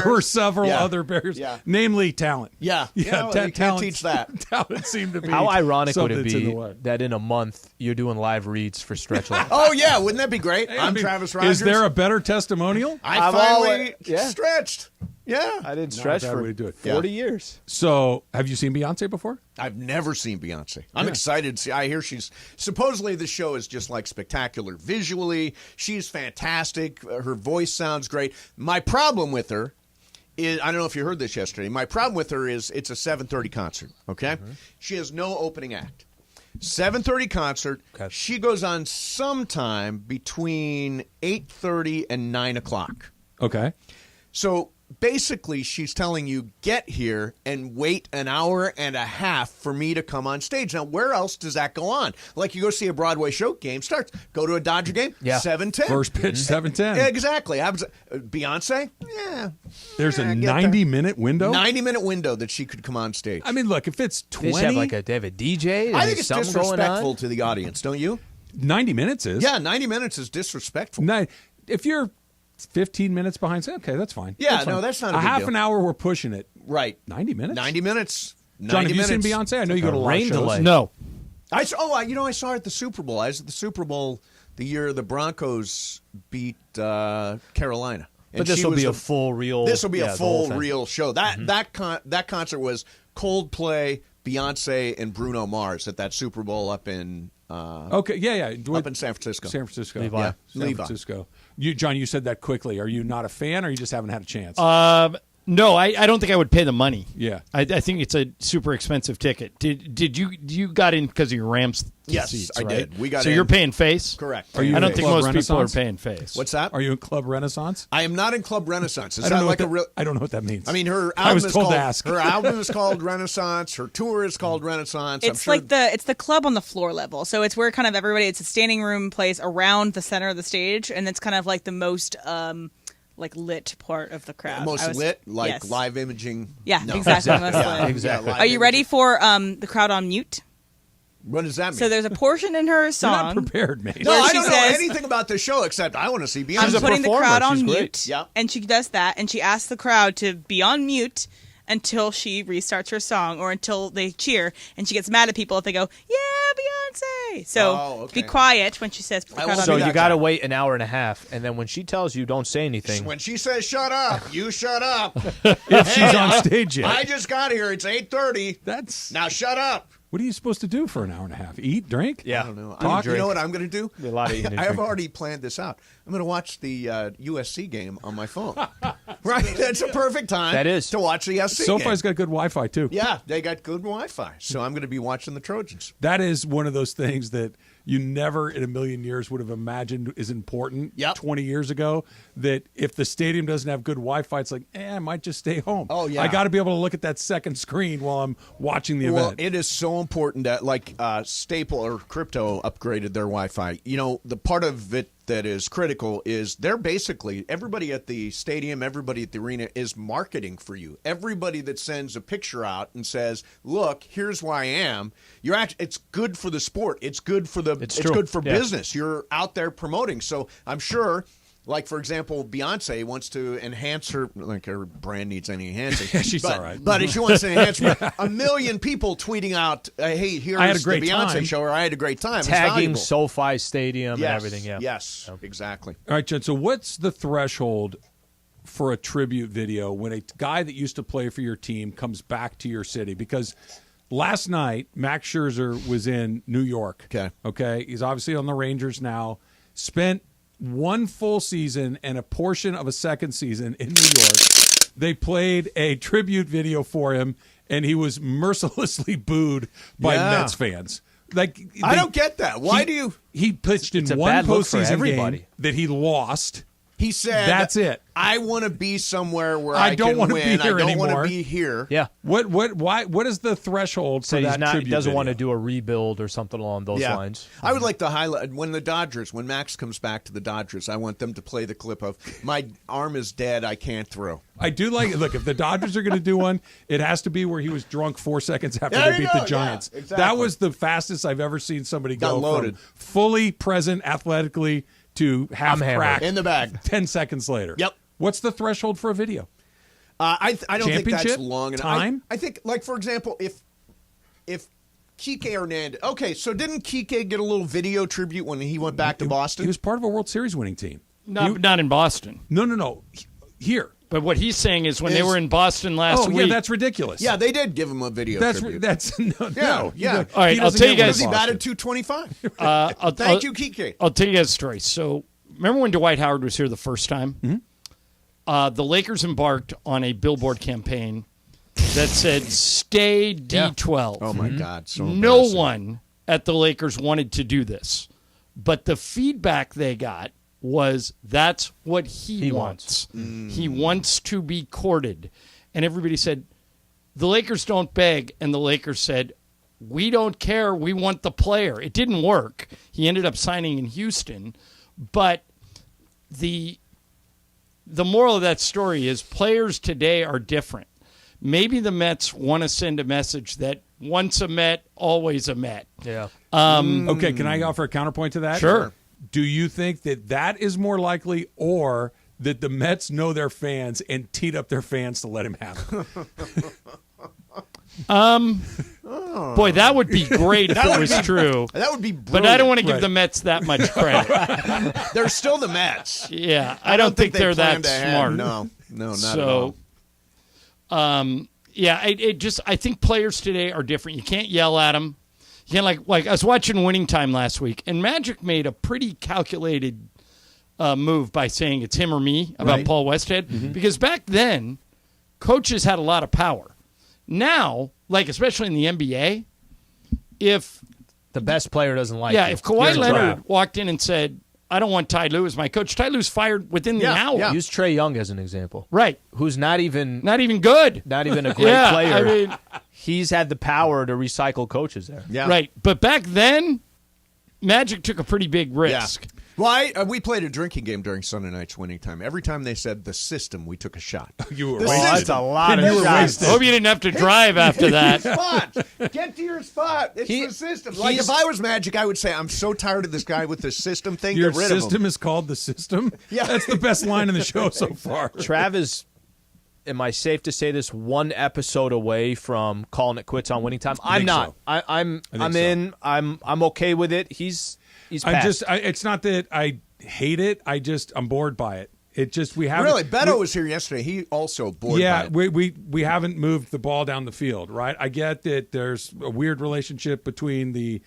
D: were several other barriers, namely talent.
X: Yeah, well, you can't teach that.
D: Talent seemed to be.
E: How ironic would it
D: something that's in
E: be
D: the way.
E: that in a month you're doing live reads for Stretch Lab?
X: Oh yeah, wouldn't that be great?
D: Hey,
X: I'm Travis Rogers.
D: Is there a better testimonial?
X: I finally stretched. Yeah,
E: I didn't stretch
D: Not a bad
E: for
D: way to do it.
E: 40 years.
D: So, have you seen Beyonce before?
X: I've never seen Beyonce. I'm excited to see. I hear she's supposedly the show is just like spectacular visually. She's fantastic. Her voice sounds great. My problem with her is, I don't know if you heard this yesterday. My problem with her is it's a 7:30 concert. Okay, she has no opening act. 7:30 concert. Okay. She goes on sometime between 8:30 and 9 o'clock.
D: Okay.
X: So basically, she's telling you, get here and wait an hour and a half for me to come on stage. Now, where else does that go on? Like you go see a Broadway show, game starts. Go to a Dodger game, 7:10.
D: First pitch, 7:10.
X: Exactly. Beyonce? Yeah.
D: There's a 90-minute window?
X: 90-minute window that she could come on stage.
D: I mean, look, if it's 20...
E: They have a DJ?
X: I think it's disrespectful to the audience, don't you?
D: 90 minutes is?
X: Yeah, 90 minutes is disrespectful.
D: If you're 15 minutes behind, say, okay, that's fine.
X: Yeah, that's not a big
D: half
X: deal.
D: an hour, we're pushing it.
X: Right.
D: 90 minutes?
X: 90 minutes.
D: John, have you seen Beyonce? I know you go to a lot of shows.
E: delay.
L: No.
X: I saw her at the Super Bowl. I was at the Super Bowl the year the Broncos beat Carolina.
E: But this will be a full real.
X: This will be a full
E: thing.
X: real show. That concert was Coldplay, Beyonce, and Bruno Mars at that Super Bowl up in.
D: Up in
X: San Francisco.
D: San Francisco.
E: Levi.
D: Yeah, San
X: Levi.
D: Francisco. John, you said that quickly. Are you not a fan, or you just haven't had a chance?
L: No, I don't think I would pay the money.
D: Yeah.
L: I think it's a super expensive ticket. Did you got in because of your Rams
X: Yes,
L: seats,
X: I
L: right?
X: did. We got
L: so
X: in.
L: you're paying face?
X: Correct.
D: Are you
L: I don't
D: in
L: think
D: Club
L: most people are
D: Renaissance?
L: paying face.
X: What's that?
D: Are you in Club Renaissance?
X: I am not in Club Renaissance.
D: I don't know what that means.
X: I mean, her
D: I
X: album
D: was
X: is
D: told
X: called,
D: to ask.
X: Her album is called Renaissance. Her tour is called Renaissance.
G: It's like it's the club on the floor level. So it's where kind of everybody. It's a standing room place around the center of the stage, and it's kind of like the most lit part of the crowd.
X: Most lit, like
G: yes.
X: live imaging.
G: Yeah,
X: No.
G: exactly. Most lit.
X: Exactly.
G: Are you ready for the crowd on mute?
X: What does that mean?
G: So there's a portion in her song.
D: You're not prepared, mate.
X: No,
G: where
X: I
G: she
X: don't know
G: says,
X: anything about this show except I want to see Beyonce.
G: I'm putting the crowd on mute.
X: Yeah.
G: And she does that, and she asks the crowd to be on mute until she restarts her song or until they cheer, and she gets mad at people if they go, yeah, Beyonce. So be quiet when she says put the crowd on
E: So
G: mute.
E: you got to wait an hour and a half, and then when she tells you don't say anything.
X: When she says shut up, you shut up.
D: If she's on stage yet.
X: I just got here. It's 8:30. Now shut up.
D: What are you supposed to do for an hour and a half? Eat, drink?
E: Yeah.
X: I don't know.
D: Talk?
X: You know what I'm going to do?
E: Be a lot of eating and
X: I have
E: drinking.
X: already planned this out. I'm going to watch the USC game on my phone. Right? That's a perfect time
E: That is.
X: to watch the USC
D: SoFi's
X: game.
D: got good Wi-Fi, too.
X: Yeah, they got good Wi-Fi. So I'm going to be watching the Trojans.
D: That is one of those things that you never in a million years would have imagined is important 20 years ago, that if the stadium doesn't have good Wi-Fi, it's like, I might just stay home.
X: Oh, yeah.
D: I got to be able to look at that second screen while I'm watching the
X: Well,
D: event.
X: it is so important that, like, Staple or Crypto upgraded their Wi-Fi. You know, the part of it that is critical is they're basically, everybody at the stadium, everybody at the arena is marketing for you. Everybody that sends a picture out and says, look, here's where I am, it's good for the sport. It's good for it's good for business. You're out there promoting. So I'm sure, like, for example, Beyonce wants to enhance her brand needs any enhancing.
D: She's all right.
X: But if she wants to enhance a million people tweeting out, hey, here's
D: I had a
X: the
D: great
X: Beyonce
D: time.
X: show, or I had a great time. It's
E: Tagging
X: valuable.
E: SoFi Stadium and
X: Yes,
E: everything. Yeah.
X: Yes, exactly.
D: All right, Jen, so what's the threshold for a tribute video when a guy that used to play for your team comes back to your city? Because Last night, Max Scherzer was in New York. Okay. He's obviously on the Rangers now. Spent one full season and a portion of a second season in New York. They played a tribute video for him, and he was mercilessly booed by Mets fans.
X: I don't get that. Why do you?
D: He pitched in one postseason game that he lost.
X: He said,
D: "That's it.
X: I want to be somewhere where
D: I don't want to
X: win.
D: be here
X: I don't
D: anymore.
X: want to be here."
E: Yeah.
D: What is the threshold for that tribute
E: He doesn't
D: video?
E: want to do a rebuild or something along those lines.
X: I would like to highlight when Max comes back to the Dodgers, I want them to play the clip of "My arm is dead, I can't throw."
D: I do like it. Look, if the Dodgers are going to do one, it has to be where he was drunk 4 seconds after they beat the Giants.
X: Yeah, exactly.
D: That was the fastest I've ever seen somebody
X: Got
D: go
X: loaded.
D: from fully present athletically to half cracked
X: in the bag
D: 10 seconds later.
X: Yep.
D: What's the threshold for a video?
X: I don't think that's
D: Championship?
X: long enough.
D: Time?
X: I think, like, for example, if Kike Hernandez. Okay, so didn't Kike get a little video tribute when he went back to Boston?
D: He was part of a World Series winning team.
L: Not in Boston.
D: No. Here.
L: But what he's saying is when they were in Boston last week.
D: Oh, yeah, that's ridiculous.
X: Yeah, they did give him a video tribute.
D: No.
X: Yeah.
L: All right, I'll tell you guys.
X: He batted 225.
L: Thank
X: you, Kike.
L: I'll tell you guys a story. So remember when Dwight Howard was here the first time?
D: Mm-hmm.
L: The Lakers embarked on a billboard campaign that said "Stay D12."
X: Oh my God! So
L: no
X: embarrassing.
L: one at the Lakers wanted to do this, but the feedback they got was that's what he wants. He wants to be courted, and everybody said the Lakers don't beg, and the Lakers said we don't care. We want the player. It didn't work. He ended up signing in Houston, but the moral of that story is players today are different. Maybe the Mets want to send a message that once a Met, always a Met.
E: Yeah.
D: Okay, can I offer a counterpoint to that?
L: Sure.
D: Do you think that is more likely, or that the Mets know their fans and teed up their fans to let him have it?
L: Boy, that would be great if it was true.
X: That would be
L: But I don't want to give
D: Right.
L: the Mets that much credit.
X: They're still the Mets.
L: Yeah, I don't think they're that
X: plan to have-
L: smart.
X: No, not at all.
L: Yeah, I think players today are different. You can't yell at them. You can't like I was watching Winning Time last week, and Magic made a pretty calculated move by saying it's him or me about
X: Right.
L: Paul Westhead, because back then coaches had a lot of power. Now, especially in the NBA, if
E: the best player doesn't like you,
L: if Kawhi
E: you're in
L: Leonard
E: trouble.
L: walked in and said, I don't want Ty Lue as my coach, Ty Lue's fired within the hour.
E: Use Trae Young as an example.
L: Right.
E: Who's not even
L: good.
E: Not even a great
L: Yeah,
E: player.
L: I mean,
E: he's had the power to recycle coaches there.
X: Yeah.
L: Right. But back then, Magic took a pretty big risk.
X: Well, we played a drinking game during Sunday night's Winning Time. Every time they said the system, we took a shot.
D: You were
X: The
D: wasted.
X: system.
E: That's a lot
D: And
E: of
D: you were
E: shots.
D: wasted.
L: Hope you didn't have to drive after that.
X: Spot. Get to your spot. It's the system. Like, if I was Magic, I would say, I'm so tired of this guy with the system thing.
D: Your
X: Get rid of
D: system
X: him.
D: is called the system?
X: Yeah.
D: That's the best line in the show so far.
E: Travis, am I safe to say this, one episode away from calling it quits on Winning Time? I'm
D: think
E: not.
D: so.
E: I'm
D: think so.
E: in. I'm okay with it. He's
D: I'm
E: passed.
D: it's not that I hate it. I'm bored by it. It just, we haven't.
X: Really, Beto was here yesterday. He also bored by it.
D: we haven't moved the ball down the field, right? I get that there's a weird relationship between the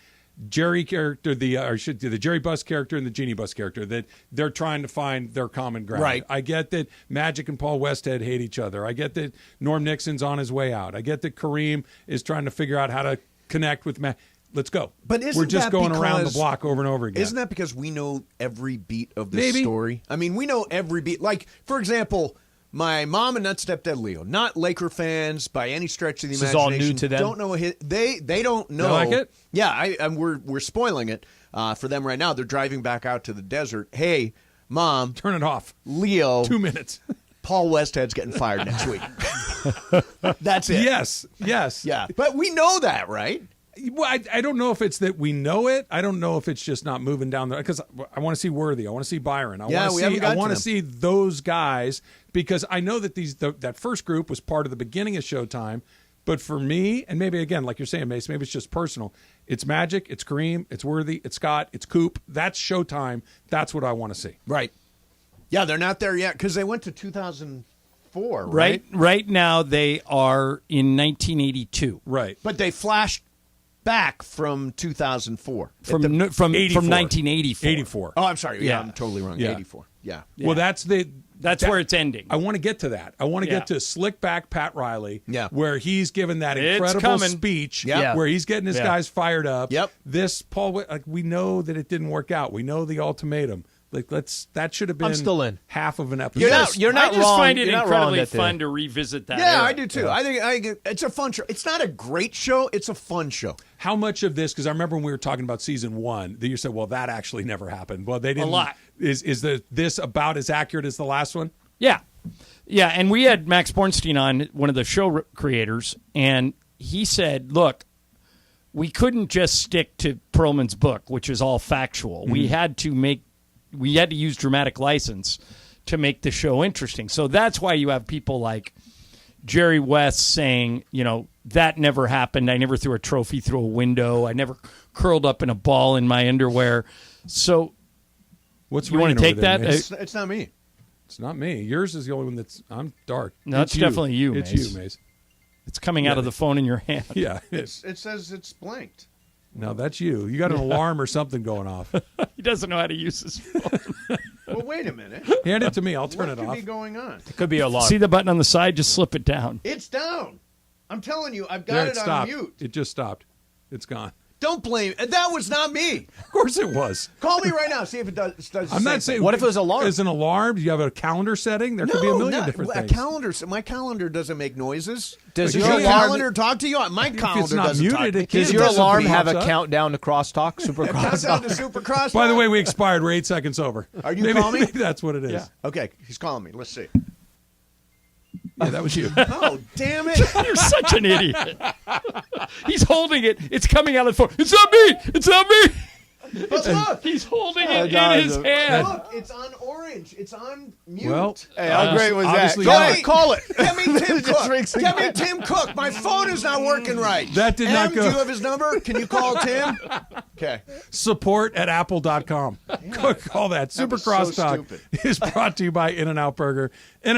D: Jerry character, the Jerry Buss character and the Jeannie Buss character, that they're trying to find their common ground.
X: Right.
D: I get that Magic and Paul Westhead hate each other. I get that Norm Nixon's on his way out. I get that Kareem is trying to figure out how to connect with Magic. Let's go.
X: But isn't
D: we're just
X: that
D: going around the
X: because-
D: block over and over again.
X: Isn't that because we know every beat of this
D: Maybe.
X: story? I mean, we know every beat. Like, for example, my mom and not stepdad Leo, not Laker fans by any stretch of the
E: This is all
X: imagination.
E: new to them?
X: Don't know they don't know.
D: They like it?
X: Yeah, we're spoiling it for them right now. They're driving back out to the desert. Hey, Mom,
D: turn it off.
X: Leo,
D: 2 minutes.
X: Paul Westhead's getting fired next week. That's it.
D: Yes.
X: Yeah, but we know that, right?
D: Well, I don't know if it's that we know it. I don't know if it's just not moving down there, because I want to see Worthy. I want to see Byron. I want to see those guys, because I know that that first group was part of the beginning of Showtime. But for me, and maybe again, like you're saying, Mace, maybe it's just personal. It's Magic, it's Kareem, it's Worthy, it's Scott, it's Coop. That's Showtime. That's what I want to see.
X: Right. Yeah, they're not there yet because they went to 2000. 2004, right?
L: Right now they are in 1982.
D: Right.
X: But they flashed back from 2004.
L: From 1984.
D: 84.
X: Oh, I'm sorry. Yeah,
L: Yeah.
X: I'm totally wrong.
D: Yeah.
X: 84. Yeah.
D: Well, that's
L: where it's ending.
D: I want to get to that. I want to
L: Yeah.
D: get to slick back Pat Riley,
X: Yeah.
D: where he's given that
L: It's
D: incredible
L: coming.
D: speech,
X: Yeah.
D: where he's getting his
L: Yeah.
D: guys fired up.
X: Yep.
D: This Paul, we know that it didn't work out. We know the ultimatum. That should have been
E: I'm still in.
D: half of an episode.
E: You're not
L: I just
E: wrong.
L: find it
E: You're not
L: incredibly
E: wrong that
L: fun to revisit that.
X: Yeah,
L: era.
X: I do too. I think it's a fun show. It's not a great show. It's a fun show.
D: How much of this? Because I remember when we were talking about season 1, that you said, "Well, that actually never happened." Well, they didn't.
L: A lot.
D: Is this about as accurate as the last one?
L: Yeah. Yeah, and we had Max Bornstein on, one of the show creators, and he said, look, we couldn't just stick to Perlman's book, which is all factual. We had to use dramatic license to make the show interesting. So that's why you have people like Jerry West saying, that never happened. I never threw a trophy through a window. I never curled up in a ball in my underwear. So
D: What's
L: you want
D: ringing
L: to take
D: over there,
L: that?
D: Mace?
X: It's not me.
D: It's not me. Yours is the only one that's. I'm dark.
L: No, it's definitely you,
D: It's
L: Mace.
D: you, Mace.
L: It's coming out of the phone in your hand.
D: Yeah.
X: It says it's blanked.
D: No, that's you. You got an alarm or something going off.
L: He doesn't know how to use his phone.
X: Well, wait a minute.
D: Hand it to me. I'll turn
X: What
D: it
X: could
D: off.
X: be going on?
E: It could be a alarm.
L: See the button on the side? Just slip it down.
X: It's down. I'm telling you, I've got
D: There,
X: it
D: it
X: on
D: stopped.
X: mute.
D: It just stopped. It's gone.
X: Don't blame. That was not me.
D: Of course it was.
X: Call me right now. See if it does.
D: I'm not saying.
E: What if it was alarm?
D: Is an alarm? Do you have a calendar setting? There could be a million different things.
X: Calendar. My calendar doesn't make noises.
E: Does
X: your
E: your alarm-
X: calendar talk to you? My calendar
D: not
X: doesn't
D: muted,
X: talk.
D: it
E: Does
D: It
E: your
D: doesn't
E: alarm
D: pop
E: have a
D: up.
E: countdown to crosstalk? Super
X: Countdown
E: crosstalk.
X: to Supercross.
D: By the way, we expired. We're 8 seconds over.
X: Are you
D: maybe,
X: calling me?
D: Maybe that's what it is.
L: Yeah.
X: Okay, he's calling me. Let's see.
D: Yeah, that was you.
X: Oh, damn it!
L: You're such an idiot. He's holding it. It's coming out of the phone. It's not me. It's not me.
X: But look,
L: He's holding it in his hand.
X: look, it's on orange. It's on mute.
D: Well,
E: Hey, how great was that?
D: obviously
E: Call
D: not.
E: it. Call it.
X: Get me Tim
E: It just
X: Cook.
E: rings
X: Get me
E: again.
X: Tim Cook. My phone is not working right.
D: That did not go-
X: Do you have his number? Can you call Tim? Okay.
D: Support@apple.com. Call that.
X: That was
D: Super
X: so
D: Crosstalk
X: stupid.
D: is brought to you by In-N-Out Burger. In